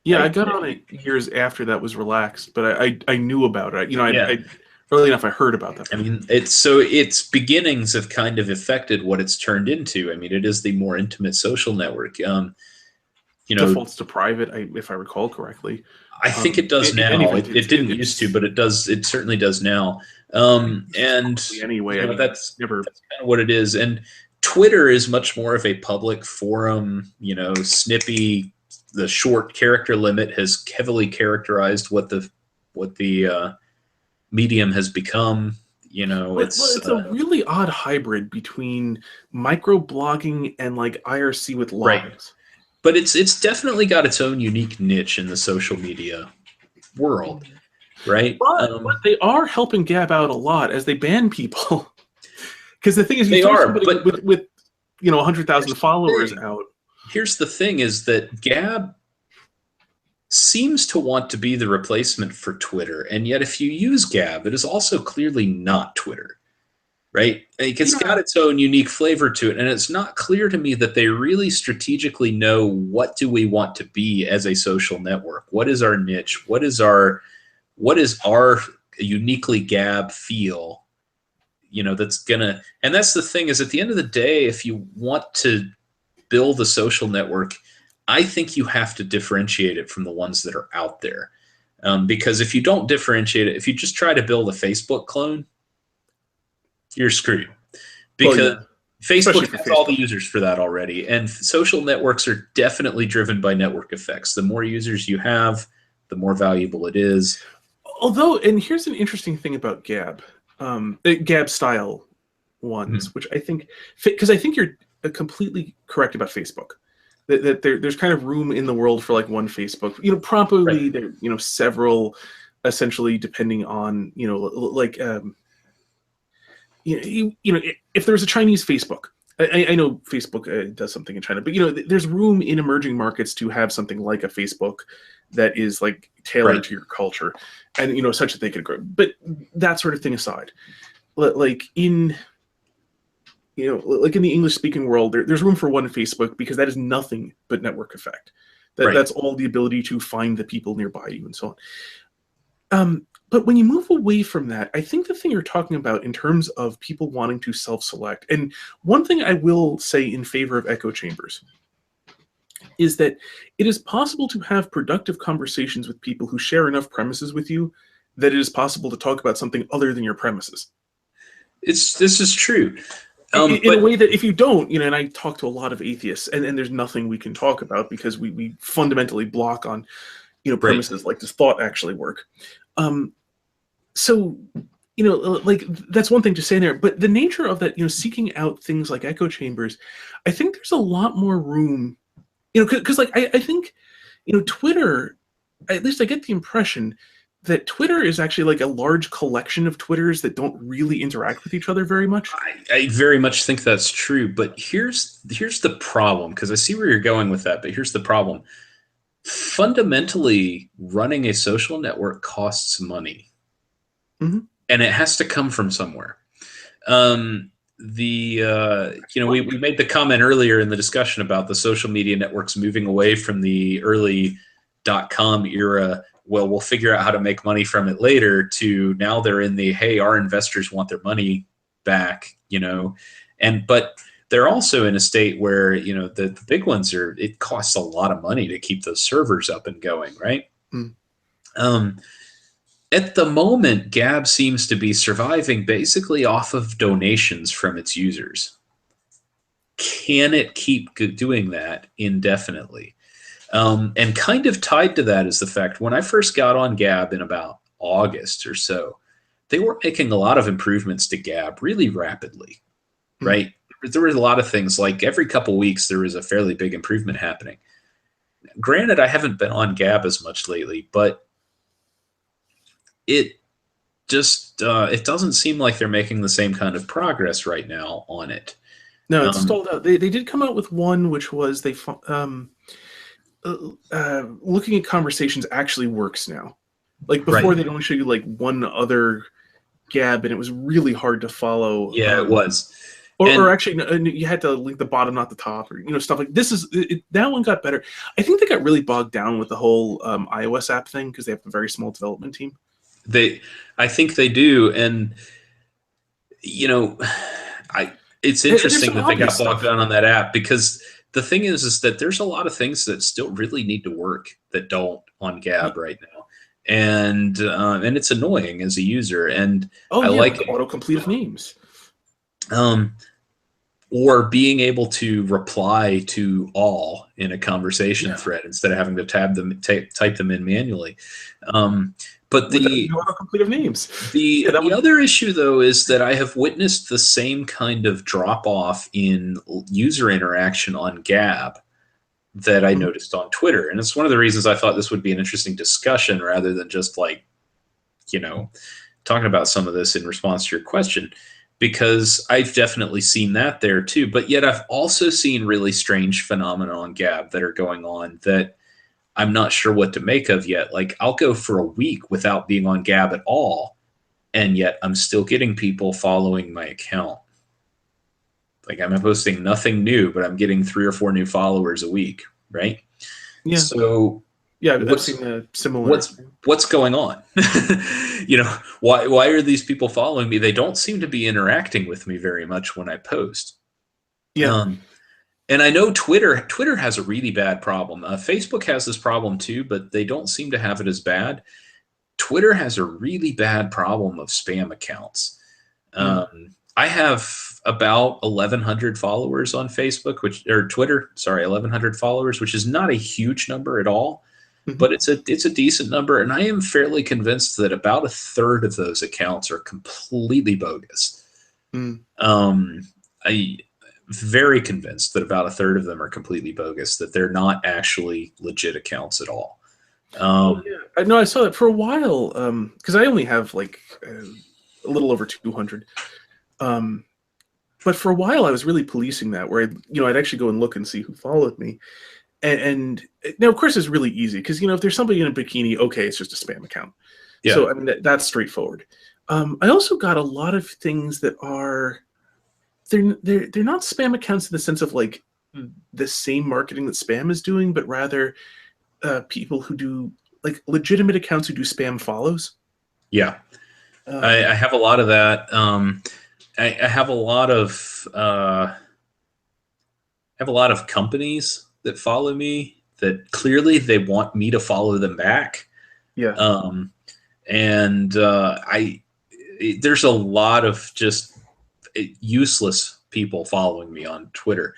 Yeah, I got on it years after that was relaxed, but I knew about it. Early enough, I heard about that. I mean, its beginnings have kind of affected what it's turned into. I mean, it is the more intimate social network. Defaults to private, if I recall correctly. I think it does now. It didn't used to, but it does. It certainly does now. And anyway, that's kind of what it is. And Twitter is much more of a public forum. Snippy. The short character limit has heavily characterized what the medium has become. It's a really odd hybrid between microblogging and like IRC with logs. Right. But it's definitely got its own unique niche in the social media world, right? But they are helping Gab out a lot as they ban people. Because the thing is, they are, but with 100,000 followers out. Here's the thing: is that Gab seems to want to be the replacement for Twitter, and yet if you use Gab, it is also clearly not Twitter. Right? It's got its own unique flavor to it, and it's not clear to me that they really strategically know what do we want to be as a social network. What is our niche? What is our uniquely Gab feel? That's gonna. And that's the thing is, at the end of the day, if you want to build a social network, I think you have to differentiate it from the ones that are out there, because if you don't differentiate it, if you just try to build a Facebook clone, you're screwed, because Facebook has all the users for that already. And social networks are definitely driven by network effects. The more users you have, the more valuable it is. Although, and here's an interesting thing about Gab, Gab style ones, which I think, because I think you're completely correct about Facebook. That there's kind of room in the world for like one Facebook. Right. Probably there, several, essentially depending on, like, if there's a Chinese Facebook, I know Facebook does something in China, but there's room in emerging markets to have something like a Facebook that is like tailored Right. to your culture, and such that they could grow. But that sort of thing aside, like in like in the English speaking world, there's room for one Facebook because that is nothing but network effect. Right. That's all the ability to find the people nearby you and so on. But when you move away from that, I think the thing you're talking about in terms of people wanting to self-select, and one thing I will say in favor of echo chambers is that it is possible to have productive conversations with people who share enough premises with you that it is possible to talk about something other than your premises. This is true. In a way that if you don't, and I talk to a lot of atheists, and there's nothing we can talk about because we fundamentally block on, premises like does thought actually work? So, like that's one thing to say there, but the nature of that, seeking out things like echo chambers, I think there's a lot more room, because like I think, Twitter, at least I get the impression that Twitter is actually like a large collection of Twitters that don't really interact with each other very much. I very much think that's true, but here's the problem, because I see where you're going with that, but here's the problem. Fundamentally, running a social network costs money. Mm-hmm. And it has to come from somewhere. We made the comment earlier in the discussion about the social media networks moving away from the early .com era. Well, we'll figure out how to make money from it later, to now they're in the, hey, our investors want their money back, but they're also in a state where, the big ones it costs a lot of money to keep those servers up and going, right? Mm. At the moment, Gab seems to be surviving basically off of donations from its users. Can it keep doing that indefinitely? And kind of tied to that is the fact, when I first got on Gab in about August or so, they were making a lot of improvements to Gab really rapidly, right? There were a lot of things, like every couple of weeks there was a fairly big improvement happening. Granted, I haven't been on Gab as much lately, but it just it doesn't seem like they're making the same kind of progress right now on it. No, it's stalled out. They did come out with one, which was looking at conversations actually works now. Like before, they'd only show you like one other Gab, and it was really hard to follow. Yeah, it was. Or actually, you had to link the bottom, not the top, or stuff like this. That one got better. I think they got really bogged down with the whole iOS app thing because they have a very small development team. I think they do, and it's interesting that they got bogged down on that app, because the thing is that there's a lot of things that still really need to work that don't on Gab right now, and it's annoying as a user. And I like autocomplete of names. Or being able to reply to all in a conversation thread instead of having to type them in manually. But the autocomplete of names. The other issue, though, is that I have witnessed the same kind of drop off in user interaction on Gab that I noticed on Twitter, and it's one of the reasons I thought this would be an interesting discussion rather than just like, talking about some of this in response to your question. Because I've definitely seen that there too. But yet I've also seen really strange phenomena on Gab that are going on that I'm not sure what to make of yet. Like, I'll go for a week without being on Gab at all, and yet I'm still getting people following my account. Like, I'm posting nothing new, but I'm getting 3 or 4 new followers a week, right? Yeah. So I've seen a similar. What's going on? Why are these people following me? They don't seem to be interacting with me very much when I post. Yeah. And I know Twitter has a really bad problem. Facebook has this problem too, but they don't seem to have it as bad. Twitter has a really bad problem of spam accounts. I have about 1,100 followers on Facebook, Twitter, 1,100 followers, which is not a huge number at all. but it's a decent number, and I am fairly convinced that about a third of those accounts are completely bogus. Mm. I very convinced that about a third of them are completely bogus, that they're not actually legit accounts at all. Oh, yeah. No, I saw that for a while, because I only have like a little over 200. But for a while, I was really policing that, where I'd actually go and look and see who followed me. And now, of course, it's really easy because if there's somebody in a bikini, okay, it's just a spam account. Yeah. So I mean that's straightforward. I also got a lot of things that are they're not spam accounts in the sense of like the same marketing that spam is doing, but rather people who do like legitimate accounts who do spam follows. Yeah, I have a lot of that. I have a lot of companies that follow me that clearly they want me to follow them back. Yeah. There's a lot of just useless people following me on Twitter.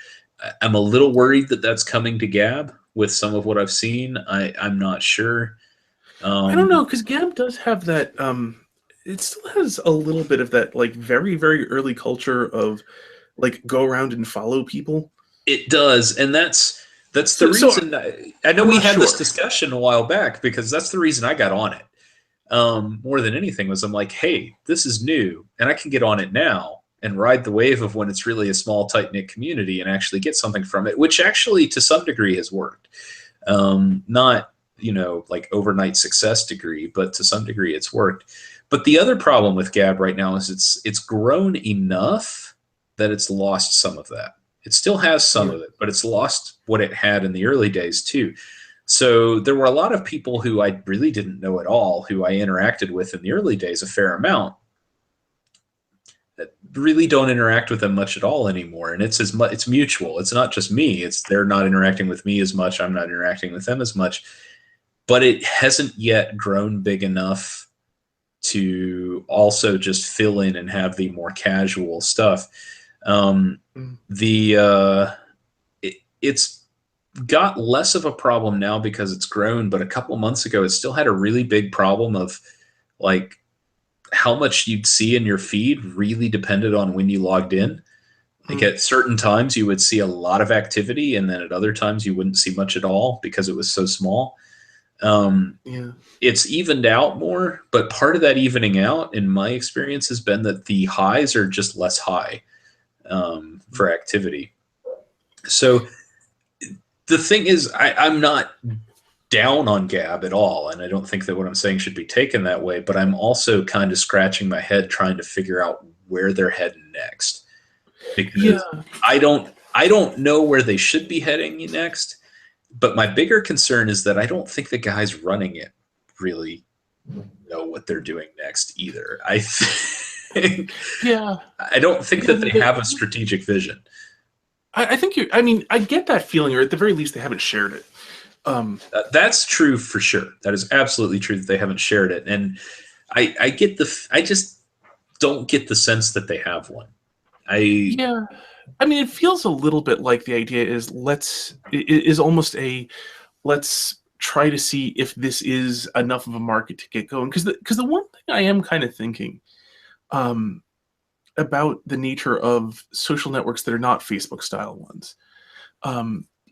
I'm a little worried that that's coming to Gab with some of what I've seen. I'm not sure. I don't know, because Gab does have that. It still has a little bit of that, like very, very early culture of like go around and follow people. It does, and that's the reason. I know we had this discussion a while back because that's the reason I got on it. More than anything was I'm like, hey, this is new, and I can get on it now and ride the wave of when it's really a small, tight-knit community and actually get something from it, which actually to some degree has worked. Not like overnight success degree, but to some degree it's worked. But the other problem with Gab right now is it's grown enough that it's lost some of that. It still has some of it, but it's lost what it had in the early days too. So there were a lot of people who I really didn't know at all, who I interacted with in the early days a fair amount, that really don't interact with them much at all anymore. And it's mutual. It's not just me. They're not interacting with me as much. I'm not interacting with them as much. But it hasn't yet grown big enough to also just fill in and have the more casual stuff. It's got less of a problem now because it's grown, but a couple months ago it still had a really big problem of like how much you'd see in your feed really depended on when you logged in. Like at certain times you would see a lot of activity, and then at other times you wouldn't see much at all because it was so small. It's evened out more, but part of that evening out in my experience has been that the highs are just less high for activity. So the thing is, I'm not down on Gab at all, and I don't think that what I'm saying should be taken that way, but I'm also kind of scratching my head trying to figure out where they're heading next. Because I don't know where they should be heading next, but my bigger concern is that I don't think the guys running it really know what they're doing next either. I don't think that they have a strategic vision. I think I get that feeling, or at the very least they haven't shared it. That's true for sure. That is absolutely true that they haven't shared it. And I just don't get the sense that they have one. It feels a little bit like the idea is almost let's try to see if this is enough of a market to get going. Because the one thing I am kind of thinking about the nature of social networks that are not Facebook style ones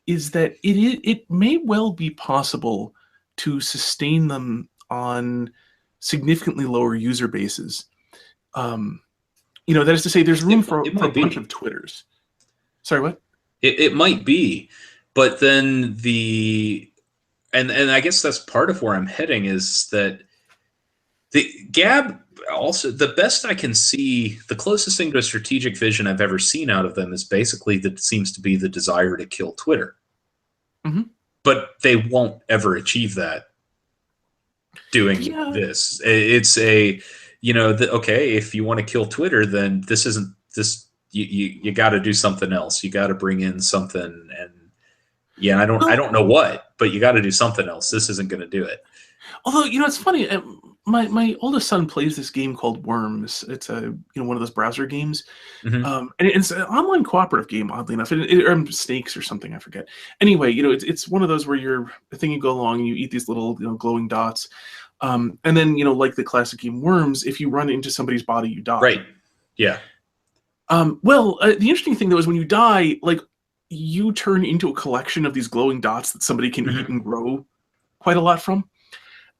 is that it may well be possible to sustain them on significantly lower user bases. That is to say, there's room for a bunch of Twitters. Sorry, what? It might be, but then and I guess that's part of where I'm heading is that the Gab also, the best I can see, the closest thing to a strategic vision I've ever seen out of them is basically that seems to be the desire to kill Twitter. Mm-hmm. But they won't ever achieve that doing this. It's okay, if you want to kill Twitter, then this isn't this. You got to do something else. You got to bring in something, and I don't know what, but you got to do something else. This isn't going to do it. Although it's funny, my oldest son plays this game called Worms. It's a one of those browser games, Hmm. and it's an online cooperative game. Oddly enough, or Snakes or something, I forget. Anyway, it's one of those where the thing you go along and you eat these little glowing dots, and then like the classic game Worms, if you run into somebody's body, you die. Right. Yeah. Well, the interesting thing though is when you die, like you turn into a collection of these glowing dots that somebody can eat Hmm. and grow quite a lot from.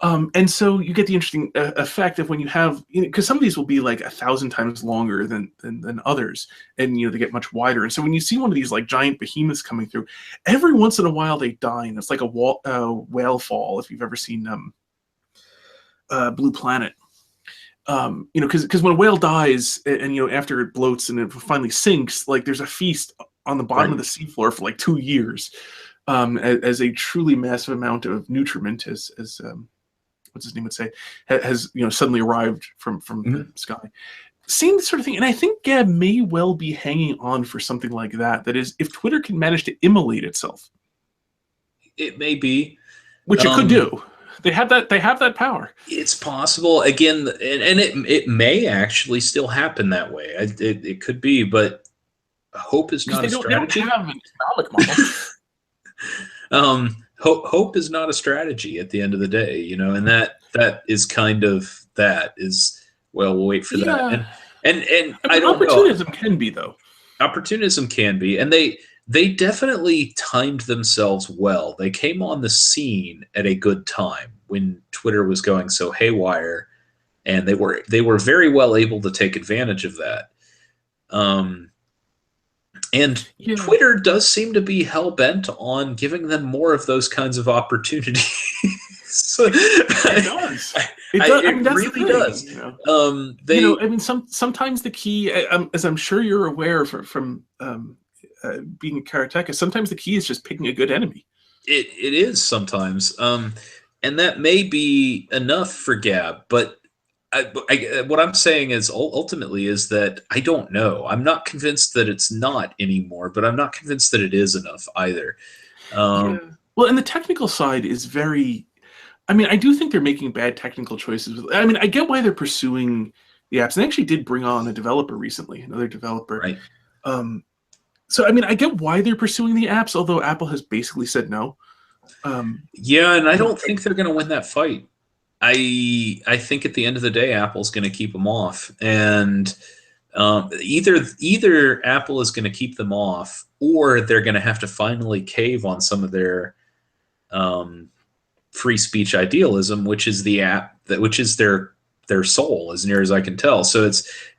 And so you get the interesting effect of when you have, because some of these will be like 1,000 times longer than others, and they get much wider. And so when you see one of these like giant behemoths coming through, every once in a while they die, and it's like a whale fall. If you've ever seen Blue Planet, because when a whale dies, and after it bloats and it finally sinks, like there's a feast on the bottom of Right. the seafloor for like 2 years, as a truly massive amount of nutriment as what's his name would say, has suddenly arrived from the Hmm. sky. Same sort of thing, and I think Gab may well be hanging on for something like that. That is, if Twitter can manage to immolate itself, It may be. which it could Um, do. They have that power. it's possible again, and it may actually still happen that way. It could be, but hope is Because not a they don't strategy. have an economic model. Hope is not a strategy at the end of the day, and that is kind of that is, well, we'll wait for that. Yeah, And I I mean, don't know. opportunism can be though. Opportunism can be, and they definitely timed themselves well. They came on the scene at a good time when Twitter was going so haywire, and they were very well able to take advantage of that. Um, and Yeah, Twitter does seem to be hell bent on giving them more of those kinds of opportunities. So, it does. It does. I mean, it that's the really thing. does. They I mean, sometimes the key, as I'm sure you're aware from being a karateka, sometimes the key is just picking a good enemy. it is sometimes, and that may be enough for Gab. But what I'm saying is ultimately is that I don't know. I'm not convinced that it's not anymore, but I'm not convinced that it is enough either. Yeah. Um, Well, and the technical side is very. I mean, I do think they're making bad technical choices. I mean, I get why they're pursuing the apps. And they actually did bring on a developer recently, another developer. right. Um, so, I mean, I get why they're pursuing the apps, although Apple has basically said no. Um, Yeah, and I you know, don't think they're going to win that fight. I think at the end of the day, Apple's going to keep them off, and either Apple is going to keep them off, or they're going to have to finally cave on some of their um, free speech idealism, which is which is their soul, as near as I can tell. So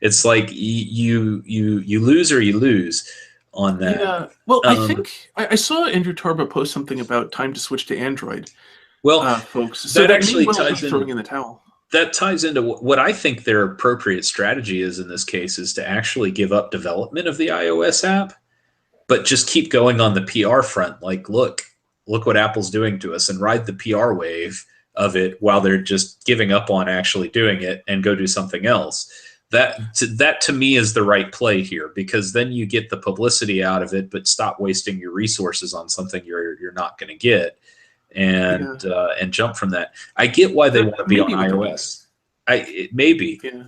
it's like you lose or you lose on that. yeah. Well, I Um, think I saw Andrew Torba post something about time to switch to Android, well, folks. So that they may actually well be ties throwing in in the towel. that ties into what I think their appropriate strategy is in this case is to actually give up development of the iOS app, but just keep going on the PR front. Like, look what Apple's doing to us, and ride the PR wave of it while they're just giving up on actually doing it and go do something else. That to me is the right play here, because then you get the publicity out of it, but stop wasting your resources on something you're not going to get, Yeah, and jump from that. I get why they want to that be may on be what they're doing. iOS. Maybe Yeah,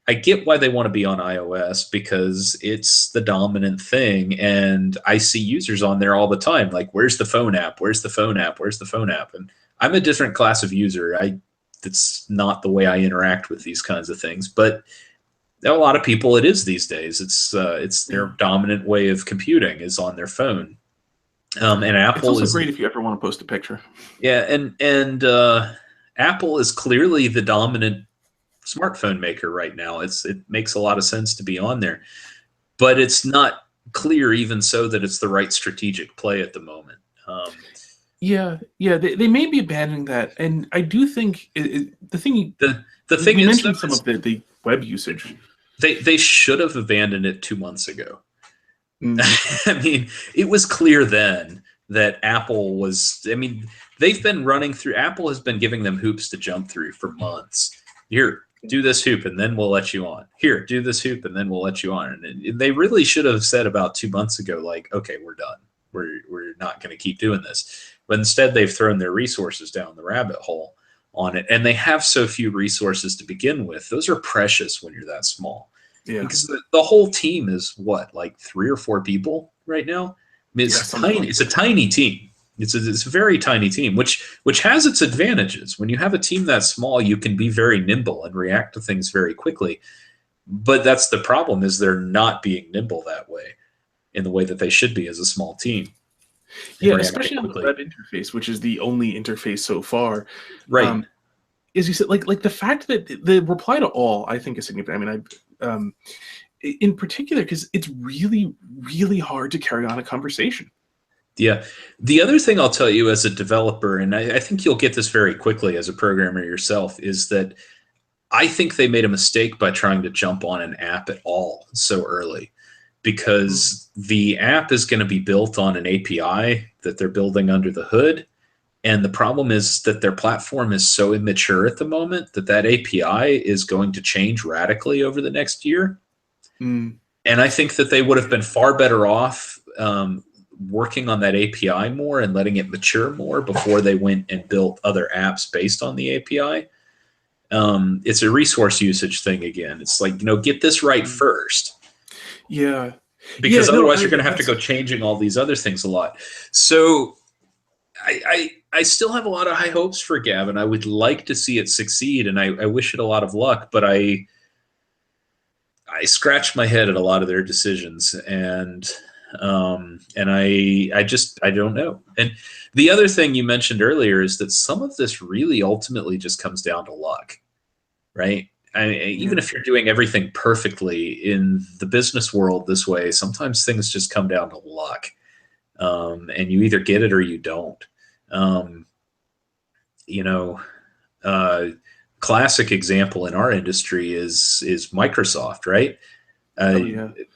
I get why they want to be on iOS, because it's the dominant thing, and I see users on there all the time. Like, where's the phone app? Where's the phone app? Where's the phone app? And I'm a different class of user. That's not the way I interact with these kinds of things, but a lot of people it is these days. It's their yeah. dominant way of computing is on their phone. And It's Apple also is great if you ever want to post a picture. Yeah, and Apple is clearly the dominant smartphone maker right now. It makes a lot of sense to be on there, but it's not clear even so that it's the right strategic play at the moment. Yeah, yeah, they may be abandoning that, and I do think the thing The thing we is, though, mentioned some of the web usage. they should have abandoned it 2 months ago. Mm, I mean, it was clear then that Apple was. I mean, they've been running through. Apple has been giving them hoops to jump through for months. Here, do this hoop, and then we'll let you on. Here, do this hoop, and then we'll let you on. And they really should have said about 2 months ago, like, okay, we're done. We're not going to keep doing this. But instead, they've thrown their resources down the rabbit hole. on it, and they have so few resources to begin with. Those are precious when you're that small, Yeah. because the whole team is what, like 3 or 4 people right now. I mean, it's tiny. Like it's a tiny team. It's a very tiny team, which has its advantages. When you have a team that small, you can be very nimble and react to things very quickly. But that's the problem, is they're not being nimble that way, in the way that they should be as a small team. Yeah, especially on the web interface, which is the only interface so far. Right. As you said, like the fact that the reply to all, I think, is significant. I mean, in particular, because it's really, really hard to carry on a conversation. Yeah. The other thing I'll tell you as a developer, and I think you'll get this very quickly as a programmer yourself, is that I think they made a mistake by trying to jump on an app at all so early, because the app is going to be built on an API that they're building under the hood. And the problem is that their platform is so immature at the moment that that API is going to change radically over the next year. And I think that they would have been far better off working on that API more and letting it mature more before they went and built other apps based on the API. It's a resource usage thing again. It's like, get this right first. Yeah. Because otherwise you're going to have to go changing all these other things a lot. So I still have a lot of high hopes for Gavin. I would like to see it succeed, and I wish it a lot of luck, but I scratch my head at a lot of their decisions, and I don't know. And the other thing you mentioned earlier is that some of this really ultimately just comes down to luck, right? Even if you're doing everything perfectly in the business world this way, sometimes things just come down to luck, and you either get it or you don't. Classic example in our industry is Microsoft, right?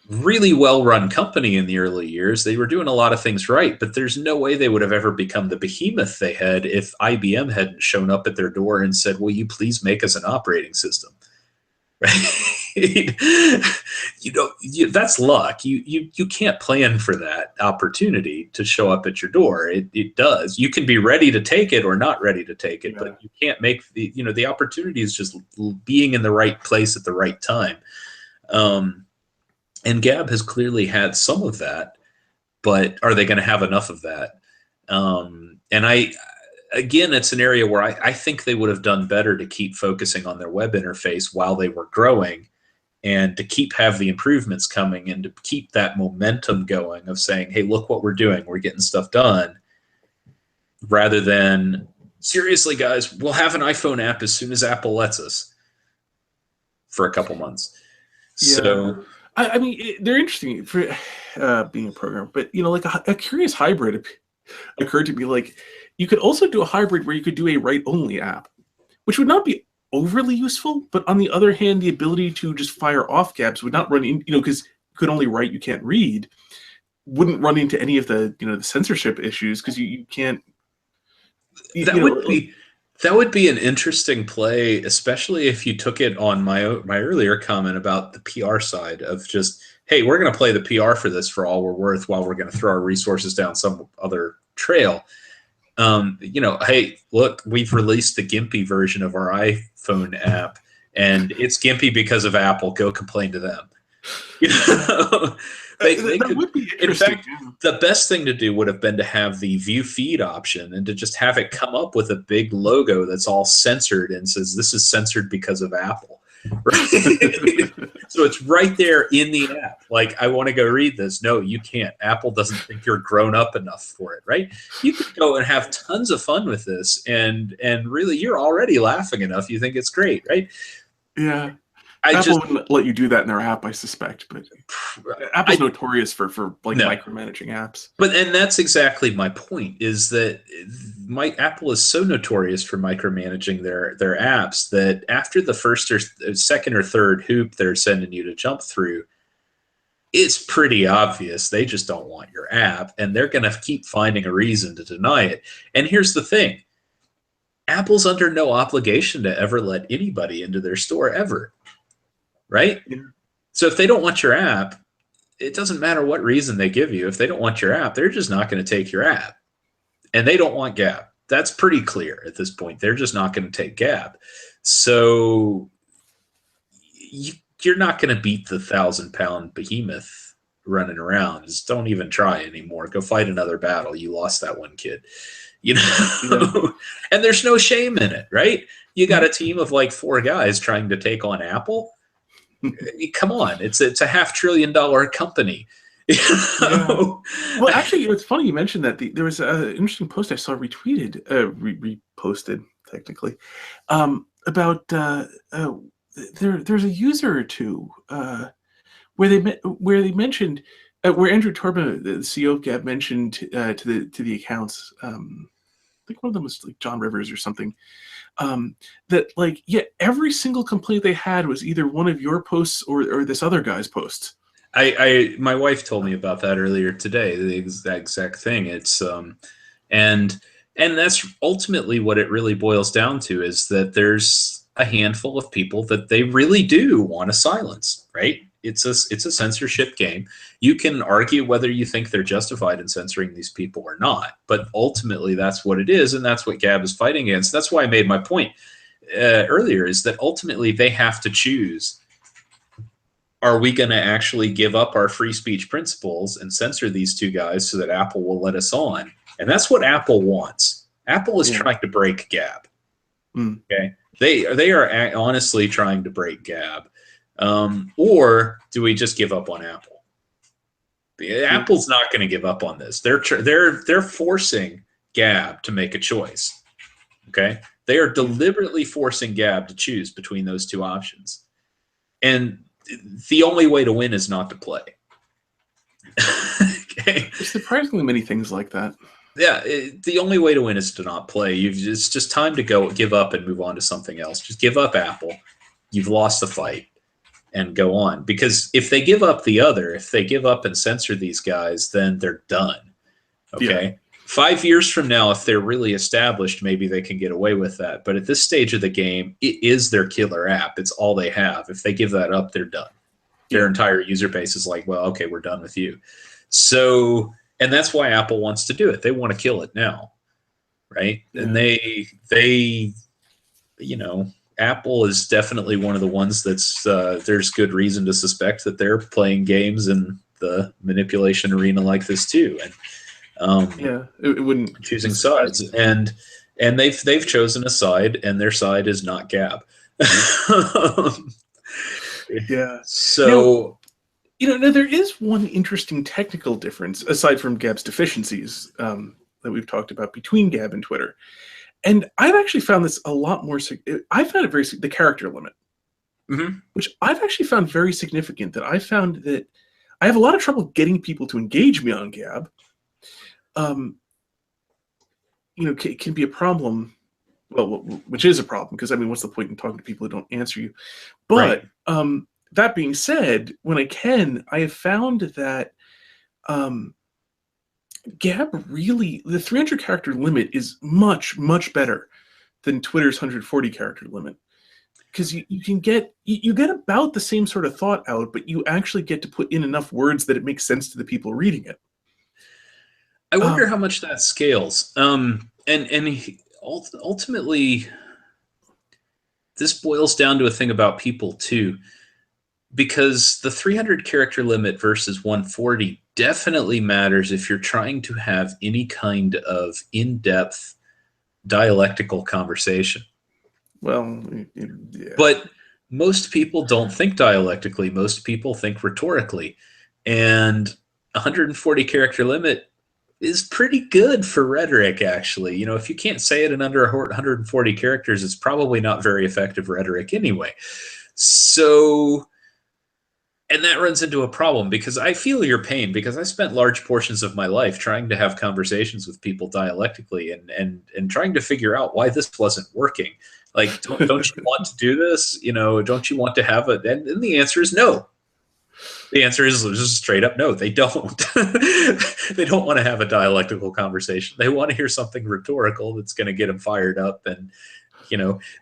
Really well-run company in the early years. They were doing a lot of things right, but there's no way they would have ever become the behemoth they had if IBM hadn't shown up at their door and said, "Will you please make us an operating system?" Right? That's luck. You can't plan for that opportunity to show up at your door. It does. You can be ready to take it or not ready to take it, but you can't make the opportunity is just being in the right place at the right time. And Gab has clearly had some of that, but are they going to have enough of that? Again, it's an area where I think they would have done better to keep focusing on their web interface while they were growing, and to have the improvements coming, and to keep that momentum going of saying, "Hey, look what we're doing. We're getting stuff done," rather than, "Seriously, guys, we'll have an iPhone app as soon as Apple lets us," for a couple months. Yeah. So, I mean, they're interesting for being a programmer, but like a curious hybrid occurred to me. Like, you could also do a hybrid where you could do a write-only app, which would not be overly useful, but on the other hand, the ability to just fire off Gabs would not run in, because you could only write, you can't read, wouldn't run into any of the the censorship issues, because you can't. That would be an interesting play, especially if you took it on my earlier comment about the PR side of just, hey, we're going to play the PR for this for all we're worth while we're going to throw our resources down some other trail. Hey, look, we've released the gimpy version of our iPhone app, and it's gimpy because of Apple. Go complain to them. That would be interesting. In fact, the best thing to do would have been to have the view feed option, and to just have it come up with a big logo that's all censored and says, "This is censored because of Apple." Right? So it's right there in the app. Like, I want to go read this. No, you can't. Apple doesn't think you're grown up enough for it, right? You could go and have tons of fun with this, and really, you're already laughing enough. You think it's great, right? Yeah. Apple wouldn't let you do that in their app, I suspect, but Apple's notorious for micromanaging apps. And that's exactly my point, is that Apple is so notorious for micromanaging their apps that after the first or second or third hoop they're sending you to jump through, it's pretty obvious they just don't want your app, and they're going to keep finding a reason to deny it. And here's the thing. Apple's under no obligation to ever let anybody into their store ever. Right? Yeah. So if they don't want your app, it doesn't matter what reason they give you. If they don't want your app, they're just not going to take your app. And they don't want Gab. That's pretty clear at this point. They're just not going to take Gab. So you're not going to beat the 1,000-pound behemoth running around. Just don't even try anymore. Go fight another battle. You lost that one, kid. You know, yeah. And there's no shame in it, right? You got a team of like 4 guys trying to take on Apple. Come on, it's a $500 billion company. Yeah. Well, actually, it's funny you mentioned that. There was an interesting post I saw reposted technically, about there's a user or two where they mentioned where Andrew Torba, the CEO of Gab, mentioned to the accounts. I think one of them was like John Rivers or something. That like, yeah, every single complaint they had was either one of your posts or this other guy's posts. My wife told me about that earlier today. The exact thing. It's and that's ultimately what it really boils down to, is that there's a handful of people that they really do want to silence, right? It's a censorship game. You can argue whether you think they're justified in censoring these people or not, but ultimately that's what it is, and that's what Gab is fighting against. That's why I made my point earlier, is that ultimately they have to choose. Are we going to actually give up our free speech principles and censor these 2 guys so that Apple will let us on? And that's what Apple wants. Apple is trying to break Gab. Okay, they are honestly trying to break Gab. Or do we just give up on Apple? Apple's not going to give up on this. They're forcing Gab to make a choice. Okay, they are deliberately forcing Gab to choose between those 2 options, and the only way to win is not to play. Okay. There's surprisingly many things like that. Yeah, the only way to win is to not play. It's just time to go give up and move on to something else. Just give up Apple. You've lost the fight, and go on. Because if they give up if they give up and censor these guys, then they're done. Okay? Yeah. 5 years from now, if they're really established, maybe they can get away with that. But at this stage of the game, it is their killer app. It's all they have. If they give that up, they're done. Their entire user base is like, well, okay, we're done with you. So, and that's why Apple wants to do it. They want to kill it now, right? Yeah. And they, Apple is definitely one of the ones that's there's good reason to suspect that they're playing games in the manipulation arena like this too. And it wouldn't choosing sides, and they've chosen a side, and their side is not Gab. Yeah. So, now there is one interesting technical difference aside from Gab's deficiencies that we've talked about between Gab and Twitter, and I've actually found this a lot more. I found it the character limit, which I've actually found very significant. That I found that I have a lot of trouble getting people to engage me on Gab. Can be a problem. Well, which is a problem, because I mean, what's the point in talking to people who don't answer you? But right. That being said, when I have found that Gab really, the 300 character limit is much, much better than Twitter's 140 character limit, because you can get about the same sort of thought out, but you actually get to put in enough words that it makes sense to the people reading it. I wonder how much that scales. Ultimately, this boils down to a thing about people too, because the 300 character limit versus 140 definitely matters if you're trying to have any kind of in-depth dialectical conversation. Well, yeah. But most people don't think dialectically. Most people think rhetorically. And 140 character limit is pretty good for rhetoric, actually. If you can't say it in under 140 characters, it's probably not very effective rhetoric anyway. So, and that runs into a problem, because I feel your pain, because I spent large portions of my life trying to have conversations with people dialectically and trying to figure out why this wasn't working. Like, don't you want to do this? Don't you want to have it? And the answer is no. The answer is just straight up no. They don't. They don't want to have a dialectical conversation. They want to hear something rhetorical that's going to get them fired up. And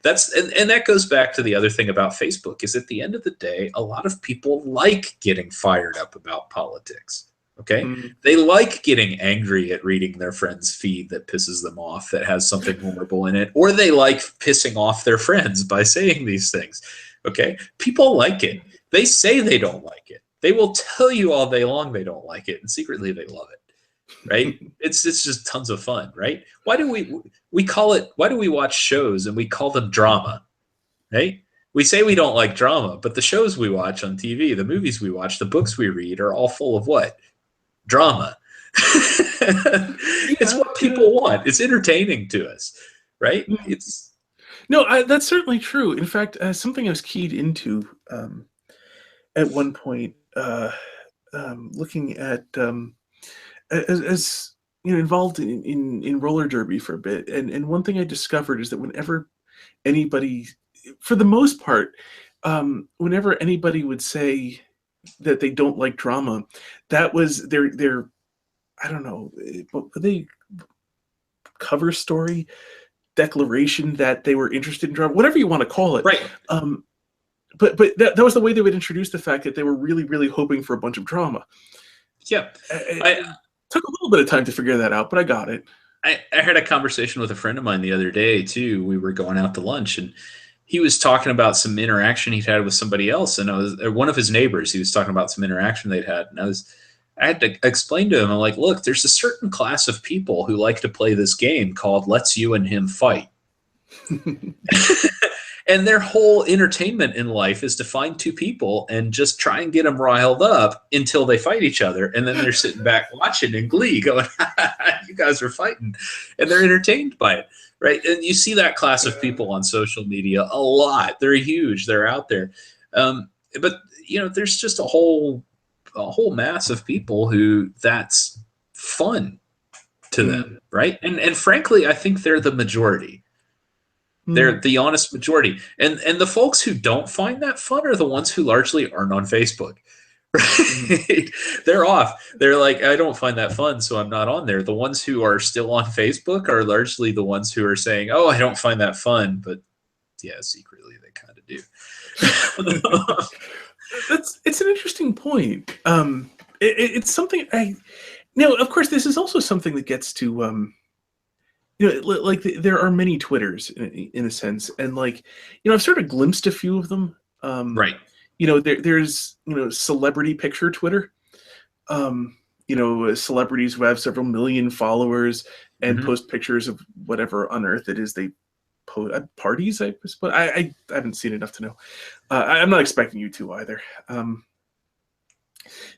that's and that goes back to the other thing about Facebook, is at the end of the day, a lot of people like getting fired up about politics. Okay. Mm. They like getting angry at reading their friend's feed that pisses them off, that has something horrible in it, or they like pissing off their friends by saying these things. Okay. People like it. They say they don't like it. They will tell you all day long they don't like it, and secretly they love it. Right? It's just tons of fun, right? Why do we call it, why do we watch shows and we call them drama? Right? We say we don't like drama, but the shows we watch on TV, the movies we watch, the books we read are all full of what? Drama. It's Yeah, what people want. It's entertaining to us, right? mm. It's No, that's certainly true. In fact, something I was keyed into at one point, looking at as involved in roller derby for a bit, and one thing I discovered is that whenever anybody, for the most part, whenever anybody would say that they don't like drama, that was their I don't know, what were they, cover story, declaration that they were interested in drama, whatever you want to call it. right. Um, but that was the way they would introduce the fact that they were really, really hoping for a bunch of drama. Yeah. It I, took a little bit of time to figure that out, but I got it. I had a conversation with a friend of mine the other day too. We were going out to lunch, and he was talking about some interaction he'd had with somebody else, and I was, or one of his neighbors. He was talking about some interaction they'd had, and I had to explain to him, I'm like, look, there's a certain class of people who like to play this game called Let's You and Him Fight. And their whole entertainment in life is to find two people and just try and get them riled up until they fight each other. And then they're sitting back watching in glee going, you guys are fighting. And they're entertained by it. Right. And you see that class of people on social media a lot. They're huge. They're out there. But, there's just a whole mass of people who that's fun to them. Right. And frankly, I think they're the majority. They're the honest majority. And the folks who don't find that fun are the ones who largely aren't on Facebook. Right? They're off. They're like, I don't find that fun, so I'm not on there. The ones who are still on Facebook are largely the ones who are saying, oh, I don't find that fun. But yeah, secretly they kind of do. It's an interesting point. It's something of course, this is also something that gets to, like there are many Twitters in a sense, and I've sort of glimpsed a few of them. Right. There's celebrity picture Twitter. Celebrities who have several million followers and post pictures of whatever on earth it is they post at parties. I suppose I haven't seen enough to know. I'm not expecting you to either.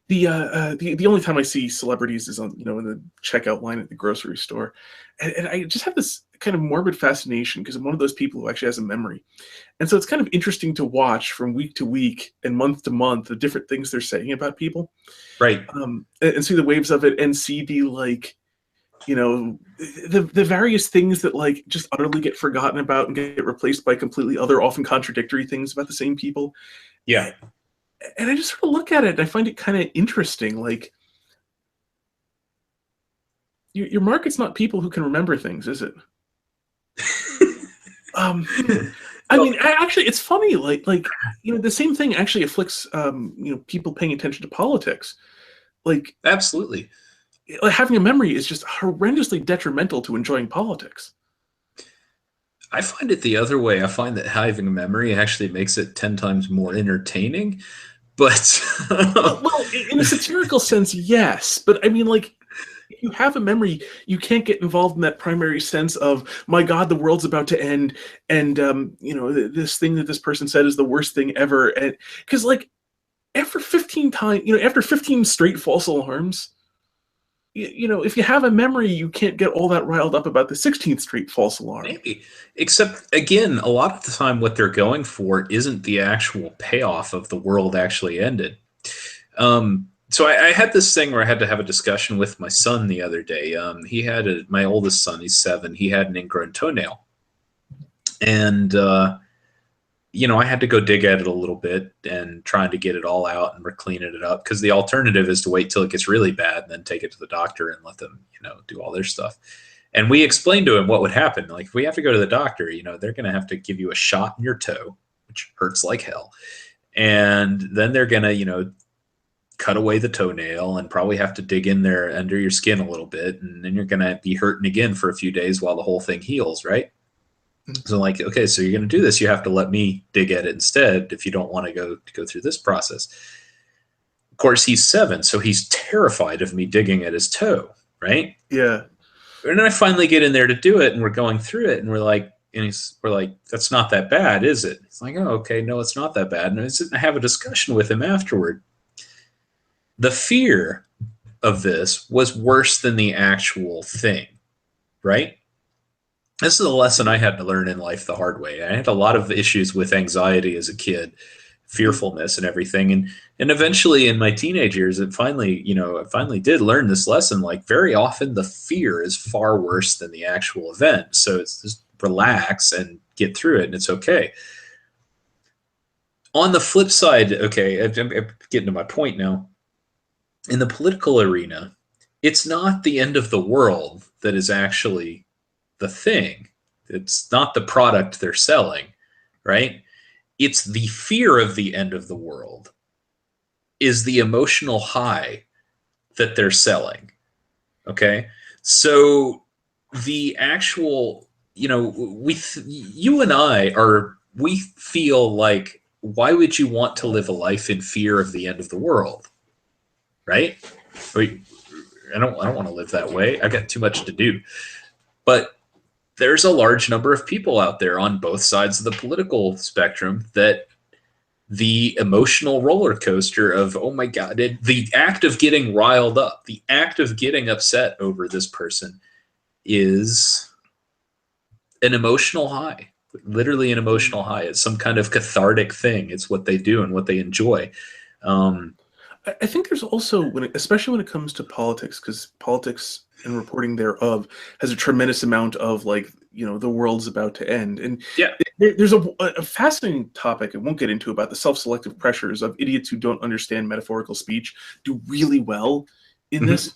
The only time I see celebrities is on in the checkout line at the grocery store, and I just have this kind of morbid fascination because I'm one of those people who actually has a memory, and so it's kind of interesting to watch from week to week and month to month the different things they're saying about people, right? And see the waves of it and see the the various things that just utterly get forgotten about and get replaced by completely other, often contradictory things about the same people. Yeah. And I just sort of look at it and I find it kind of interesting. Your market's not people who can remember things, is it? I mean, actually, it's funny. The same thing actually afflicts people paying attention to politics. Absolutely. Having a memory is just horrendously detrimental to enjoying politics. I find it the other way. I find that having a memory actually makes it 10 times more entertaining. But well, in a satirical sense, yes. But I mean, if you have a memory, you can't get involved in that primary sense of, my God, the world's about to end, and this thing that this person said is the worst thing ever. And because after 15 straight false alarms, if you have a memory, you can't get all that riled up about the 16th Street false alarm. Maybe. Except, again, a lot of the time what they're going for isn't the actual payoff of the world actually ended. So I had this thing where I had to have a discussion with my son the other day. He had my oldest son, he's 7. He had an ingrown toenail. And I had to go dig at it a little bit and trying to get it all out, and we're cleaning it up, because the alternative is to wait till it gets really bad and then take it to the doctor and let them, do all their stuff. And we explained to him what would happen. If we have to go to the doctor, they're going to have to give you a shot in your toe, which hurts like hell. And then they're going to, cut away the toenail and probably have to dig in there under your skin a little bit, and then you're going to be hurting again for a few days while the whole thing heals, right? So like, okay, so you're going to do this. You have to let me dig at it instead if you don't want to go through this process. Of course, he's 7, so he's terrified of me digging at his toe, right? Yeah. And then I finally get in there to do it, and we're going through it, and we're like, that's not that bad, is it? It's like, oh, okay, no, it's not that bad. And I have a discussion with him afterward. The fear of this was worse than the actual thing, right? This is a lesson I had to learn in life the hard way. I had a lot of issues with anxiety as a kid, fearfulness and everything. And eventually in my teenage years, I finally did learn this lesson. Like, very often the fear is far worse than the actual event. So it's just relax and get through it, and it's okay. On the flip side, okay, I'm getting to my point now. In the political arena, it's not the end of the world that is actually the thing. It's not the product they're selling, right? It's the fear of the end of the world is the emotional high that they're selling. Okay. So the actual, you and I we feel like, why would you want to live a life in fear of the end of the world? Right? I don't want to live that way. I've got too much to do. But there's a large number of people out there on both sides of the political spectrum that the emotional roller coaster of, oh my God, the act of getting riled up, the act of getting upset over this person is an emotional high, literally an emotional high. It's some kind of cathartic thing. It's what they do and what they enjoy. I think there's also, especially when it comes to politics, because politics and reporting thereof has a tremendous amount of, like, the world's about to end. And yeah, there's a fascinating topic I won't get into about the self-selective pressures of idiots who don't understand metaphorical speech do really well in this,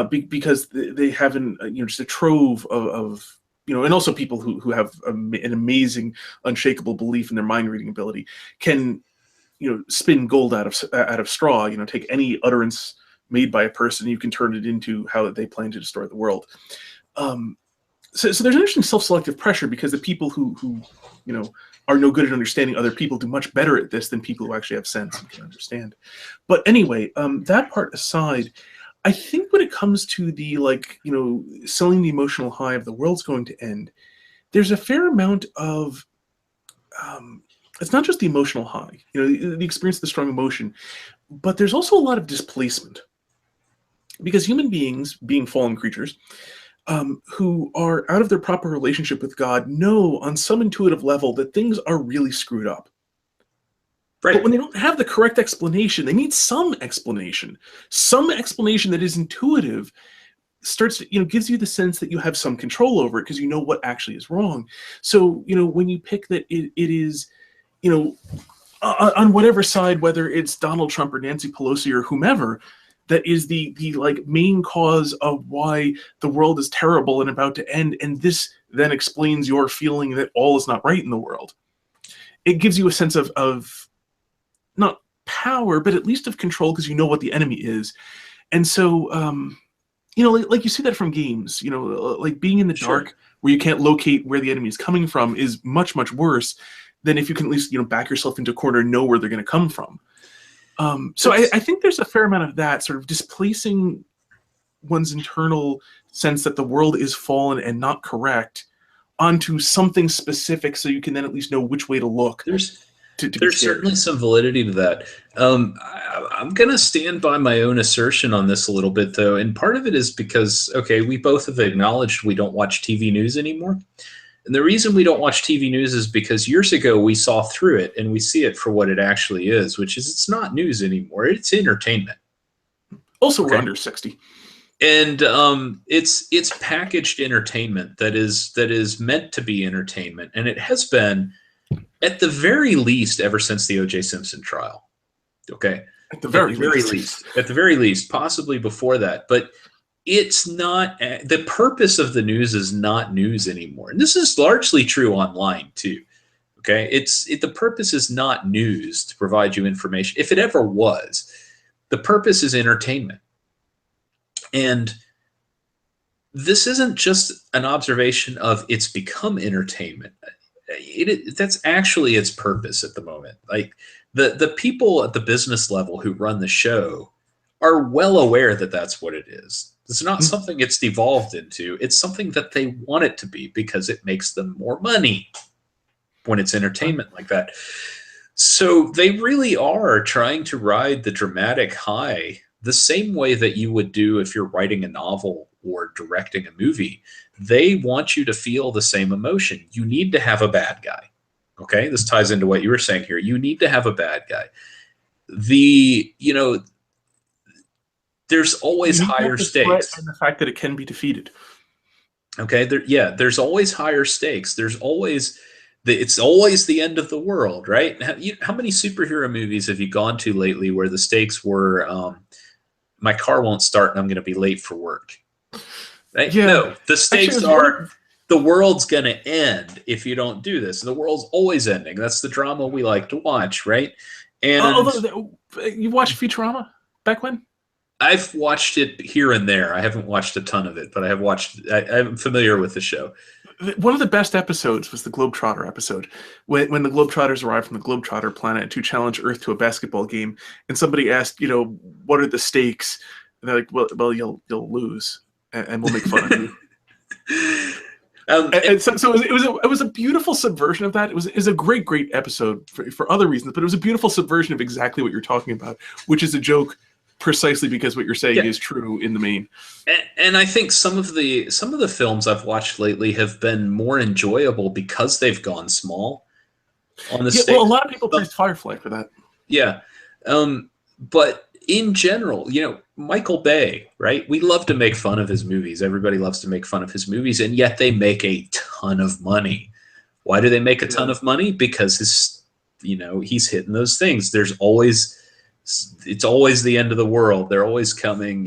because they have just a trove of and also people who have an amazing, unshakable belief in their mind reading ability can spin gold out of straw. Take any utterance made by a person, you can turn it into how they plan to destroy the world. So there's an interesting self-selective pressure, because the people who are no good at understanding other people do much better at this than people who actually have sense and can understand. But anyway, that part aside, I think when it comes to the selling the emotional high of the world's going to end, there's a fair amount of it's not just the emotional high, the experience of the strong emotion, but there's also a lot of displacement, because human beings, being fallen creatures, who are out of their proper relationship with God, know on some intuitive level that things are really screwed up. Right. But when they don't have the correct explanation, they need some explanation. Some explanation that is intuitive starts to, gives you the sense that you have some control over it, because you know what actually is wrong. So, when you pick that it is, on whatever side, whether it's Donald Trump or Nancy Pelosi or whomever, that is the main cause of why the world is terrible and about to end, and this then explains your feeling that all is not right in the world. It gives you a sense of not power, but at least of control, because you know what the enemy is. And so, like you see that from games, like being in the dark where you can't locate where the enemy is coming from is much, much worse than if you can at least, back yourself into a corner and know where they're going to come from. So I think there's a fair amount of that sort of displacing one's internal sense that the world is fallen and not correct onto something specific, so you can then at least know which way to look. There's certainly some validity to that. I'm going to stand by my own assertion on this a little bit, though. And part of it is because, okay, we both have acknowledged we don't watch TV news anymore. And the reason we don't watch TV news is because years ago we saw through it and we see it for what it actually is, which is it's not news anymore. It's entertainment. Also, we're under 60. And it's packaged entertainment that is meant to be entertainment. And it has been, at the very least, ever since the O.J. Simpson trial. Okay? At the very least. At the very least, possibly before that. But it's not, the purpose of the news is not news anymore. And this is largely true online too. Okay. The purpose is not news to provide you information. If it ever was, The purpose is entertainment. And this isn't just an observation of it's become entertainment. That's actually its purpose at the moment. Like the people at the business level who run the show are well aware that that's what it is. It's not something it's devolved into. It's something that they want it to be because it makes them more money when it's entertainment like that. So they really are trying to ride the dramatic high the same way that you would do if you're writing a novel or directing a movie. They want you to feel the same emotion. You need to have a bad guy. Okay, this ties into what you were saying here. You need to have a bad guy. There's always higher stakes. And the fact that it can be defeated. Okay, there's always higher stakes. There's always it's always the end of the world, right? How many superhero movies have you gone to lately where the stakes were, my car won't start and I'm going to be late for work? Right? Yeah. No, the stakes are the world's going to end if you don't do this. The world's always ending. That's the drama we like to watch, right? And you watched Futurama back when? I've watched it here and there. I haven't watched a ton of it, but I'm familiar with the show. One of the best episodes was the Globetrotter episode, when the Globetrotters arrived from the Globetrotter planet to challenge Earth to a basketball game, and somebody asked, what are the stakes? And they're like, well, you'll lose, and we'll make fun of you. So it was a beautiful subversion of that. It was a great episode for other reasons, but it was a beautiful subversion of exactly what you're talking about, which is a joke precisely because what you're saying is true in the main. And I think some of the films I've watched lately have been more enjoyable because they've gone small on the stage. Well, a lot of people praised Firefly for that. Yeah. But in general, Michael Bay, right? We love to make fun of his movies. Everybody loves to make fun of his movies, and yet they make a ton of money. Why do they make a ton of money? Because he's hitting those things. It's always the end of the world. They're always coming.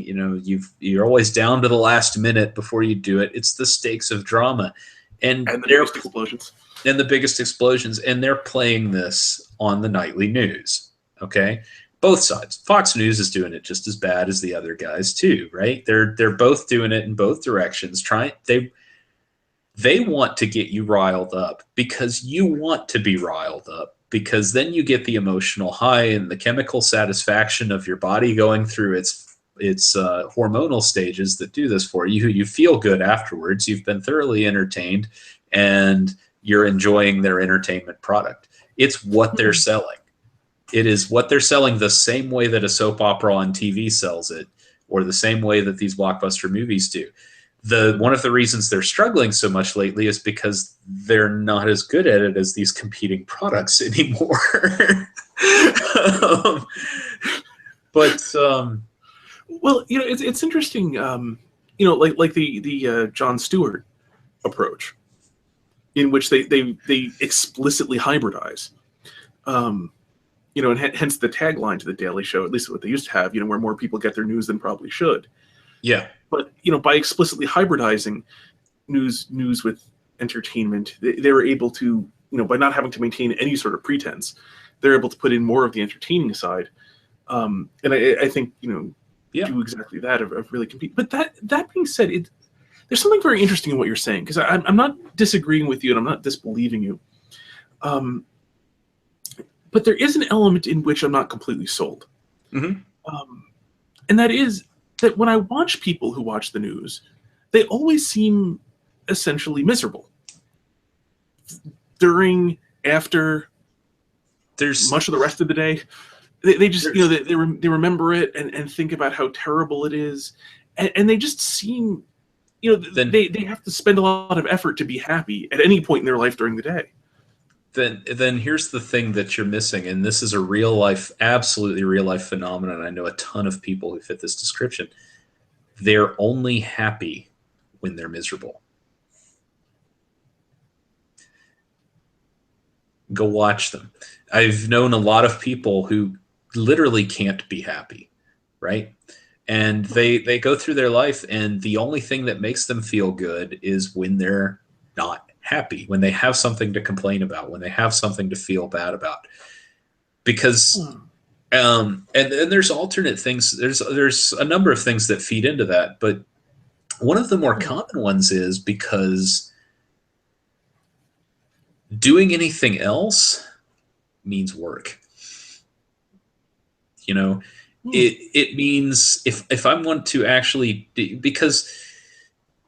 You're always down to the last minute before you do it. It's the stakes of drama, and the biggest explosions. And the biggest explosions. And they're playing this on the nightly news. Okay, both sides. Fox News is doing it just as bad as the other guys too, right? They're both doing it in both directions. They want to get you riled up because you want to be riled up. Because then you get the emotional high and the chemical satisfaction of your body going through its hormonal stages that do this for you. You feel good afterwards. You've been thoroughly entertained, and you're enjoying their entertainment product. It's what they're selling. It is what they're selling the same way that a soap opera on TV sells it, or the same way that these blockbuster movies do. One of the reasons they're struggling so much lately is because they're not as good at it as these competing products anymore. Well, it's interesting. Like the Jon Stewart approach, in which they explicitly hybridize. And hence the tagline to the Daily Show, at least what they used to have. Where more people get their news than probably should. Yeah. But by explicitly hybridizing news with entertainment, they were able to, by not having to maintain any sort of pretense, they're able to put in more of the entertaining side. And I think do exactly that of really compete. But that being said, there's something very interesting in what you're saying, because I'm not disagreeing with you and I'm not disbelieving you. But there is an element in which I'm not completely sold. Mm-hmm. And that is that when I watch people who watch the news, they always seem essentially miserable. During, after, there's much of the rest of the day, they just they remember it and think about how terrible it is, and they just seem they have to spend a lot of effort to be happy at any point in their life during the day. Then here's the thing that you're missing, and this is a real life, absolutely real life phenomenon. I know a ton of people who fit this description. They're only happy when they're miserable. Go watch them. I've known a lot of people who literally can't be happy, right? And they go through their life, and the only thing that makes them feel good is when they're not happy, when they have something to complain about, when they have something to feel bad about. Because And there's alternate things. There's a number of things that feed into that, but one of the more common ones is because doing anything else means work. You know, it means if I want to actually, because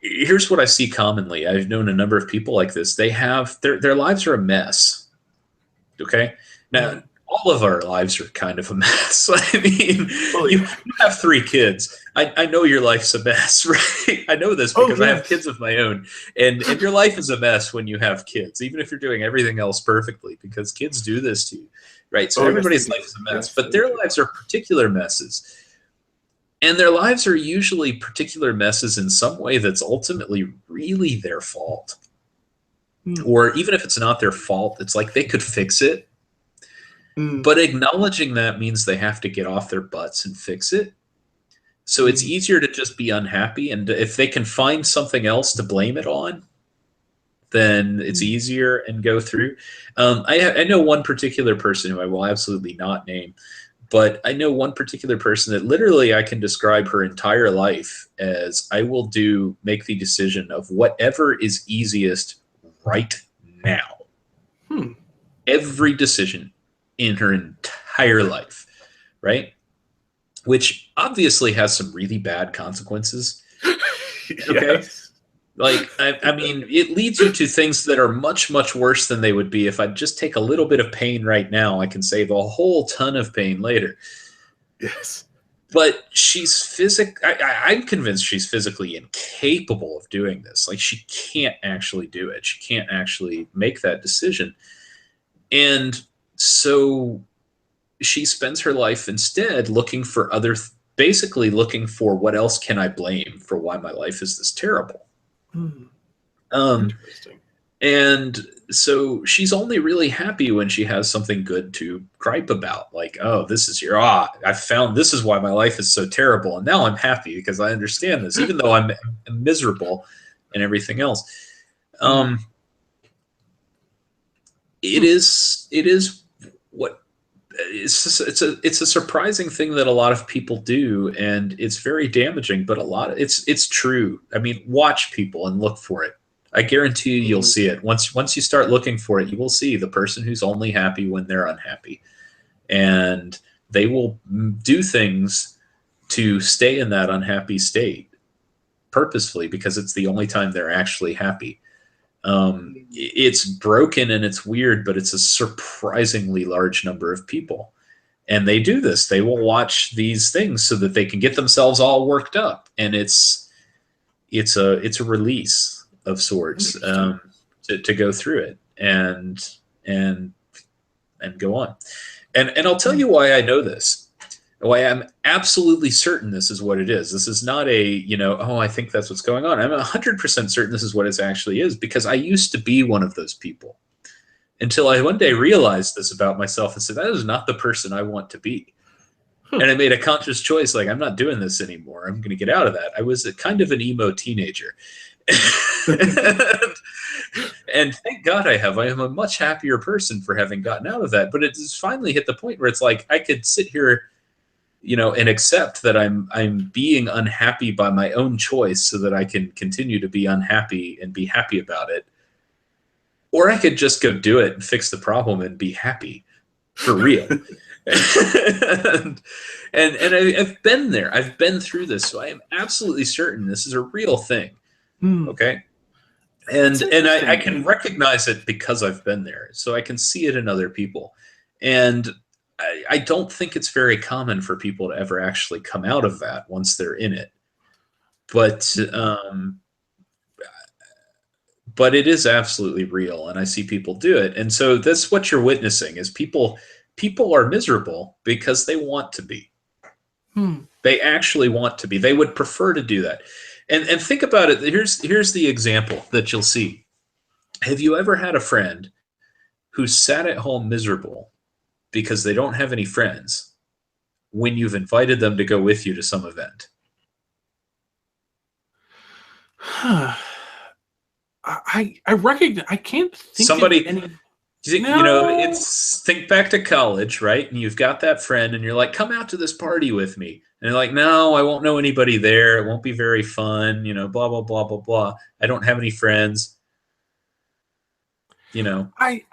here's what I see commonly. I've known a number of people like this. They have their lives are a mess. Okay, now all of our lives are kind of a mess. I mean, you have 3 kids. I know your life's a mess, right? I know this because I have kids of my own, and your life is a mess when you have kids, even if you're doing everything else perfectly, because kids do this to you, right? So everybody's life is a mess, but their lives are particular messes. And their lives are usually particular messes in some way that's ultimately really their fault. Or even if it's not their fault, it's like they could fix it. But acknowledging that means they have to get off their butts and fix it. So it's easier to just be unhappy. And if they can find something else to blame it on, then it's easier and go through. I know one particular person who I will absolutely not name, but I know one particular person that literally I can describe her entire life as I will make the decision of whatever is easiest right now. Every decision in her entire life, right? Which obviously has some really bad consequences. Okay. Like, I mean, it leads you to things that are much, much worse than they would be. If I just take a little bit of pain right now, I can save a whole ton of pain later. Yes. But I'm convinced she's physically incapable of doing this. Like, she can't actually do it. She can't actually make that decision. And so she spends her life instead looking for basically looking for what else can I blame for why my life is this terrible. Interesting. And so she's only really happy when she has something good to gripe about. Like, oh, I found this is why my life is so terrible. And now I'm happy because I understand this, even though I'm miserable and everything else. It is what it's a surprising thing that a lot of people do, and it's very damaging, but it's true. I mean, watch people and look for it. I guarantee you'll see it. Once you start looking for it, you will see the person who's only happy when they're unhappy. And they will do things to stay in that unhappy state purposefully because it's the only time they're actually happy. It's broken and it's weird, but it's a surprisingly large number of people. And they do this. They will watch these things so that they can get themselves all worked up. And it's a release of sorts to go through it and go on. And I'll tell you why I know this. Why I'm absolutely certain this is what it is. This is not I think that's what's going on. I'm 100% certain this is what it actually is, because I used to be one of those people until I one day realized this about myself and said, that is not the person I want to be. And I made a conscious choice, like, I'm not doing this anymore. I'm going to get out of that. I was a kind of an emo teenager. And thank God I am a much happier person for having gotten out of that. But it has finally hit the point where it's like I could sit here, and accept that I'm being unhappy by my own choice so that I can continue to be unhappy and be happy about it. Or I could just go do it and fix the problem and be happy for real. and I've been there. I've been through this, so I am absolutely certain this is a real thing. Okay. And I can recognize it because I've been there, so I can see it in other people. And I don't think it's very common for people to ever actually come out of that once they're in it. But it is absolutely real, and I see people do it. And so that's what you're witnessing is people are miserable because they want to be. They actually want to be. They would prefer to do that. And think about it. Here's the example that you'll see. Have you ever had a friend who sat at home miserable because they don't have any friends when you've invited them to go with you to some event? I recognize. I can't think Somebody, of any. You know, No, it's think back to college, right? And you've got that friend, and you're like, "Come out to this party with me." And they're like, "No, I won't know anybody there. It won't be very fun." You know, blah blah blah blah blah. I don't have any friends. You know, I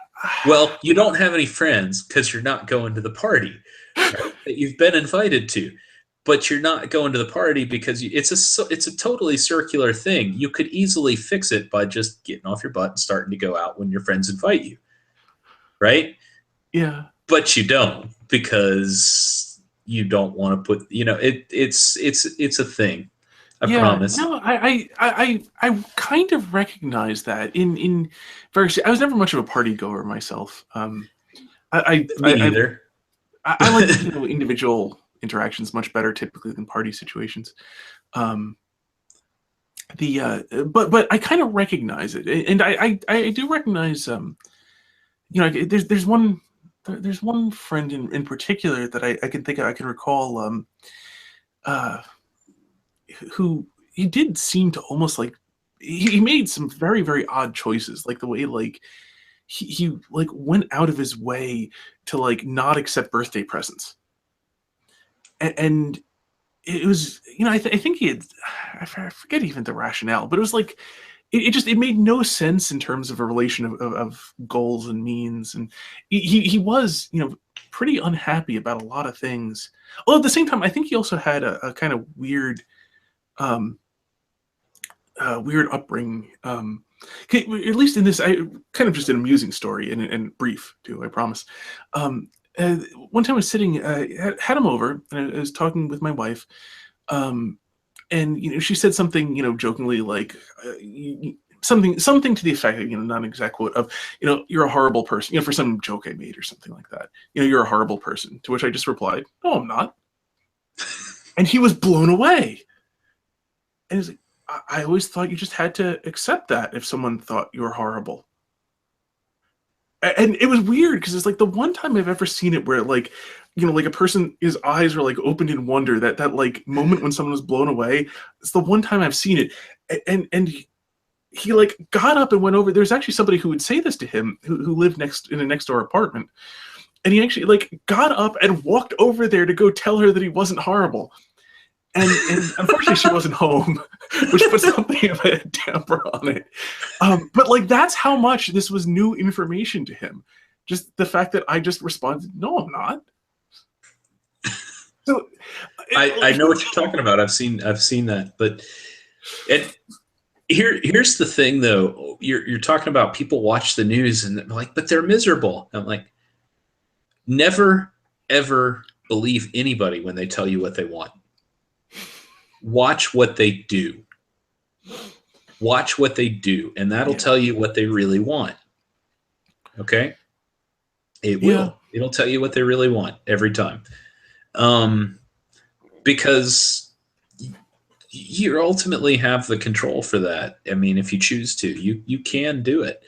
well, you don't have any friends because you're not going to the party, right? That you've been invited to, but you're not going to the party because it's a totally circular thing. You could easily fix it by just getting off your butt and starting to go out when your friends invite you, right? yeah. But you don't because you don't want to put it's a thing. I Yeah, promise. no, I kind of recognize that in various. I was never much of a party goer myself. Me neither. I like individual interactions much better typically than party situations. Um, the but I kind of recognize it, and I do recognize there's one friend in particular that I can think of, I can recall uh who he did seem to almost like he made some very very odd choices, like the way like he like went out of his way to like not accept birthday presents, and it was I think he had I forget even the rationale, but it was like it just it made no sense in terms of a relation of goals and means, and he was pretty unhappy about a lot of things. Although at the same time, I think he also had a kind of um, weird upbringing. Okay, at least in this, I kind of just an amusing story and brief too. I promise. Um, One time I was sitting, had him over, and I was talking with my wife, um, and she said something, jokingly like something to the effect of, not an exact quote of, you're a horrible person, for some joke I made or something like that. You're a horrible person. To which I just replied, no, I'm not. And he was blown away. And he's like, I always thought you just had to accept that if someone thought you were horrible. And it was weird because it's like the one time I've ever seen it where like, like a person, his eyes were like opened in wonder, that like moment when someone was blown away. It's the one time I've seen it. And he like got up and went over. There's actually somebody who would say this to him who lived next in a next door apartment. And he actually like got up and walked over there to go tell her that he wasn't horrible. And unfortunately she wasn't home, which put something of a damper on it. But like that's how much this was new information to him. Just the fact that I just responded, no, I'm not. So I know what you're talking about. I've seen that. But and here's the thing though. You're talking about people watch the news and they're like, but they're miserable. I'm like, never ever believe anybody when they tell you what they want. Watch what they do. Watch what they do, and that'll tell you what they really want. Okay? It yeah, will. It'll tell you what they really want every time. Because you ultimately have the control for that. I mean, if you choose to, you can do it.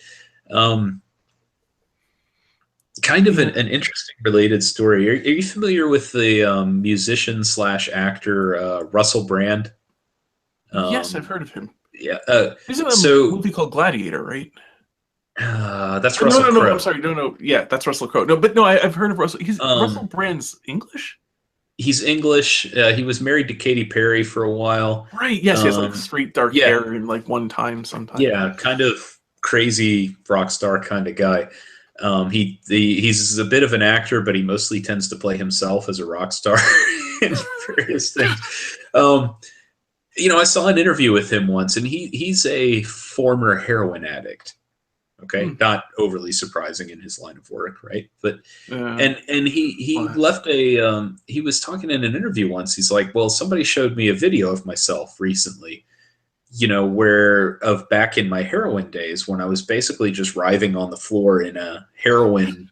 Kind of an interesting related story. Are you familiar with the musician slash actor Russell Brand? yes, I've Um, heard of him. yeah. He's in a So movie called Gladiator, right? that's No, Russell no, no. I'm Crowe. sorry. No, no. Yeah, that's Russell Crowe. No, but no, I've heard of Russell. He's Russell Um, Brand's English, he's English. He was married to Katy Perry for a while. right? Yes, he has like Um, straight dark yeah, hair and like one time sometime. yeah, kind of crazy rock star kind of guy. He's a bit of an actor, but he mostly tends to play himself as a rock star in various things. I saw an interview with him once, and he's a former heroin addict. Okay, Hmm. not overly surprising in his line of work, right? But Uh, and he Bless. left he was talking in an interview once. He's like, well, somebody showed me a video of myself recently, where of back in my heroin days when I was basically just writhing on the floor in a heroin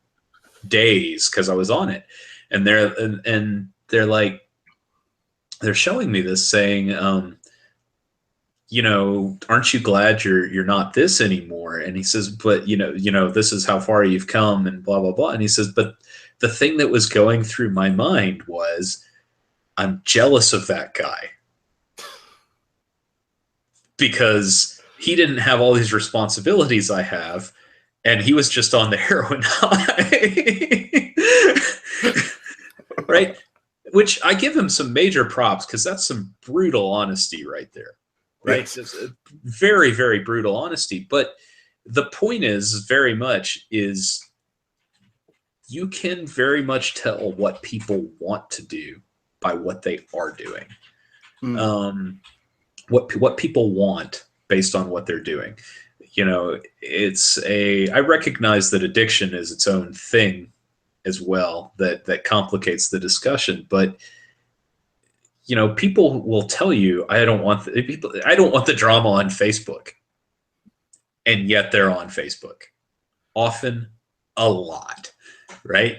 daze because I was on it. And they're like, they're showing me this saying, aren't you glad you're not this anymore? And he says, but this is how far you've come and blah, blah, blah. And he says, but the thing that was going through my mind was I'm jealous of that guy because he didn't have all these responsibilities I have. and he was just on the heroin high. Right? Which I give him some major props, because that's some brutal honesty right there. Right? Yes. It's a very, very brutal honesty. But the point is very much is you can very much tell what people want to do by what they are doing. Mm. What people want based on what they're doing. I recognize that addiction is its own thing as well, that complicates the discussion. But people will tell you, I don't want the drama on Facebook, and yet they're on Facebook, often, a lot, right?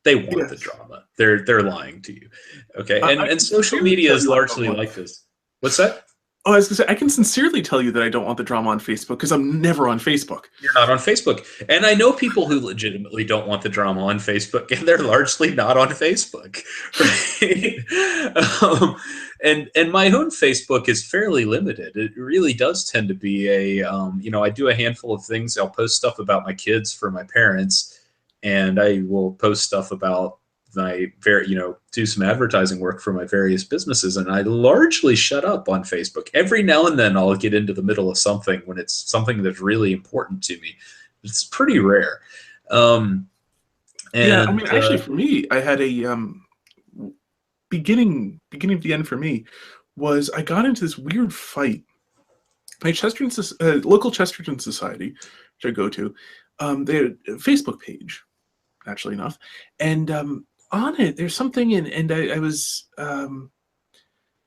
They want the Yes. drama. They're lying to you, okay? I And can social sincerely media tell is you I don't largely want. like this. What's that? Oh, I was gonna say I can sincerely tell you that I don't want the drama on Facebook because I'm never on Facebook. You're not on Facebook. And I know people who legitimately don't want the drama on Facebook, and they're largely not on Facebook. Right? And my own Facebook is fairly limited. It really does tend to be I do a handful of things. I'll post stuff about my kids for my parents, and I will post stuff about do some advertising work for my various businesses, and I largely shut up on Facebook. Every now and then I'll get into the middle of something when it's something that's really important to me. It's pretty rare. Yeah, I And mean, actually, for me, I had a beginning of the end for me was I got into this weird fight. My local Chesterton Society, which I go to, they had a Facebook page, naturally enough, and on it there's something and I was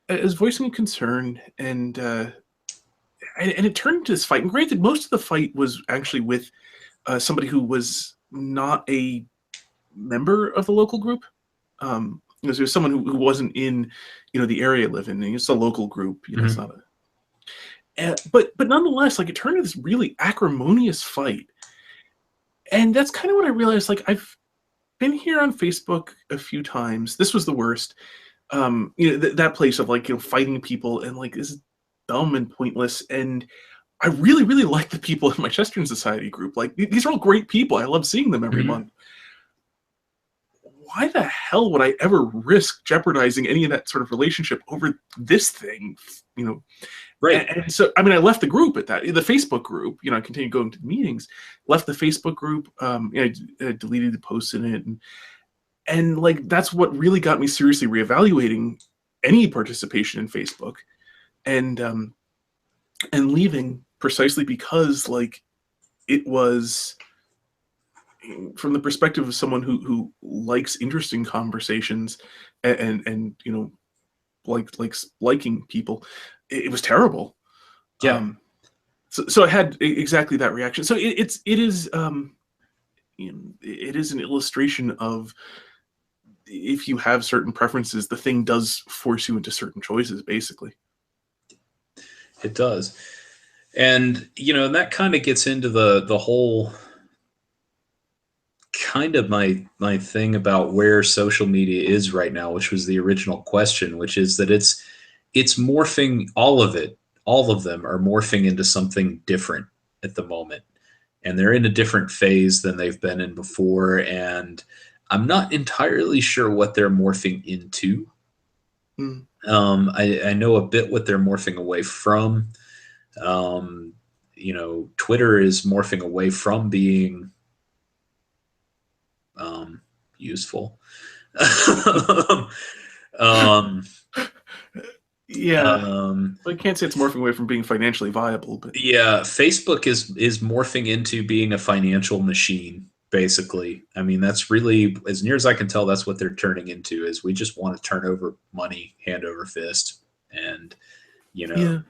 voicing concern and it turned into this fight. And granted, most of the fight was actually with somebody who was not a member of the local group. There's someone who wasn't in, the area I live in. And it's a local group. It's not a. But nonetheless, like it turned into this really acrimonious fight, and that's kind of what I realized. Like I've been here on Facebook a few times. This was the worst. That place of like fighting people and like this is dumb and pointless. And I really, really like the people in my Chesterton Society group. Like these are all great people. I love seeing them every month. Why the hell would I ever risk jeopardizing any of that sort of relationship over this thing? Right. And so, I mean, I left the group at that, the Facebook group, I continued going to the meetings, left the Facebook group, I deleted the posts in it. And like, that's what really got me seriously reevaluating any participation in Facebook and leaving, precisely because like it was from the perspective of someone who likes interesting conversations and likes liking people. It was terrible. Yeah. So I had exactly that reaction. So it is an illustration of, if you have certain preferences, the thing does force you into certain choices, basically. It does. And that kind of gets into the whole kind of my thing about where social media is right now, which was the original question, which is that it's morphing. All of them are morphing into something different at the moment, and they're in a different phase than they've been in before, and I'm not entirely sure what they're morphing into. I know a bit what they're morphing away from. Twitter is morphing away from being useful. Yeah. I can't say it's morphing away from being financially viable, but yeah, Facebook is morphing into being a financial machine, basically. I mean, that's really, as near as I can tell, that's what they're turning into. Is we just want to turn over money hand over fist and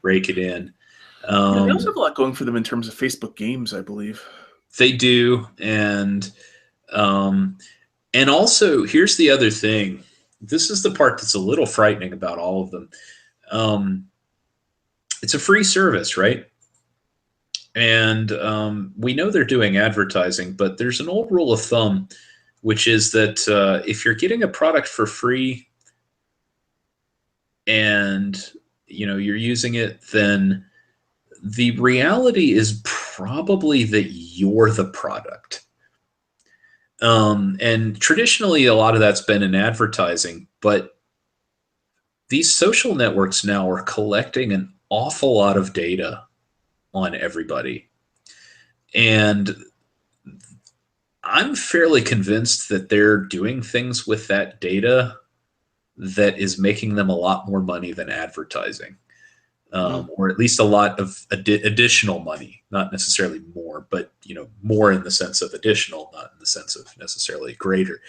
rake it in. They also have a lot going for them in terms of Facebook games, I believe. They do, and also, here's the other thing. This is the part that's a little frightening about all of them. It's a free service, right? And we know they're doing advertising, but there's an old rule of thumb, which is that if you're getting a product for free and you're using it, then the reality is probably that you're the product. And traditionally, a lot of that's been in advertising, but these social networks now are collecting an awful lot of data on everybody. And I'm fairly convinced that they're doing things with that data that is making them a lot more money than advertising, or at least a lot of additional money, not necessarily more, but more in the sense of additional, not in the sense of necessarily greater.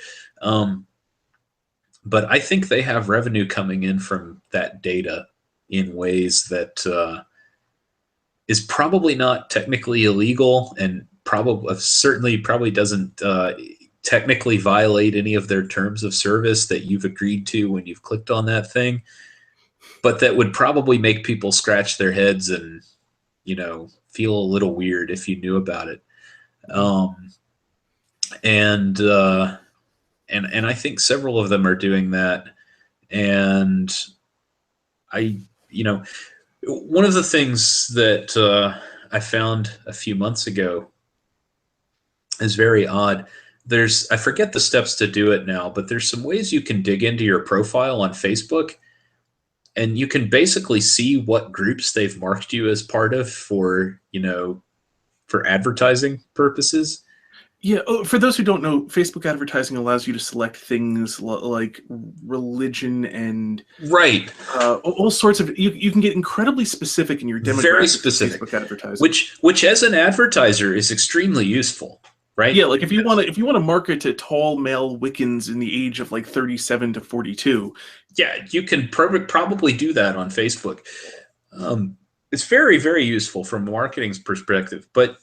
But I think they have revenue coming in from that data in ways that is probably not technically illegal, and certainly doesn't technically violate any of their terms of service that you've agreed to when you've clicked on that thing, but that would probably make people scratch their heads and feel a little weird if you knew about it. And I think several of them are doing that. And one of the things that I found a few months ago is very odd. I forget the steps to do it now, but there's some ways you can dig into your profile on Facebook, and you can basically see what groups they've marked you as part of for advertising purposes. Yeah, for those who don't know, Facebook advertising allows you to select things like religion and right, all sorts of. You can get incredibly specific in your demographics. Very specific Facebook advertising, which as an advertiser is extremely useful, right? Yeah, like if you want to market to tall male Wiccans in the age of like 37 to 42. Yeah, you can probably do that on Facebook. It's very, very useful from a marketing perspective, but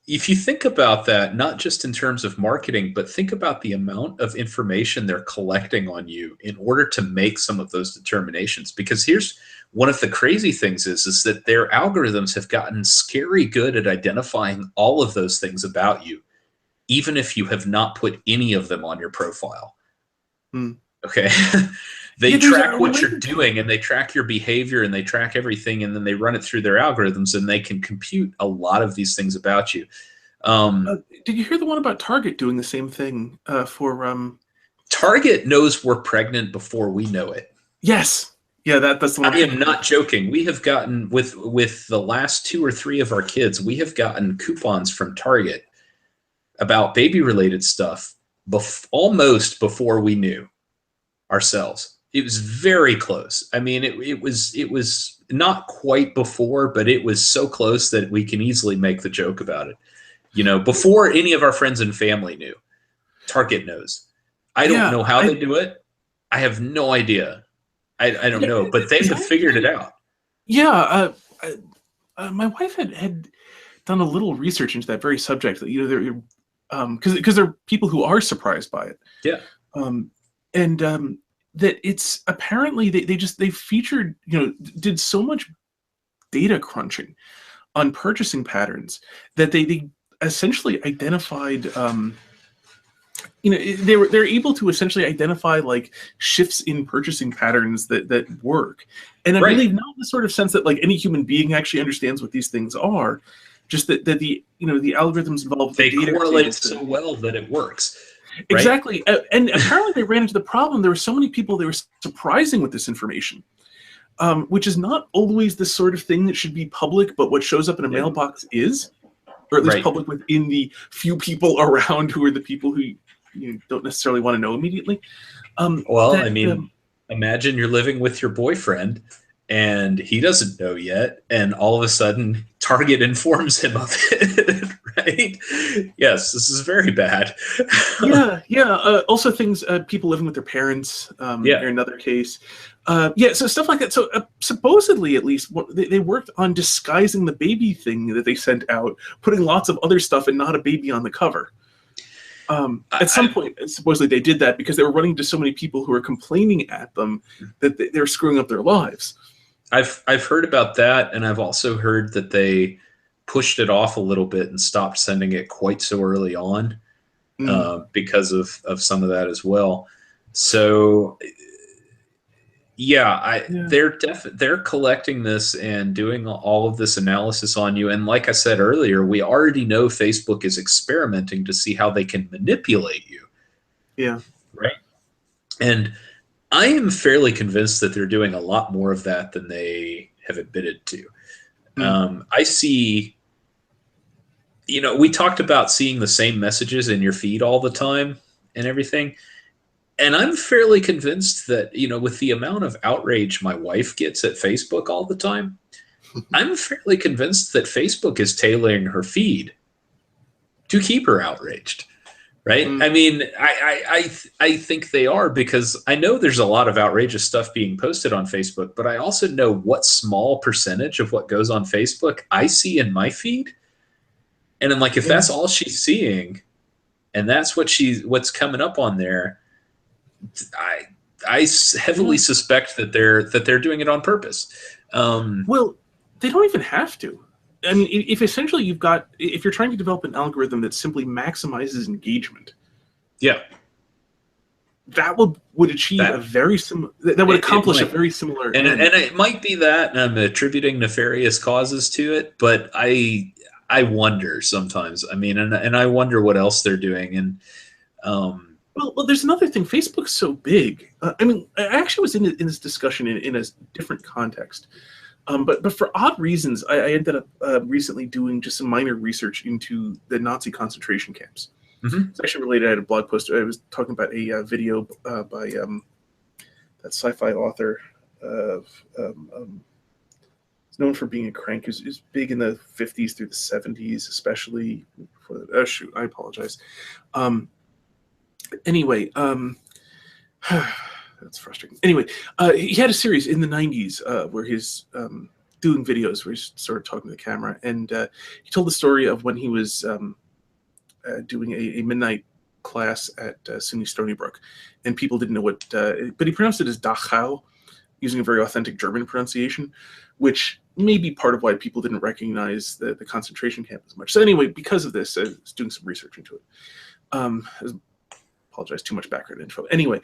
if you think about that, not just in terms of marketing, but think about the amount of information they're collecting on you in order to make some of those determinations. Because here's one of the crazy things is that their algorithms have gotten scary good at identifying all of those things about you, even if you have not put any of them on your profile. Okay. They track what you're doing, and they track your behavior, and they track everything, and then they run it through their algorithms, and they can compute a lot of these things about you. Did you hear the one about Target doing the same thing for Target knows we're pregnant before we know it. Yes. Yeah, that's the one. I am not joking. We have gotten with the last 2 or 3 of our kids, we have gotten coupons from Target about baby related stuff almost before we knew ourselves. It was very close. I mean, it was not quite before, but it was so close that we can easily make the joke about it. Before any of our friends and family knew. Target knows. I don't know how they do it. I have no idea. I don't know, but they have figured it out. Yeah, my wife had done a little research into that very subject. That because there are people who are surprised by it. Yeah. That it's apparently they featured, did so much data crunching on purchasing patterns that they essentially identified, they're able to essentially identify like shifts in purchasing patterns that work. And I believe not in the sort of sense that like any human being actually understands what these things are, just that the algorithms involved, they correlate so well that it works. Right? Exactly. And apparently they ran into the problem. There were so many people they were surprising with this information, which is not always the sort of thing that should be public, but what shows up in a mailbox is, or at least public within the few people around who are the people who you don't necessarily want to know immediately. Imagine you're living with your boyfriend and he doesn't know yet, and all of a sudden Target informs him of it, right? Yes, this is very bad. Also things, people living with their parents, are another case. So stuff like that. So supposedly, at least, they worked on disguising the baby thing that they sent out, putting lots of other stuff and not a baby on the cover. At some point, supposedly they did that because they were running into so many people who were complaining at them that they were screwing up their lives. I've heard about that, and I've also heard that they pushed it off a little bit and stopped sending it quite so early on because of some of that as well. So, Yeah, Yeah. they're collecting this and doing all of this analysis on you. And like I said earlier, we already know Facebook is experimenting to see how they can manipulate you, Yeah. right? And I am fairly convinced that they're doing a lot more of that than they have admitted to. Mm. I see, we talked about seeing the same messages in your feed all the time and everything. And I'm fairly convinced that, with the amount of outrage my wife gets at Facebook all the time, I'm fairly convinced that Facebook is tailoring her feed to keep her outraged. Right? I Mm. mean, I think they are, because I know there's a lot of outrageous stuff being posted on Facebook, but I also know what small percentage of what goes on Facebook I see in my feed. And I'm like, if Yeah. that's all she's seeing and that's what's coming up on there, I I heavily Yeah. suspect that they're doing it on purpose. Um, Well, they don't even have to. I mean, if essentially if you're trying to develop an algorithm that simply maximizes engagement, yeah, that would achieve a that very that would it accomplish a might, very similar and end. it might be that, and I'm attributing nefarious causes to it, but I wonder sometimes. I mean, and I wonder what else they're doing, and Well, there's another thing. Facebook's so big. I mean, I actually was in this discussion in a different context. But for odd reasons, I ended up recently doing just some minor research into the Nazi concentration camps. mhm. It's actually related. I had a blog post. I was talking about a video by that sci-fi author of he's known for being a crank. He was big in the 50s through the 70s, especially. Oh shoot, I apologize. Um, anyway, that's frustrating. Anyway, he had a series in the 90s where he's doing videos where he's sort of talking to the camera, and he told the story of when he was doing a midnight class at SUNY Stony Brook, and people didn't know what, but he pronounced it as Dachau, using a very authentic German pronunciation, which may be part of why people didn't recognize the concentration camp as much. So anyway, because of this, I was doing some research into it. I apologize, too much background info. Anyway,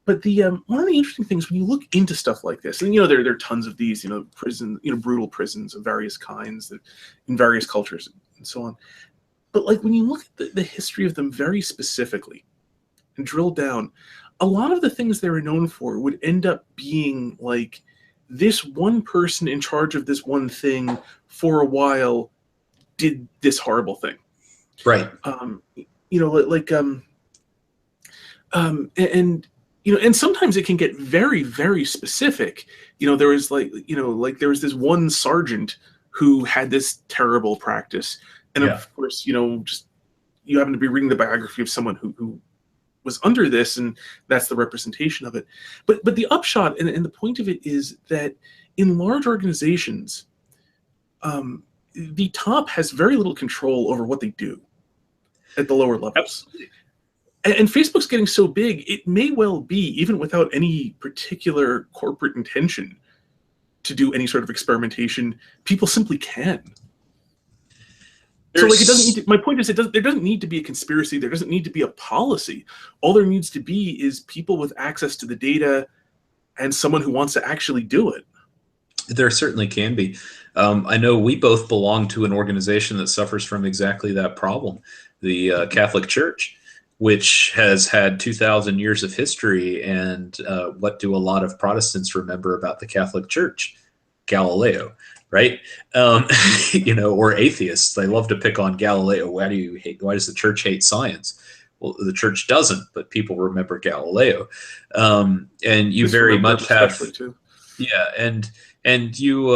but the one of the interesting things when you look into stuff like this, and there are tons of these, brutal prisons of various kinds that, in various cultures and so on. But like when you look at the history of them very specifically and drill down, a lot of the things they were known for would end up being like this one person in charge of this one thing for a while did this horrible thing. Right. And sometimes it can get very, very specific. There was there was this one sergeant who had this terrible practice, and Yeah. of course, just you happen to be reading the biography of someone who was under this, and that's the representation of it. But the upshot and the point of it is that in large organizations, the top has very little control over what they do at the lower levels. Absolutely. And Facebook's getting so big, it may well be, even without any particular corporate intention to do any sort of experimentation, people simply can. So, like, it doesn't need to, my point is, there doesn't need to be a conspiracy. There doesn't need to be a policy. All there needs to be is people with access to the data and someone who wants to actually do it. There certainly can be. I know we both belong to an organization that suffers from exactly that problem, the Catholic Church, which has had 2,000 years of history. And what do a lot of Protestants remember about the Catholic Church? Galileo, right? Or atheists. They love to pick on Galileo. Why does the church hate science? Well, the church doesn't, but people remember Galileo. And you Just very remember much have, especially too. yeah, and you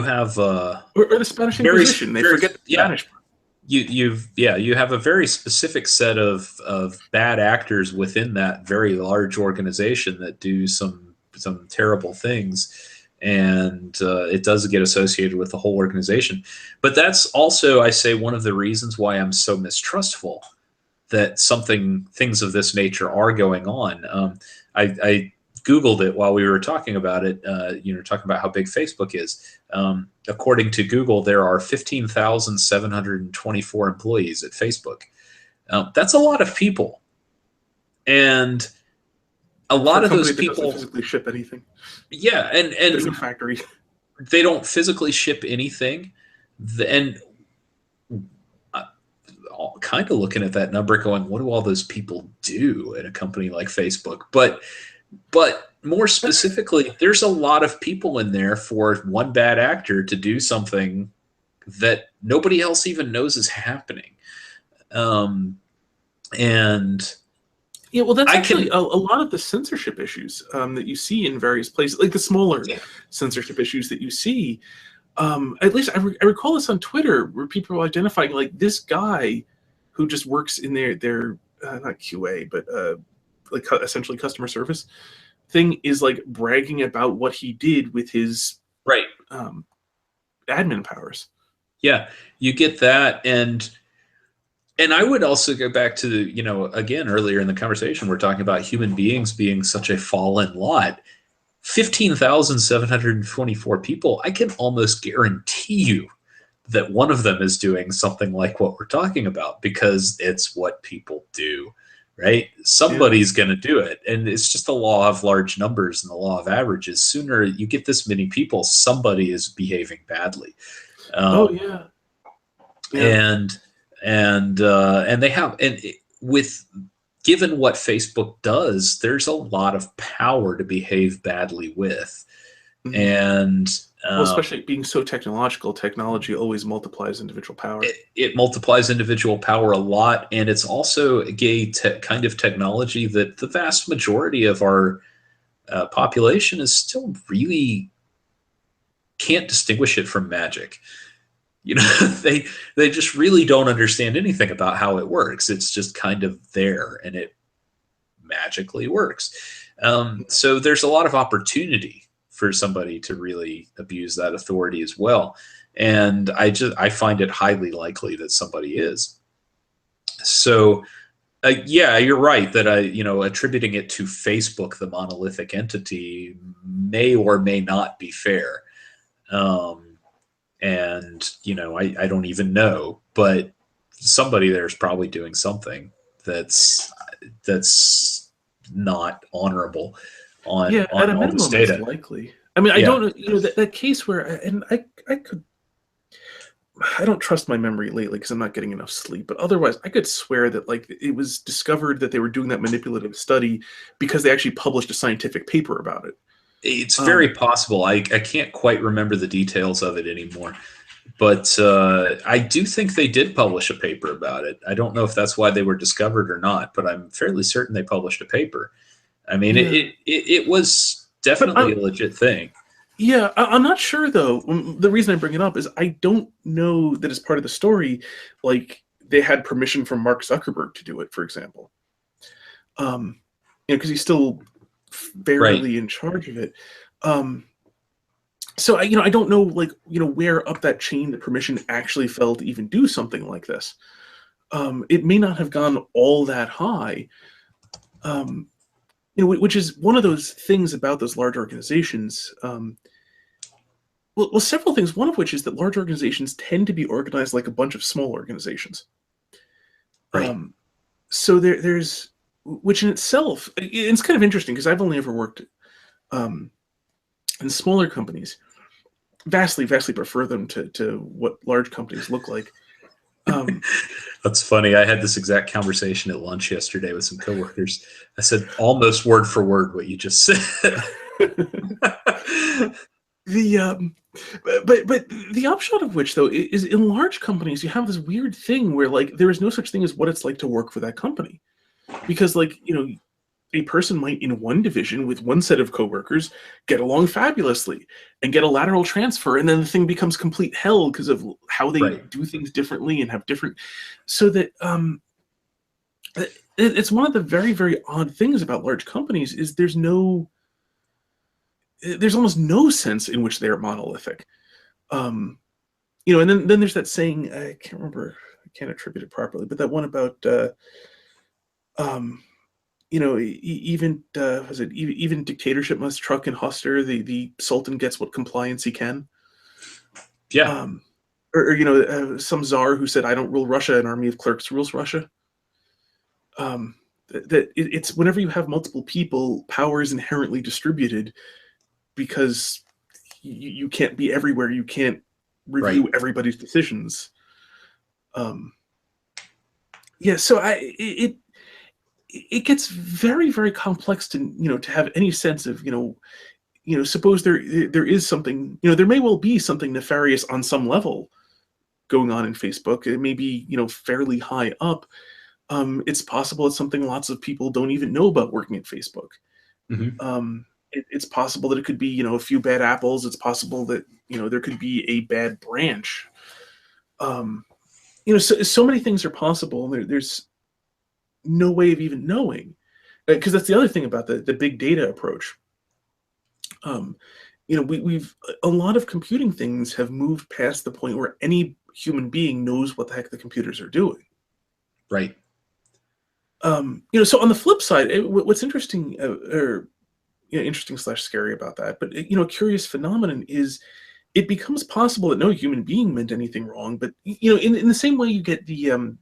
have Or the Spanish very Inquisition. They very forget the yeah Spanish part. you have a very specific set of bad actors within that very large organization that do some terrible things, and it does get associated with the whole organization. But that's also, I say, one of the reasons why I'm so mistrustful that things of this nature are going on. I Googled it while we were talking about it, talking about how big Facebook is. According to Google, there are 15,724 employees at Facebook. That's a lot of people. And a for lot a of those company that doesn't people, physically ship anything. yeah, There's no and factory. they don't physically ship anything. And kind of looking at that number going, what do all those people do at a company like Facebook? But more specifically, there's a lot of people in there for one bad actor to do something that nobody else even knows is happening. And Yeah, well, that's I actually can, a lot of the censorship issues that you see in various places, like the smaller yeah, censorship issues that you see. At least I recall this on Twitter, where people are identifying like this guy who just works in their not QA, but like essentially customer service thing, is like bragging about what he did with his right. um, admin powers. Yeah, you get that. And I would also go back to, again, earlier in the conversation, we're talking about human beings being such a fallen lot. 15,724 people, I can almost guarantee you that one of them is doing something like what we're talking about, because it's what people do, right? Yeah. Somebody's going to do it. And it's just the law of large numbers and the law of averages. Sooner you get this many people, somebody is behaving badly. Oh Um, yeah. Yeah. and and they have, with, given what Facebook does, there's a lot of power to behave badly with. Mhm. And Well, especially being so technological, technology always multiplies individual power. it multiplies individual power a lot, and it's also a kind of technology that the vast majority of our population is still really can't distinguish it from magic. They just really don't understand anything about how it works. It's just kind of there, and it magically works. So there's a lot of opportunity for somebody to really abuse that authority as well. And I find it highly likely that somebody is. So yeah, you're right that attributing it to Facebook, the monolithic entity, may or may not be fair. Um, and I don't even know, but somebody there's probably doing something that's that's not honorable Yeah, on at a all this minimum, it's data. likely. I mean, I Yeah. don't know, that case where, and I don't trust my memory lately because I'm not getting enough sleep, but otherwise, I could swear that like it was discovered that they were doing that manipulative study because they actually published a scientific paper about it. It's Um, very possible. I can't quite remember the details of it anymore, but I do think they did publish a paper about it. I don't know if that's why they were discovered or not, but I'm fairly certain they published a paper. I mean, yeah, it was but definitely a legit thing. yeah, I'm not sure though. The reason I bring it up is I don't know that as part of the story, like they had permission from Mark Zuckerberg to do it, for example. Because he's still Right. fairly in charge of it. Um, so I don't know, like where up that chain the permission actually fell to even do something like this. It may not have gone all that high. Um, which is one of those things about those large organizations. Well, several things. One of which is that large organizations tend to be organized like a bunch of small organizations. Right. Um, so there's, which in itself, it's kind of interesting because I've only ever worked um, in smaller companies. Vastly, vastly prefer them to what large companies look like. Um, That's funny. I had this exact conversation at lunch yesterday with some coworkers. I said almost word for word what you just said. the but the upshot of which though is in large companies you have this weird thing where like there is no such thing as what it's like to work for that company, because like a person might in one division with one set of coworkers get along fabulously and get a lateral transfer, and then the thing becomes complete hell because of how they Right. do things differently and have different, so that it's one of the very very odd things about large companies is there's almost no sense in which they're monolithic. um and then there's that saying, I can't remember, I can't attribute it properly, but that one about um even was it even dictatorship must truck and huster, the sultan gets what compliance he can. Yeah. um some czar who said, I don't rule Russia, an army of clerks rules Russia. um it's whenever you have multiple people, power is inherently distributed because you can't be everywhere. You can't review Right. everybody's decisions. Yeah, so it gets very, very complex to have any sense of suppose there is something, there may well be something nefarious on some level going on in Facebook. It may be fairly high up. It's possible it's something lots of people don't even know about working at Facebook. Mm-hmm. It's possible that it could be a few bad apples. It's possible that there could be a bad branch. So many things are possible. There's no way of even knowing, because that's the other thing about the big data approach. We've a lot of computing things have moved past the point where any human being knows what the heck the computers are doing. Right. So on the flip side, what's interesting, or interesting / scary about that, but a curious phenomenon is it becomes possible that no human being meant anything wrong. But in the same way you get the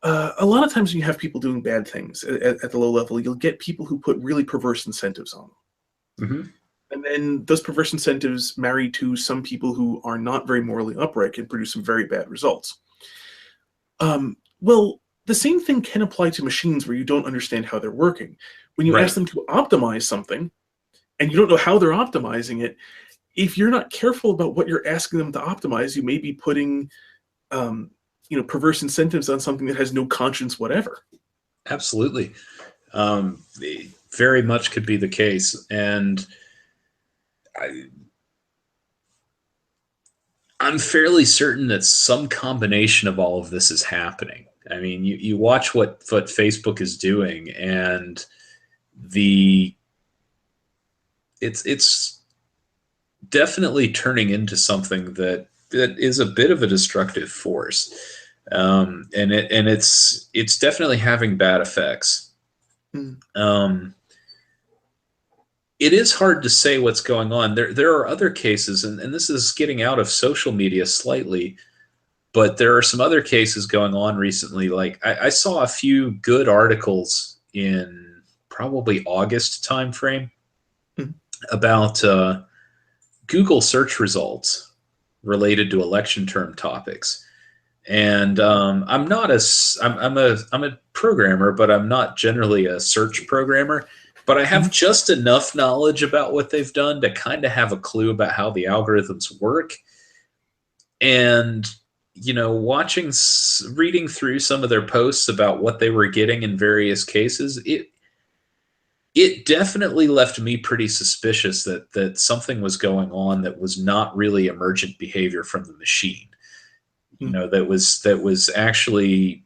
a lot of times when you have people doing bad things at the low level, you'll get people who put really perverse incentives on them. Mm-hmm. And then those perverse incentives married to some people who are not very morally upright can produce some very bad results. Well, the same thing can apply to machines where you don't understand how they're working. When you ask them to optimize something and you don't know how they're optimizing it, if you're not careful about what you're asking them to optimize, you may be putting perverse incentives on something that has no conscience whatever. Absolutely. Very much could be the case. And I'm fairly certain that some combination of all of this is happening. I mean, you watch what Facebook is doing, and it's definitely turning into something that is a bit of a destructive force, and it's definitely having bad effects. Mm. It is hard to say what's going on. There are other cases, and this is getting out of social media slightly, but there are some other cases going on recently. Like I saw a few good articles in probably August timeframe about Google search results related to election term topics. And I'm a programmer, but I'm not generally a search programmer. But I have just enough knowledge about what they've done to kind of have a clue about how the algorithms work. And reading through some of their posts about what they were getting in various cases, it definitely left me pretty suspicious that something was going on that was not really emergent behavior from the machine. That was actually,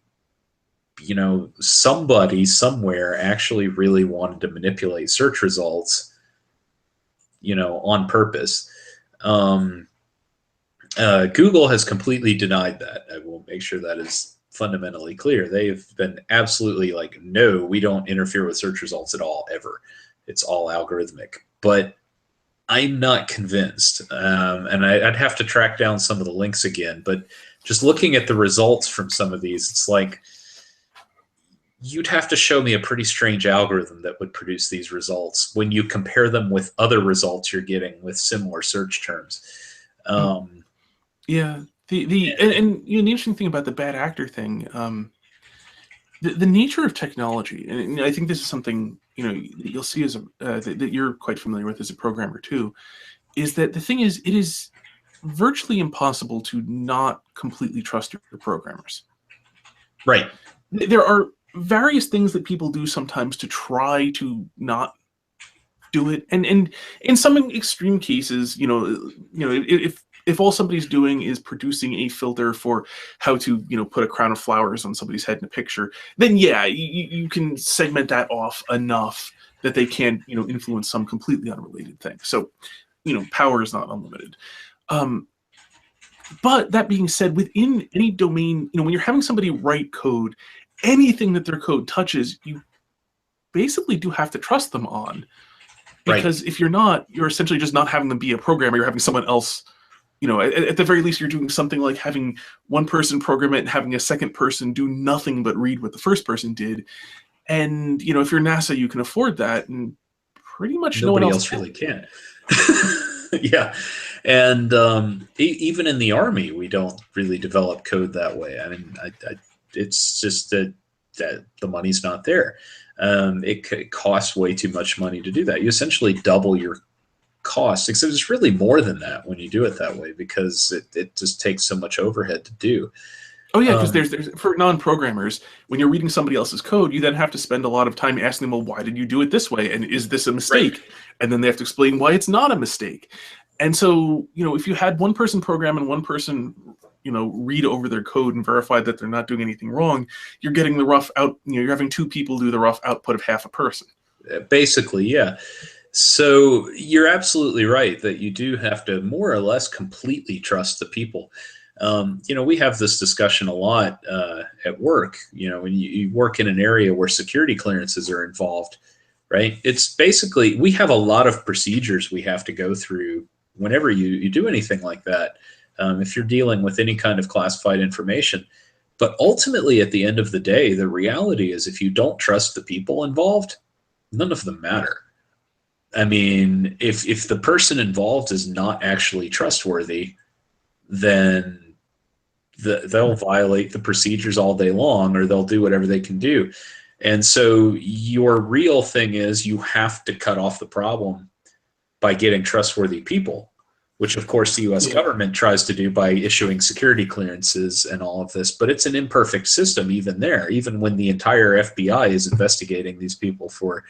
somebody somewhere actually really wanted to manipulate search results, on purpose. Google has completely denied that. I will make sure that is fundamentally clear. They've been absolutely like, no, we don't interfere with search results at all, ever. It's all algorithmic. But I'm not convinced. And I'd have to track down some of the links again. But just looking at the results from some of these, it's like you'd have to show me a pretty strange algorithm that would produce these results when you compare them with other results you're getting with similar search terms. Yeah. The interesting thing about the bad actor thing, the nature of technology, and I think this is something you'll see as that you're quite familiar with as a programmer too, is that the thing is, it is virtually impossible to not completely trust your programmers. Right. There are various things that people do sometimes to try to not do it, and in some extreme cases, if all somebody's doing is producing a filter for how to put a crown of flowers on somebody's head in a picture, then yeah, you can segment that off enough that they can't influence some completely unrelated thing. So power is not unlimited. But that being said, within any domain, when you're having somebody write code, anything that their code touches, you basically do have to trust them on. Because if you're not, you're essentially just not having them be a programmer. You're having someone else, at the very least, you're doing something like having one person program it and having a second person do nothing but read what the first person did. And, if you're NASA, you can afford that. And pretty much no one Nobody else else can. really can. Yeah. And even in the Army, we don't really develop code that way. I mean, it's just that the money's not there. It costs way too much money to do that. You essentially double your cost, except it's really more than that when you do it that way, because it just takes so much overhead to do. Oh yeah, because there's for non-programmers, when you're reading somebody else's code, you then have to spend a lot of time asking them, well, why did you do it this way? And is this a mistake? Right. And then they have to explain why it's not a mistake. And so, if you had one person program and one person, read over their code and verify that they're not doing anything wrong, you're getting the rough out, you're having two people do the rough output of half a person. Basically, yeah. So you're absolutely right that you do have to more or less completely trust the people. We have this discussion a lot at work. When you work in an area where security clearances are involved, right? It's basically, we have a lot of procedures we have to go through whenever you do anything like that. If you're dealing with any kind of classified information. But ultimately, at the end of the day, the reality is if you don't trust the people involved, none of them matter. I mean, if the person involved is not actually trustworthy, then they'll violate the procedures all day long, or they'll do whatever they can do. And so your real thing is you have to cut off the problem by getting trustworthy people, which of course the U.S. government tries to do by issuing security clearances and all of this. But it's an imperfect system even there, even when the entire FBI is investigating these people for,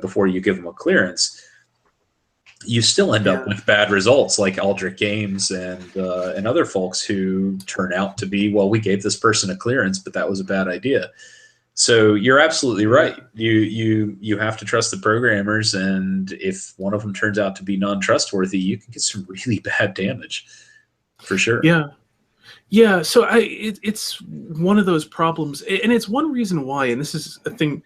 before you give them a clearance, you still end up with bad results like Aldrich Games and other folks who turn out to be, well, we gave this person a clearance, but that was a bad idea. So you're absolutely right. You have to trust the programmers, and if one of them turns out to be non-trustworthy, you can get some really bad damage, for sure. Yeah. So it's one of those problems, and it's one reason why. And this is a thing.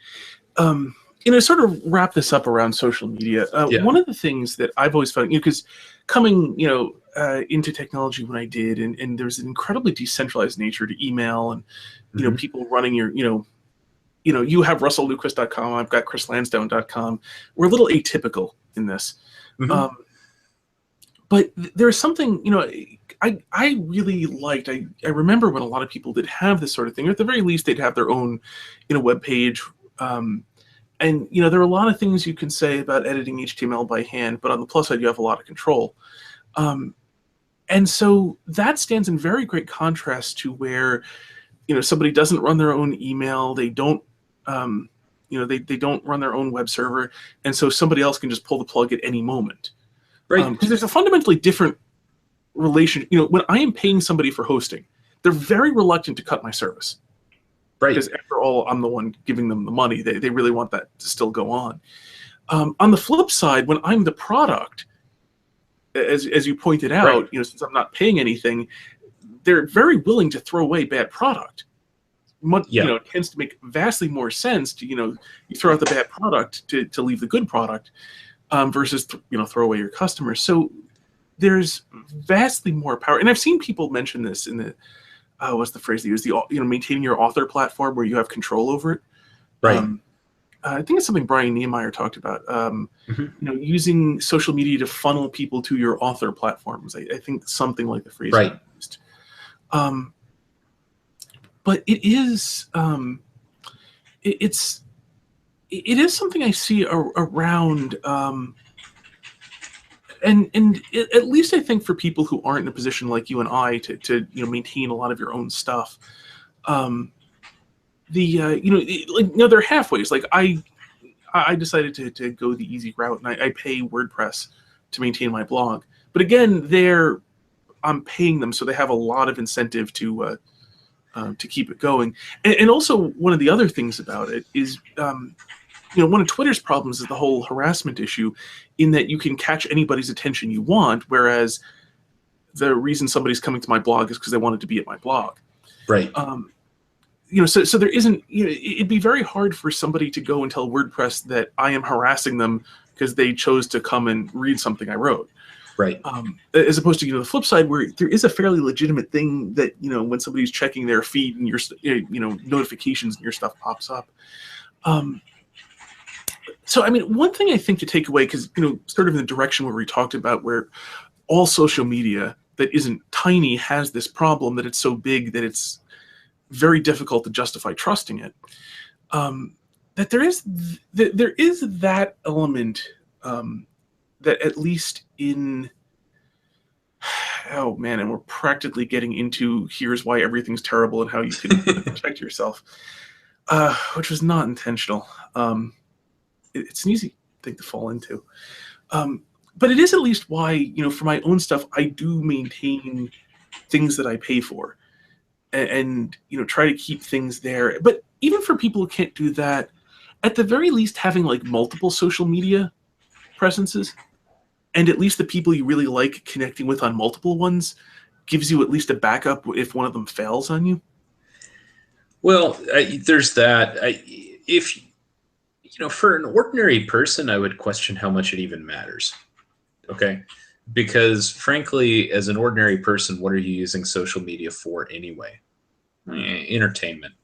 Sort of wrap this up around social media. One of the things that I've always found, because coming, into technology when I did, and there's an incredibly decentralized nature to email, and people running your, you have RussellNewquist.com, I've got ChrisLansdowne.com. We're a little atypical in this. Mm-hmm. But there's something, I really liked. I remember when a lot of people did have this sort of thing, or at the very least, they'd have their own, web page. And, there are a lot of things you can say about editing HTML by hand, but on the plus side, you have a lot of control. And so that stands in very great contrast to where, somebody doesn't run their own email, they don't, they don't run their own web server, and so somebody else can just pull the plug at any moment. Right. Because there's a fundamentally different relation. When I am paying somebody for hosting, they're very reluctant to cut my service. Right. Because after all, I'm the one giving them the money. They really want that to still go on. On the flip side, when I'm the product, as you pointed out, since I'm not paying anything, they're very willing to throw away bad product. It tends to make vastly more sense to, you throw out the bad product to leave the good product versus, throw away your customers. So there's vastly more power. And I've seen people mention this in the, what's the phrase they use? Maintaining your author platform where you have control over it. Right. I think it's something Brian Niemeyer talked about. Using social media to funnel people to your author platforms. I think something like the phrase used. But it is it is something I see around. And at least I think for people who aren't in a position like you and I to maintain a lot of your own stuff, there are halfways. Like I decided to go the easy route, and I pay WordPress to maintain my blog. But again, I'm paying them, so they have a lot of incentive to keep it going. And also one of the other things about it is. One of Twitter's problems is the whole harassment issue, in that you can catch anybody's attention you want, whereas the reason somebody's coming to my blog is because they wanted to be at my blog. Right. So there isn't. It'd be very hard for somebody to go and tell WordPress that I am harassing them because they chose to come and read something I wrote. Right. As opposed to the flip side, where there is a fairly legitimate thing that when somebody's checking their feed and your notifications and your stuff pops up. So I mean, one thing I think to take away, because sort of in the direction where we talked about, where all social media that isn't tiny has this problem that it's so big that it's very difficult to justify trusting it. That there is that element that at least in and we're practically getting into here's why everything's terrible and how you can protect yourself, which was not intentional. It's an easy thing to fall into, but it is at least why for my own stuff I do maintain things that I pay for, and try to keep things there. But even for people who can't do that, at the very least having like multiple social media presences, and at least the people you really like connecting with on multiple ones, gives you at least a backup if one of them fails on you. Well, there's that. If for an ordinary person, I would question how much it even matters. Okay, because frankly, as an ordinary person, what are you using social media for anyway? Entertainment,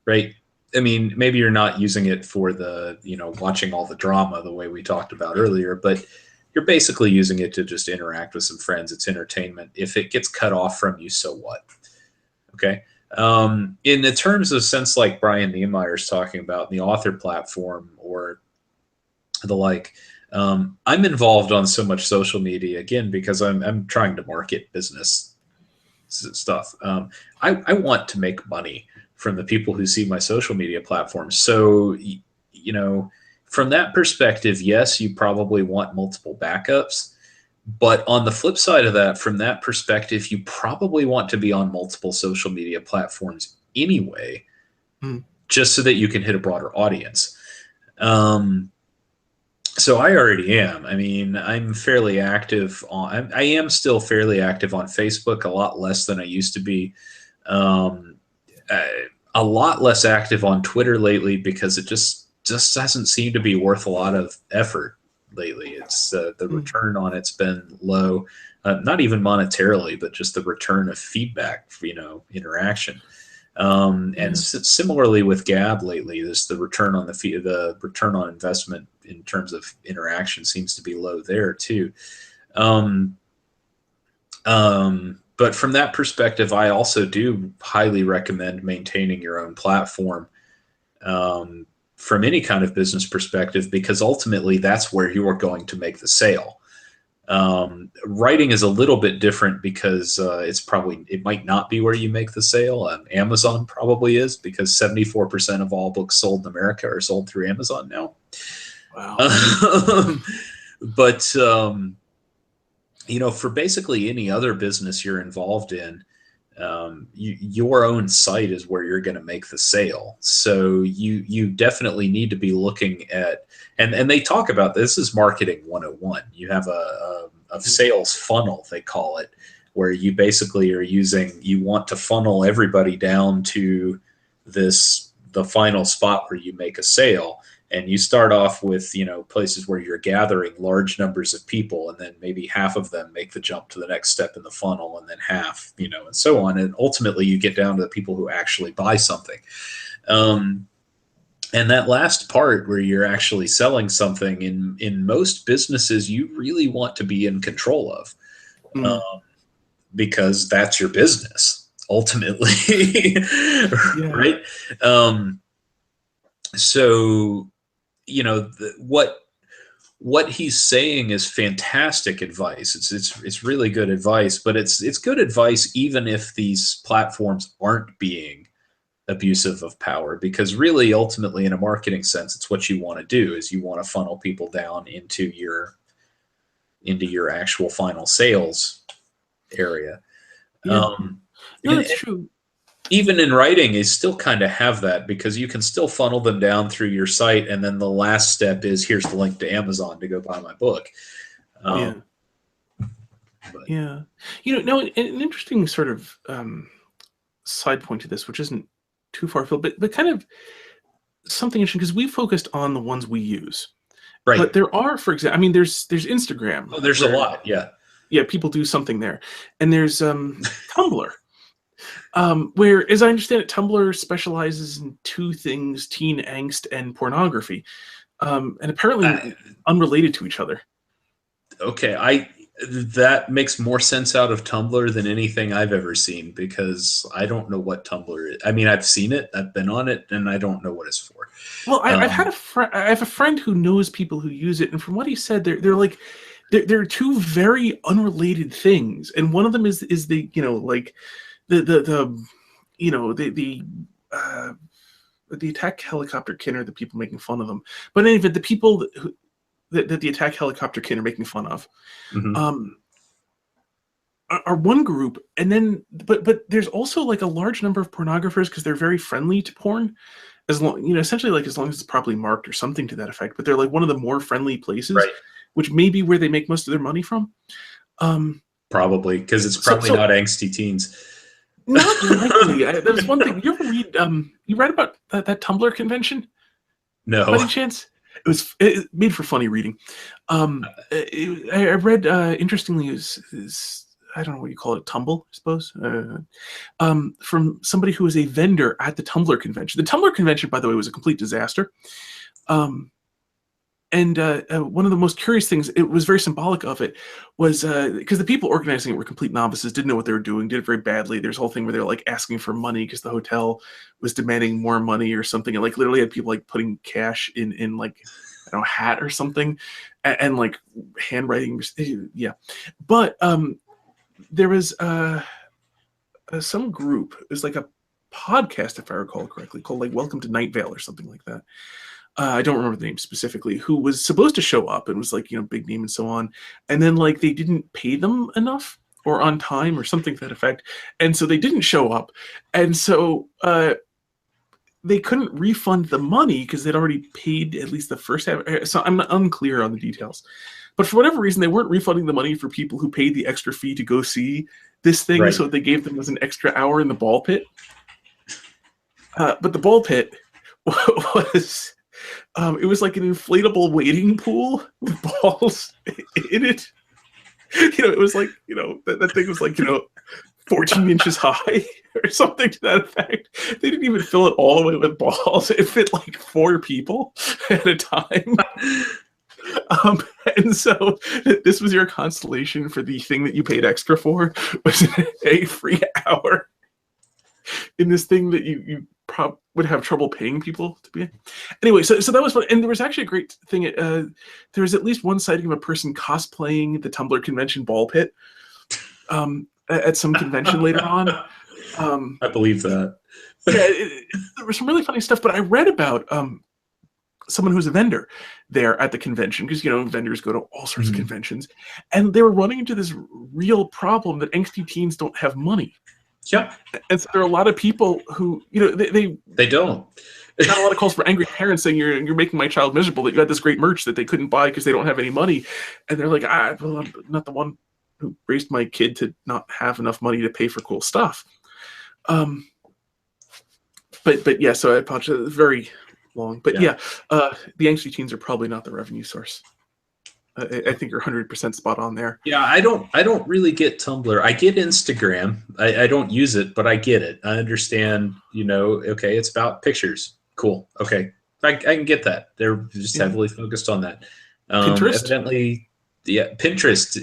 right? I mean, maybe you're not using it for the watching all the drama the way we talked about earlier, but you're basically using it to just interact with some friends. It's entertainment. If it gets cut off from you, so what? Okay. In the terms of sense like Brian Niemeyer's talking about in the author platform or the like, I'm involved on so much social media, again, because I'm trying to market business stuff. I want to make money from the people who see my social media platforms. So, from that perspective, yes, you probably want multiple backups. But on the flip side of that, from that perspective, you probably want to be on multiple social media platforms anyway, just so that you can hit a broader audience. So I already am. I mean, I'm fairly active I am still fairly active on Facebook, a lot less than I used to be. A lot less active on Twitter lately because it just doesn't seem to be worth a lot of effort lately. It's the return on it's been low, not even monetarily, but just the return of feedback, interaction. And similarly with Gab lately, the return on the return on investment in terms of interaction seems to be low there too. But from that perspective, I also do highly recommend maintaining your own platform from any kind of business perspective, because ultimately that's where you are going to make the sale. Writing is a little bit different because it might not be where you make the sale. Amazon probably is, because 74% of all books sold in America are sold through Amazon now. Wow. But for basically any other business you're involved in, your own site is where you're going to make the sale. So you definitely need to be looking at, and they talk about this is marketing 101. You have a sales funnel, they call it, where you basically you want to funnel everybody down to the final spot where you make a sale. And you start off with, places where you're gathering large numbers of people, and then maybe half of them make the jump to the next step in the funnel, and then half, and so on. And ultimately you get down to the people who actually buy something. And that last part where you're actually selling something, in most businesses, you really want to be in control of, because that's your business ultimately. Right. So, what he's saying is fantastic advice. It's really good advice, but it's good advice even if these platforms aren't being abusive of power, because really, ultimately, in a marketing sense, it's what you want to do is you want to funnel people down into your actual final sales area. That's true. Even in writing, you still kind of have that, because you can still funnel them down through your site, and then the last step is here's the link to Amazon to go buy my book. Now an interesting sort of side point to this, which isn't too far afield, but kind of something interesting, because we focused on the ones we use, right? But there are, for example, there's Instagram. Oh, there's a lot, yeah. yeah, people do something there. And there's Tumblr, where, as I understand it, Tumblr specializes in two things: teen angst and pornography, and apparently unrelated to each other. Okay, that makes more sense out of Tumblr than anything I've ever seen, because I don't know what Tumblr is. I mean, I've seen it, I've been on it, and I don't know what it's for. Well, I've had a friend. I have a friend who knows people who use it, and from what he said, they're like they're two very unrelated things, and one of them is the, like the you know the attack helicopter kin are the people making fun of them, but anyway, the people that the attack helicopter kin are making fun of. Mhm. Are one group, and then but there's also like a large number of pornographers because they're very friendly to porn, as long, essentially, like, as long as it's properly marked or something to that effect. But they're like one of the more friendly places, Right. which may be where they make most of their money from. Probably, because it's probably not angsty teens. Not likely. There's one thing. You ever read? You read about that Tumblr convention? No. By any chance? It made for funny reading. I read, interestingly, is I don't know what you call it, tumble, I suppose, from somebody who was a vendor at the Tumblr convention. The Tumblr convention, by the way, was a complete disaster. And one of the most curious things, it was very symbolic of it, was because the people organizing it were complete novices, didn't know what they were doing, did it very badly. There's a whole thing where they were like asking for money because the hotel was demanding more money or something. And like literally had people like putting cash in like, I don't know, a hat or something, and like handwriting. Yeah. But there was some group, it was like a podcast, if I recall correctly, called like Welcome to Night Vale or something like that. I don't remember the name specifically, who was supposed to show up and was like, big name and so on. And then like they didn't pay them enough or on time or something to that effect. And so they didn't show up. And so they couldn't refund the money because they'd already paid at least the first half. So I'm unclear on the details. But for whatever reason, they weren't refunding the money for people who paid the extra fee to go see this thing. Right. So they gave them as an extra hour in the ball pit. But the ball pit was... it was like an inflatable wading pool with balls in it. It was like, that thing was like, 14 inches high or something to that effect. They didn't even fill it all the way with balls. It fit like 4 people at a time. And so this was your constellation for the thing that you paid extra for, was a free hour in this thing that you would have trouble paying people to be in. Anyway, so that was fun. And there was actually a great thing. There was at least one sighting of a person cosplaying the Tumblr convention ball pit at some convention later on. I believe that. Yeah, there was some really funny stuff, but I read about someone who's a vendor there at the convention, because vendors go to all sorts of conventions, and they were running into this real problem that angsty teens don't have money. Yeah. And so there are a lot of people who, they don't. Got a lot of calls for angry parents saying you're making my child miserable, that you had this great merch that they couldn't buy because they don't have any money. And they're like, well, I'm not the one who raised my kid to not have enough money to pay for cool stuff. But yeah, so I apologize. It's very long. But yeah, the angsty teens are probably not the revenue source. I think you're 100% spot on there. Yeah, I don't really get Tumblr. I get Instagram. I don't use it, but I get it. I understand, okay, it's about pictures. Cool. Okay. I can get that. They're just heavily focused on that. Pinterest? Evidently, yeah, Pinterest.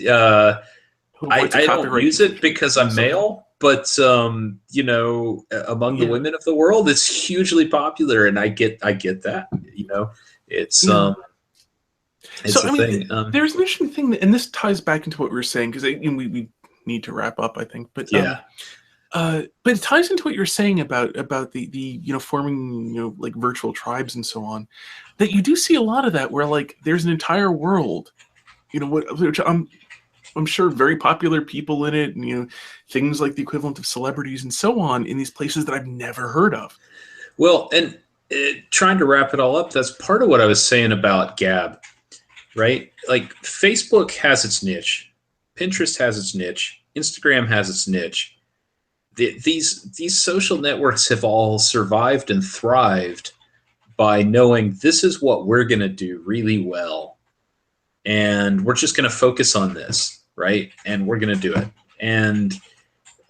I don't use it because I'm male, but among the women of the world, it's hugely popular, and I get that. It's so I mean, there's an interesting thing, and this ties back into what we were saying, because we need to wrap up, I think. But but it ties into what you're saying about the forming like virtual tribes and so on. That you do see a lot of that, where like there's an entire world, which I'm sure very popular people in it, and things like the equivalent of celebrities and so on in these places that I've never heard of. Well, and trying to wrap it all up, that's part of what I was saying about Gab. Right? Like Facebook has its niche, Pinterest has its niche, Instagram has its niche. These social networks have all survived and thrived by knowing this is what we're going to do really well, and we're just going to focus on this, right? And we're going to do it. And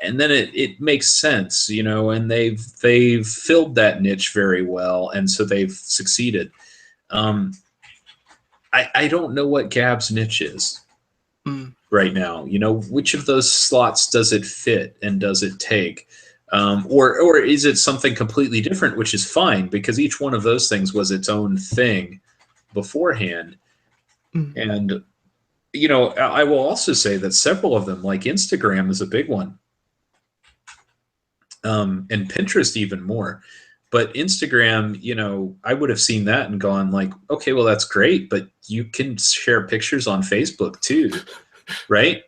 then it makes sense, you know, and they've filled that niche very well, and so they've succeeded. Um, I don't know what Gab's niche is right now. You know, which of those slots does it fit and does it take? Or is it something completely different, which is fine because each one of those things was its own thing beforehand. And, you know, I will also say that several of them, like Instagram is a big one, and Pinterest even more. But Instagram, you know, I would have seen that and gone like, okay, well, that's great, but you can share pictures on Facebook too, right?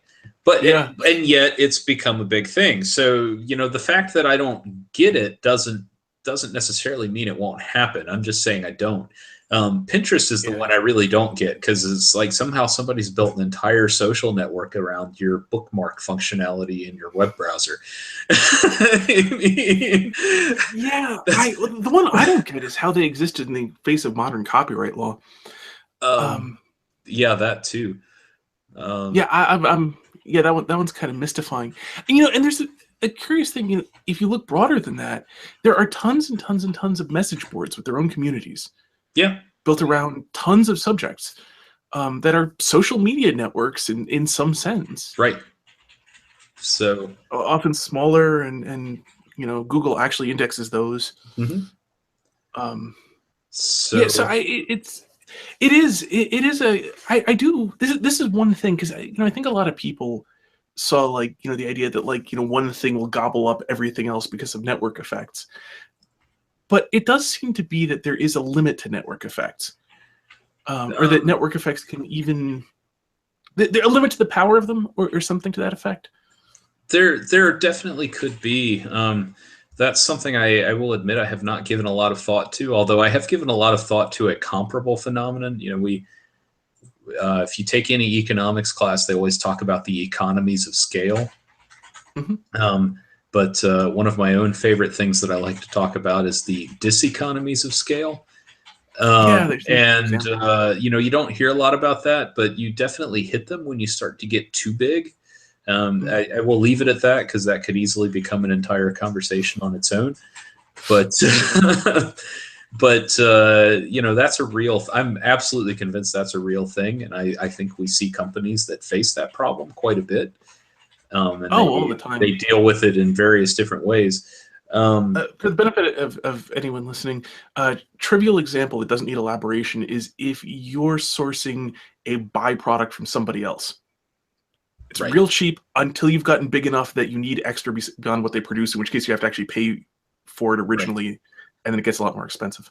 But Yeah. and yet it's become a big thing. So, you know, the fact that I don't get it doesn't necessarily mean it won't happen. I'm just saying I don't. Pinterest is the one I really don't get because it's like somehow somebody's built an entire social network around your bookmark functionality in your web browser. I mean, Yeah, the one I don't get is how they existed in the face of modern copyright law. Yeah, that too. Yeah, I'm yeah, that one's kind of mystifying. And, you know, and there's a curious thing. You know, if you look broader than that, there are tons and tons and tons of message boards with their own communities. Yeah, built around tons of subjects that are social media networks in some sense. Right. So often smaller, and you know, Google actually indexes those. So yeah, so it is I do this is one thing because you know I think a lot of people saw like you know the idea that like you know one thing will gobble up everything else because of network effects, but it does seem to be that there is a limit to network effects, or that network effects can even there a limit to the power of them, or something to that effect. There definitely could be. That's something I will admit I have not given a lot of thought to, although I have given a lot of thought to a comparable phenomenon. You know, if you take any economics class, they always talk about the economies of scale. But one of my own favorite things that I like to talk about is the diseconomies of scale. And you know, you don't hear a lot about that, but you definitely hit them when you start to get too big. I will leave it at that because that could easily become an entire conversation on its own. But but you know, that's a real. I'm absolutely convinced that's a real thing, and I think we see companies that face that problem quite a bit. And all the time. They deal with it in various different ways. For the benefit of anyone listening, a trivial example that doesn't need elaboration is if you're sourcing a byproduct from somebody else. It's real cheap until you've gotten big enough that you need extra beyond what they produce, in which case you have to actually pay for it originally, and then it gets a lot more expensive.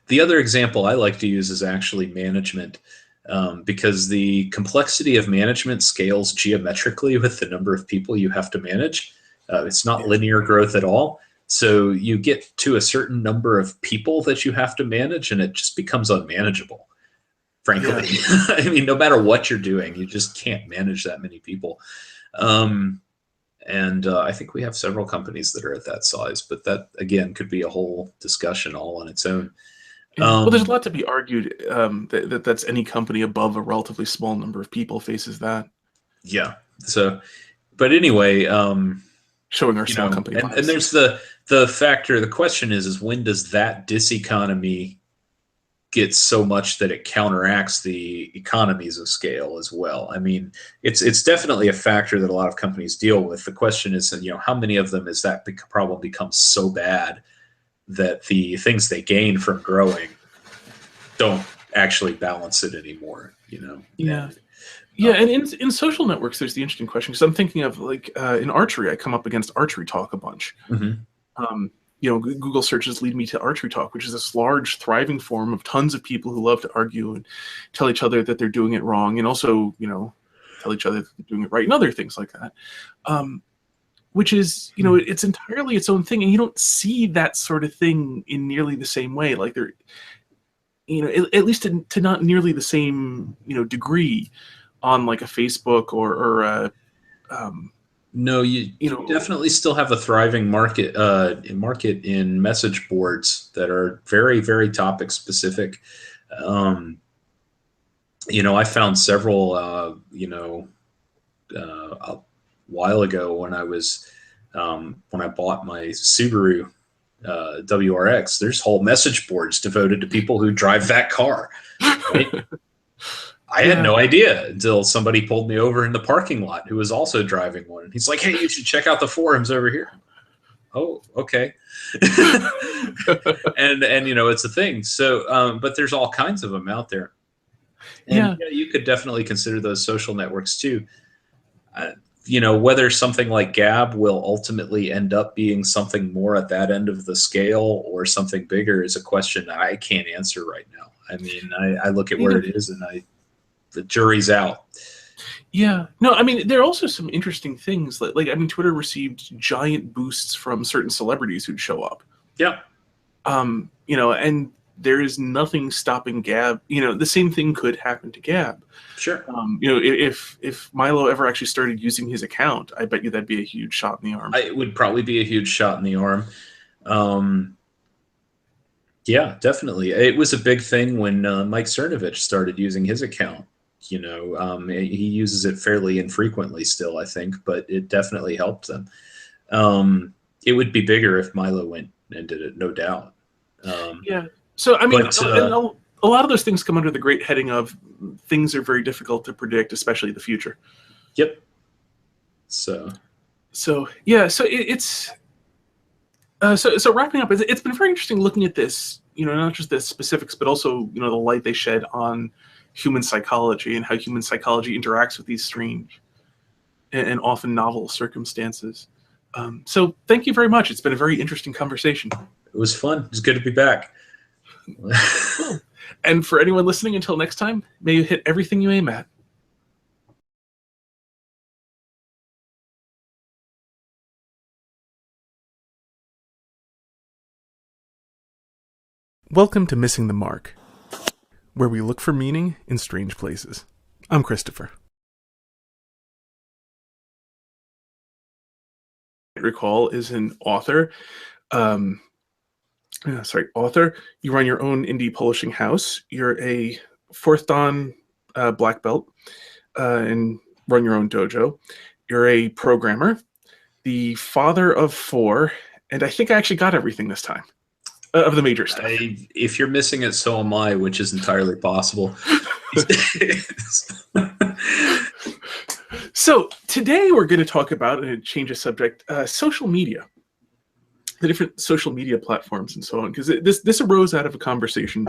The other example I like to use is actually management. Because the complexity of management scales geometrically with the number of people you have to manage. It's not linear growth at all. So you get to a certain number of people that you have to manage, and it just becomes unmanageable, frankly. Yeah. I mean, no matter what you're doing, you just can't manage that many people. And I think we have several companies that are at that size, but that, again, could be a whole discussion all on its own. Well, there's a lot to be argued that's any company above a relatively small number of people faces that. Yeah. So, but anyway, showing our small company, and there's the factor. The question is when does that diseconomy get so much that it counteracts the economies of scale as well? I mean, it's definitely a factor that a lot of companies deal with. The question is, you know, how many of them is that problem becomes so bad that the things they gain from growing don't actually balance it anymore, you know? Yeah. And in social networks, there's the interesting question, because I'm thinking of like in archery, I come up against Archery Talk a bunch. You know, Google searches lead me to Archery Talk, which is this large, thriving forum of tons of people who love to argue and tell each other that they're doing it wrong, and also, you know, tell each other that they're doing it right, and other things like that. Which is, you know, it's entirely its own thing, and you don't see that sort of thing in nearly the same way. Like they're, you know, at least to not nearly the same, you know, degree on like a Facebook or no, you know, definitely still have a thriving market in message boards that are very, very topic specific. I found several, a while ago when when I bought my Subaru WRX. There's whole message boards devoted to people who drive that car. Right? I had Yeah. no idea until somebody pulled me over in the parking lot who was also driving one. He's like, "Hey, you should check out the forums over here." Oh, okay. And it's a thing. So, but there's all kinds of them out there, and Yeah. you could definitely consider those social networks too. Uh, whether something like Gab will ultimately end up being something more at that end of the scale or something bigger is a question I can't answer right now. I mean, I look at where it is and the jury's out. Yeah. No, I mean, there are also some interesting things. I mean, Twitter received giant boosts from certain celebrities who'd show up. Yeah. And there is nothing stopping Gab. The same thing could happen to Gab. Sure. If Milo ever actually started using his account, I bet you that'd be a huge shot in the arm. It would probably be a huge shot in the arm. Yeah, definitely. It was a big thing when Mike Cernovich started using his account. He uses it fairly infrequently still, I think, but it definitely helped them. It would be bigger if Milo went and did it, no doubt. Yeah. So, I mean, But a lot of those things come under the great heading of things are very difficult to predict, especially the future. yep. So Yeah. So it's so wrapping up. It's been very interesting looking at this. Not just the specifics, but also the light they shed on human psychology and how human psychology interacts with these strange and often novel circumstances. So thank you very much. It's been a very interesting conversation. it was fun. It was good to be back. Cool. And for anyone listening, until next time, may you hit everything you aim at. Welcome to Missing the Mark, where we look for meaning in strange places. I'm Christopher. Recall is an author. Author. You run your own indie publishing house. You're a fourth dan black belt and run your own dojo. You're a programmer, the father of 4, and I think I actually got everything this time of the major stuff. If you're missing it, so am I, which is entirely possible. So today we're going to talk about, and change the subject, social media, the different social media platforms and so on, because this arose out of a conversation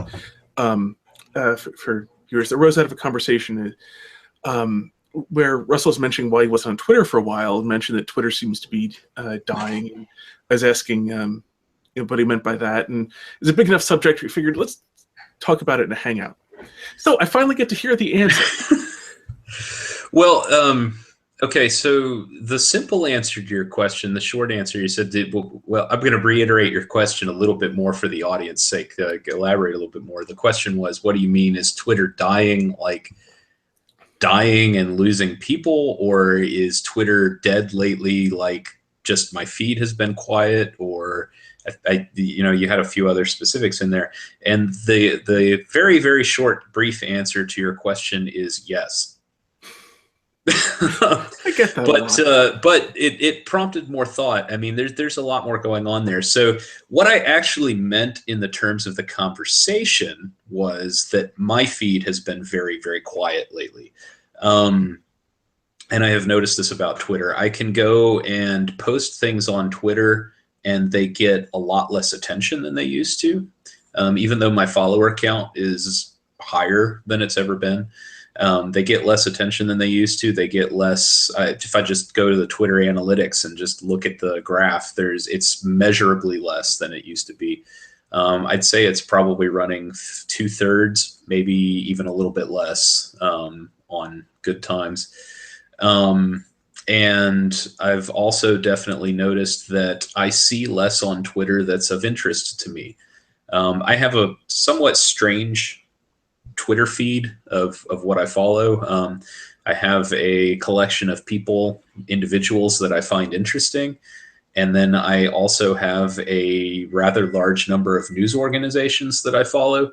for viewers. It arose out of a conversation where Russell was mentioning why he wasn't on Twitter for a while, and mentioned that Twitter seems to be dying. And I was asking what he meant by that, and it's a big enough subject we figured let's talk about it in a hangout. So I finally get to hear the answer. Well, okay, so the simple answer to your question, the short answer, you said, well, I'm going to reiterate your question a little bit more for the audience sake, elaborate a little bit more. The question was, what do you mean? Is Twitter dying, like dying and losing people, or is Twitter dead lately, like just my feed has been quiet, or you had a few other specifics in there. And the very, very short, brief answer to your question is yes. I get that. But it prompted more thought. I mean, there's a lot more going on there. So what I actually meant in the terms of the conversation was that my feed has been very, very quiet lately. And I have noticed this about Twitter. I can go and post things on Twitter and they get a lot less attention than they used to, even though my follower count is higher than it's ever been. They get less attention than they used to. They get less. If I just go to the Twitter analytics and just look at the graph, it's measurably less than it used to be. I'd say it's probably running 2/3, maybe even a little bit less on good times. And I've also definitely noticed that I see less on Twitter that's of interest to me. I have a somewhat strange Twitter feed of what I follow. I have a collection of individuals that I find interesting. And then I also have a rather large number of news organizations that I follow.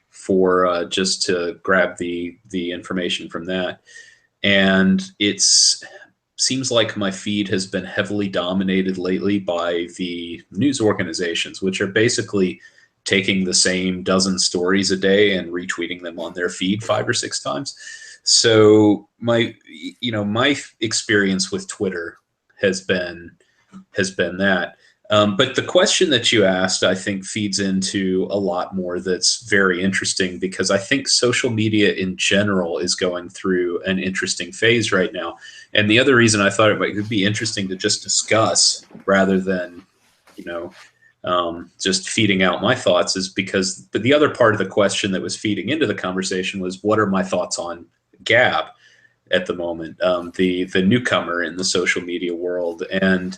for just to grab the information from that. And it's seems like my feed has been heavily dominated lately by the news organizations, which are basically taking the same dozen stories a day and retweeting them on their feed 5 or 6 times. So my experience with Twitter has been that. But the question that you asked, I think, feeds into a lot more that's very interesting, because I think social media in general is going through an interesting phase right now. And the other reason I thought it would be interesting to just discuss rather than, just feeding out my thoughts is because the other part of the question that was feeding into the conversation was, what are my thoughts on Gab at the moment, the newcomer in the social media world. And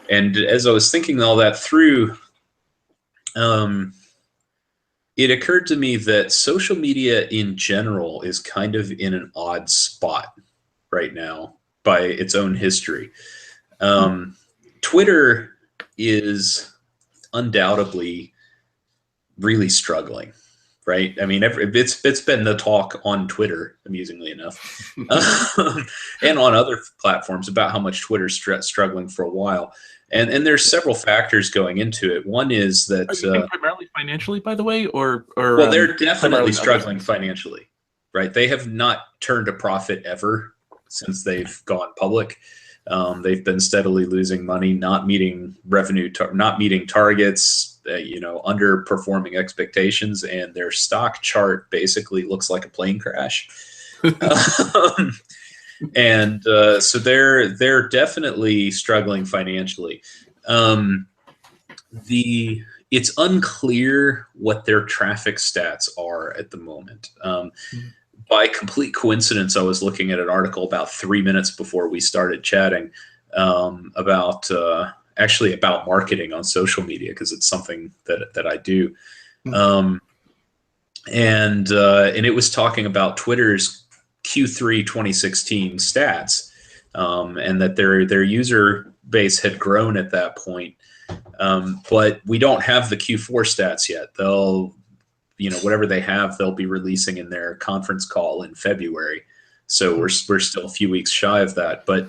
as I was thinking all that through, it occurred to me that social media in general is kind of in an odd spot right now by its own history. Twitter is undoubtedly really struggling, right? I mean, it's been the talk on Twitter, amusingly enough, and on other platforms about how much Twitter's struggling for a while. And there's several factors going into it. One is that primarily financially, by the way, or well, they're definitely struggling financially, right? They have not turned a profit ever since they've gone public. They've been steadily losing money, not meeting not meeting targets, underperforming expectations, and their stock chart basically looks like a plane crash. And so they're definitely struggling financially. It's unclear what their traffic stats are at the moment. By complete coincidence, I was looking at an article about 3 minutes before we started chatting about marketing on social media, because it's something that I do. And it was talking about Twitter's Q3 2016 stats, and that their user base had grown at that point. But we don't have the Q4 stats yet. They'll, whatever they have, they'll be releasing in their conference call in February. So we're still a few weeks shy of that. But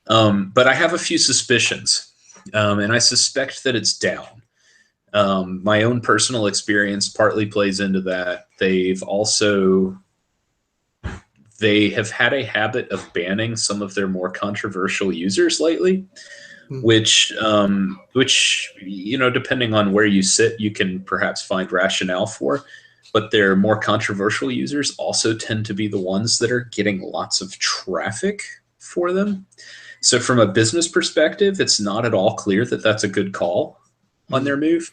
I have a few suspicions, and I suspect that it's down. My own personal experience partly plays into that. They have had a habit of banning some of their more controversial users lately, which depending on where you sit, you can perhaps find rationale for. But their more controversial users also tend to be the ones that are getting lots of traffic for them. So from a business perspective, it's not at all clear that that's a good call on their move.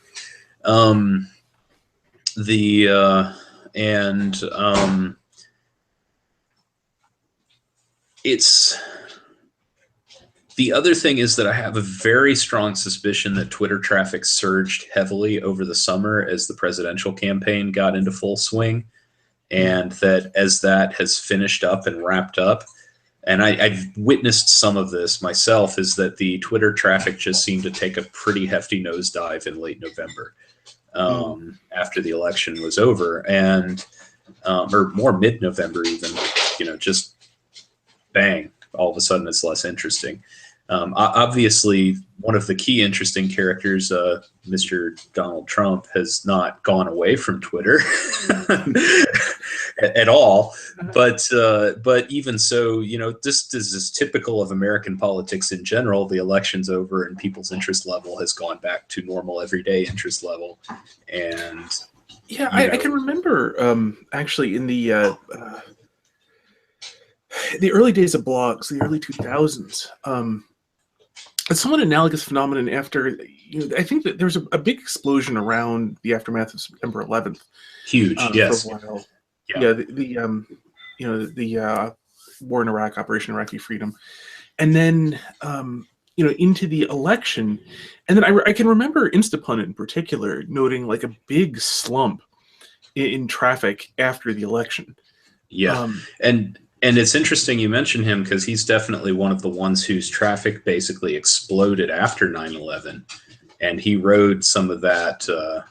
The other thing is that I have a very strong suspicion that Twitter traffic surged heavily over the summer as the presidential campaign got into full swing, and that as that has finished up and wrapped up, and I've witnessed some of this myself, is that the Twitter traffic just seemed to take a pretty hefty nosedive in late November after the election was over, and or more mid-November even, just bang, all of a sudden it's less interesting. Obviously, one of the key interesting characters, Mr. Donald Trump, has not gone away from Twitter at all. But even so, this is typical of American politics in general. The election's over and people's interest level has gone back to normal everyday interest level. And yeah, I can remember actually in the early days of blogs, the early 2000s. A somewhat analogous phenomenon after, I think that there was a big explosion around the aftermath of September 11th. Huge, yes. For a while. Yeah, the war in Iraq, Operation Iraqi Freedom, and then into the election, and then I can remember Instapundit in particular noting like a big slump in traffic after the election. Yeah, and it's interesting you mention him, because he's definitely one of the ones whose traffic basically exploded after 9/11, and he rode some of that.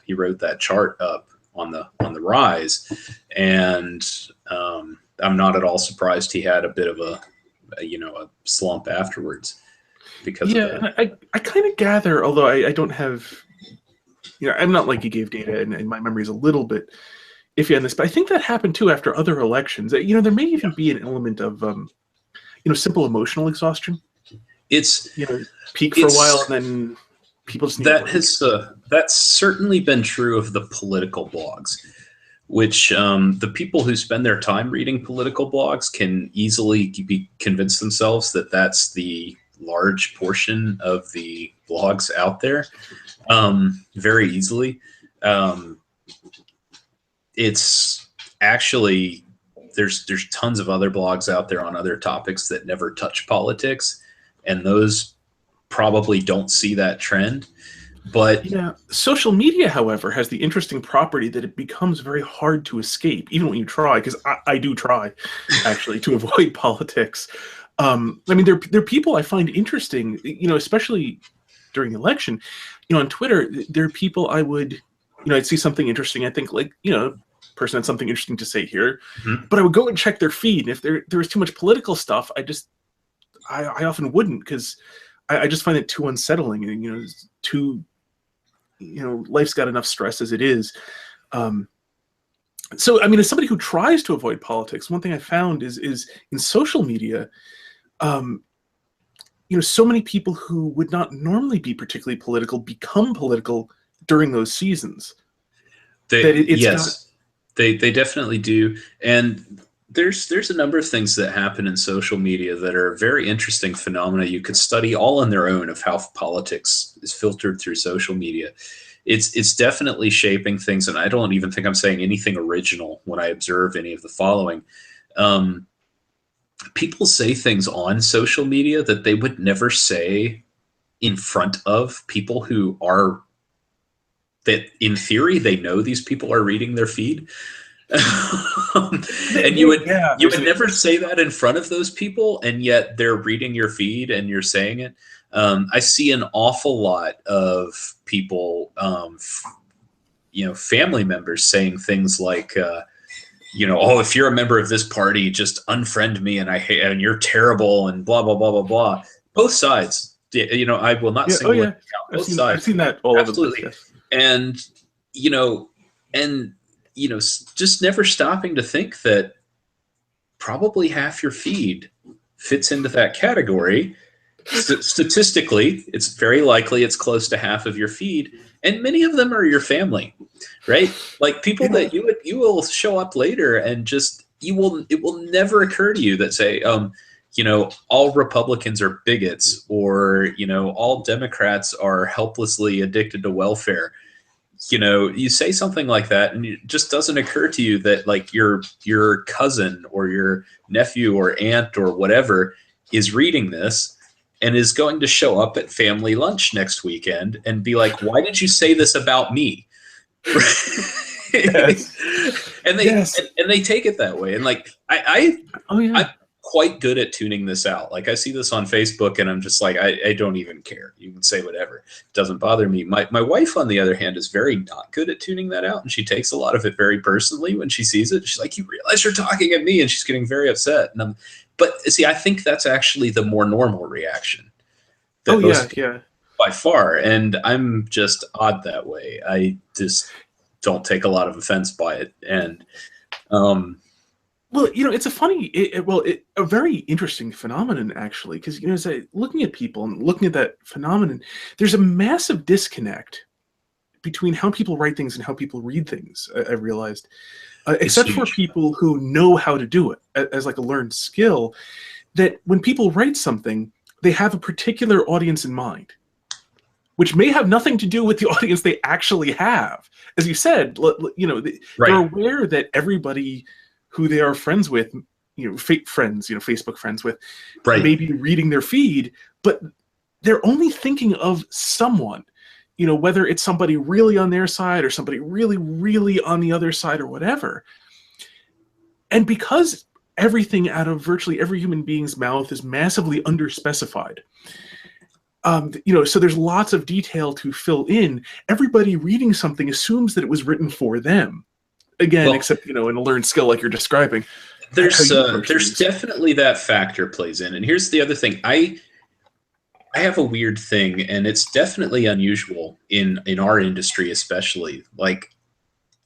He rode that chart up on the rise, and I'm not at all surprised he had a bit of a slump afterwards because of that. And I kind of gather, although I don't have, I'm not like you gave data, and my memory is a little bit iffy on this, but I think that happened too after other elections. There may even be an element of, simple emotional exhaustion. It's peak for a while, and then people just need that's certainly been true of the political blogs, which the people who spend their time reading political blogs can easily be convinced themselves that that's the large portion of the blogs out there, very easily. It's actually there's tons of other blogs out there on other topics that never touch politics, and those probably don't see that trend. But social media, however, has the interesting property that it becomes very hard to escape, even when you try, because I do try, actually, to avoid politics. There are people I find interesting, especially during the election. On Twitter, there are people I would, I'd see something interesting, I think, person had something interesting to say here, but I would go and check their feed, and if there was too much political stuff, I often wouldn't, because I just find it too unsettling, and life's got enough stress as it is. So as somebody who tries to avoid politics, one thing I found is in social media, so many people who would not normally be particularly political become political during those seasons. They definitely do. And there's a number of things that happen in social media that are very interesting phenomena you could study all on their own, of how politics is filtered through social media. It's definitely shaping things, and I don't even think I'm saying anything original when I observe any of the following. People say things on social media that they would never say in front of people who are, that in theory they know these people are reading their feed. And you would never say that in front of those people, and yet they're reading your feed and you're saying it. I see an awful lot of people, family members saying things like, oh, if you're a member of this party, just unfriend me, and you're terrible, and blah blah blah blah blah. Both sides. I will not single out both sides. I've seen that all over the place. Yes. And just never stopping to think that probably half your feed fits into that category. Statistically, it's very likely it's close to half of your feed, and many of them are your family, right? Like people that you will show up later, and just it will never occur to you that say, all Republicans are bigots, or all Democrats are helplessly addicted to welfare. You say something like that, and it just doesn't occur to you that, like, your cousin or your nephew or aunt or whatever is reading this and is going to show up at family lunch next weekend and be like, "Why did you say this about me?" Yes. And they take it that way. And like I'm quite good at tuning this out. Like I see this on Facebook and I'm just like, I don't even care. You can say whatever. It doesn't bother me. My wife, on the other hand, is very not good at tuning that out. And she takes a lot of it very personally when she sees it. She's like, "You realize you're talking at me?" And she's getting very upset. But see, I think that's actually the more normal reaction. By far. And I'm just odd that way. I just don't take a lot of offense by it. And, well, it's a funny, a very interesting phenomenon, actually, because, looking at people and looking at that phenomenon, there's a massive disconnect between how people write things and how people read things, I realized, except for people who know how to do it as like a learned skill, that when people write something, they have a particular audience in mind, which may have nothing to do with the audience they actually have. As you said, they're aware that everybody who they are friends with, fake friends, Facebook friends with, may be reading their feed, but they're only thinking of someone, whether it's somebody really on their side or somebody really, really on the other side or whatever. And because everything out of virtually every human being's mouth is massively underspecified, So there's lots of detail to fill in. Everybody reading something assumes that it was written for them. Again, Well, except, in a learned skill like you're describing. How there's you approach there's things. definitely that factor plays in. And here's the other thing. I have a weird thing, and it's definitely unusual in our industry, especially. Like,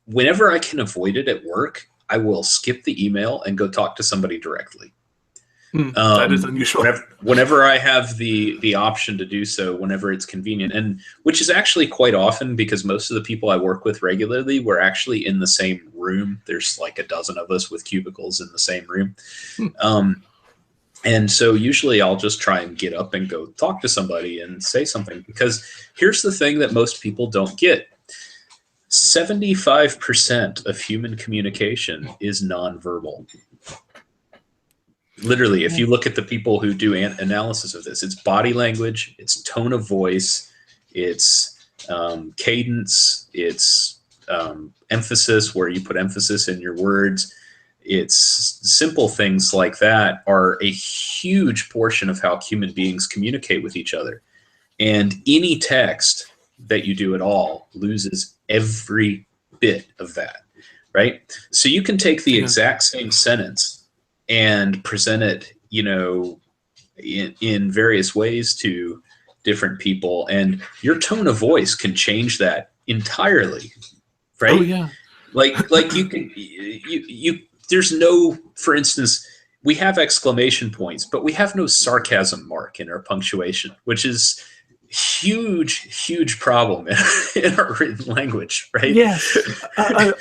whenever I can avoid it at work, I will skip the email and go talk to somebody directly. That is unusual. Whenever I have the option to do so, whenever it's convenient, and which is actually quite often, because most of the people I work with regularly, we're actually in the same room. There's like a dozen of us with cubicles in the same room. And so usually I'll just try and get up and go talk to somebody and say something, because here's the thing that most people don't get. 75% of human communication is nonverbal. Literally, if you look at the people who do analysis of this, it's body language, it's tone of voice, it's cadence, it's emphasis, where you put emphasis in your words. It's simple things like that are a huge portion of how human beings communicate with each other. And any text that you do at all loses every bit of that, right? So you can take the exact same sentence and present it, in various ways to different people, and your tone of voice can change that entirely, right? Oh yeah. Like you can you there's no, for instance, we have exclamation points, but we have no sarcasm mark in our punctuation, which is huge problem in our written language, right? Yes.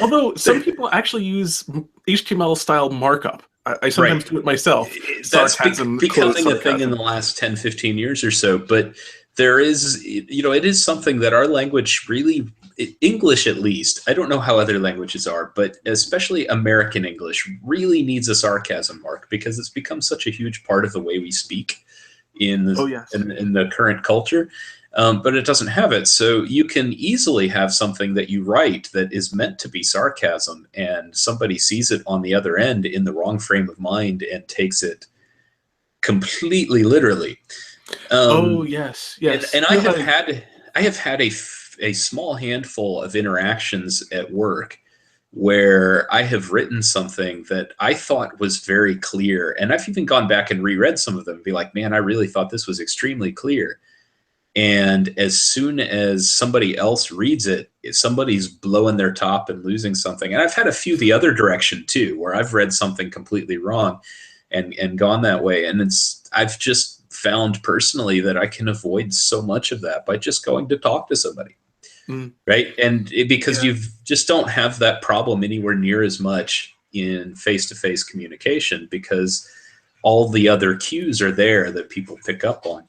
Although some people actually use HTML style markup. I sometimes do it myself. That's becoming a thing in the last 10, 15 years or so. But there is, it is something that our language really, English at least, I don't know how other languages are, but especially American English really needs a sarcasm mark, because it's become such a huge part of the way we speak in the current culture. But it doesn't have it. So you can easily have something that you write that is meant to be sarcasm, and somebody sees it on the other end in the wrong frame of mind and takes it completely literally. Yes. And I have had a small handful of interactions at work where I have written something that I thought was very clear. And I've even gone back and reread some of them and be like, man, I really thought this was extremely clear. And as soon as somebody else reads it, somebody's blowing their top and losing something. And I've had a few the other direction too, where I've read something completely wrong and gone that way. And I've just found personally that I can avoid so much of that by just going to talk to somebody. Right. And because you just don't have that problem anywhere near as much in face-to-face communication, because all the other cues are there that people pick up on.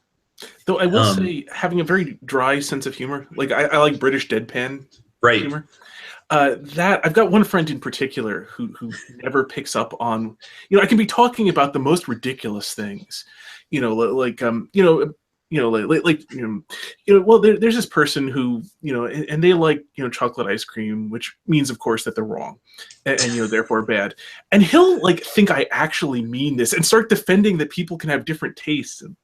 Though I will say, having a very dry sense of humor, like I like British deadpan humor. That I've got one friend in particular who never picks up on. I can be talking about the most ridiculous things, well, there's this person who, and they like, chocolate ice cream, which means, of course, that they're wrong, and therefore bad. And he'll like think I actually mean this and start defending that people can have different tastes. And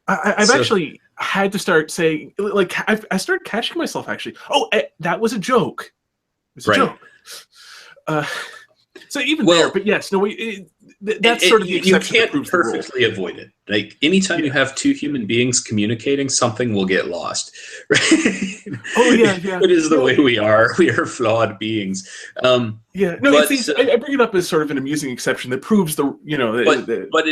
I've actually had to start saying, like, I started catching myself actually. Oh, that was a joke. It was a joke. So even there, but yes, no, that's sort of the exception. You can't perfectly avoid it. Like, anytime you have two human beings communicating, something will get lost. Right? It is the way we are. We are flawed beings. I bring it up as sort of an amusing exception that proves the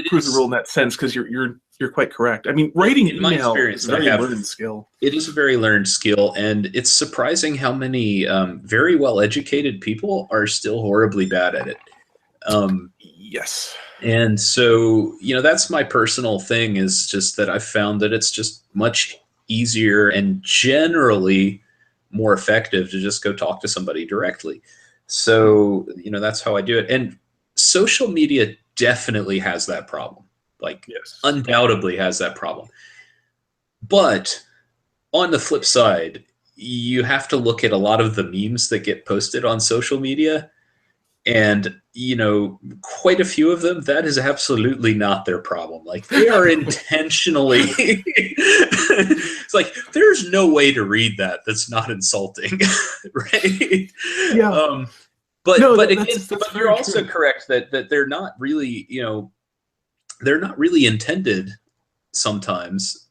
proves the rule in that sense, because you're quite correct. I mean, writing email is a very learned skill. It is a very learned skill, and it's surprising how many very well-educated people are still horribly bad at it. Yes. And so, that's my personal thing, is just that I've found that it's just much easier and generally more effective to just go talk to somebody directly. So, that's how I do it. And social media definitely has that problem. Undoubtedly has that problem. But on the flip side, you have to look at a lot of the memes that get posted on social media, And, you know, quite a few of them, that is absolutely not their problem. Like, they are intentionally, it's like, there's no way to read that that's not insulting, right? Yeah. But No, again, that's but you're very also true. correct that they're not really, you know, they're not really intended sometimes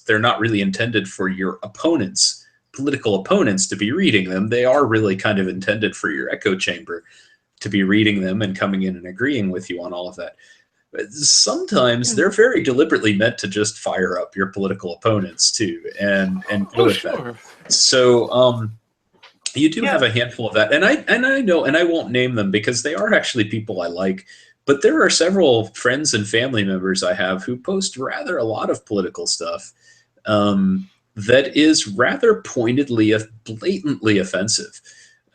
they're not really intended for your opponents, political opponents, to be reading them. They are really kind of intended for your echo chamber to be reading them and coming in and agreeing with you on all of that. But sometimes Yeah. they're very deliberately meant to just fire up your political opponents too, and go Oh, with that. sure. So you do Yeah. have a handful of that, and I know, and I won't name them because they are actually people I like. But there are several friends and family members I have who post rather a lot of political stuff that is rather pointedly, blatantly offensive.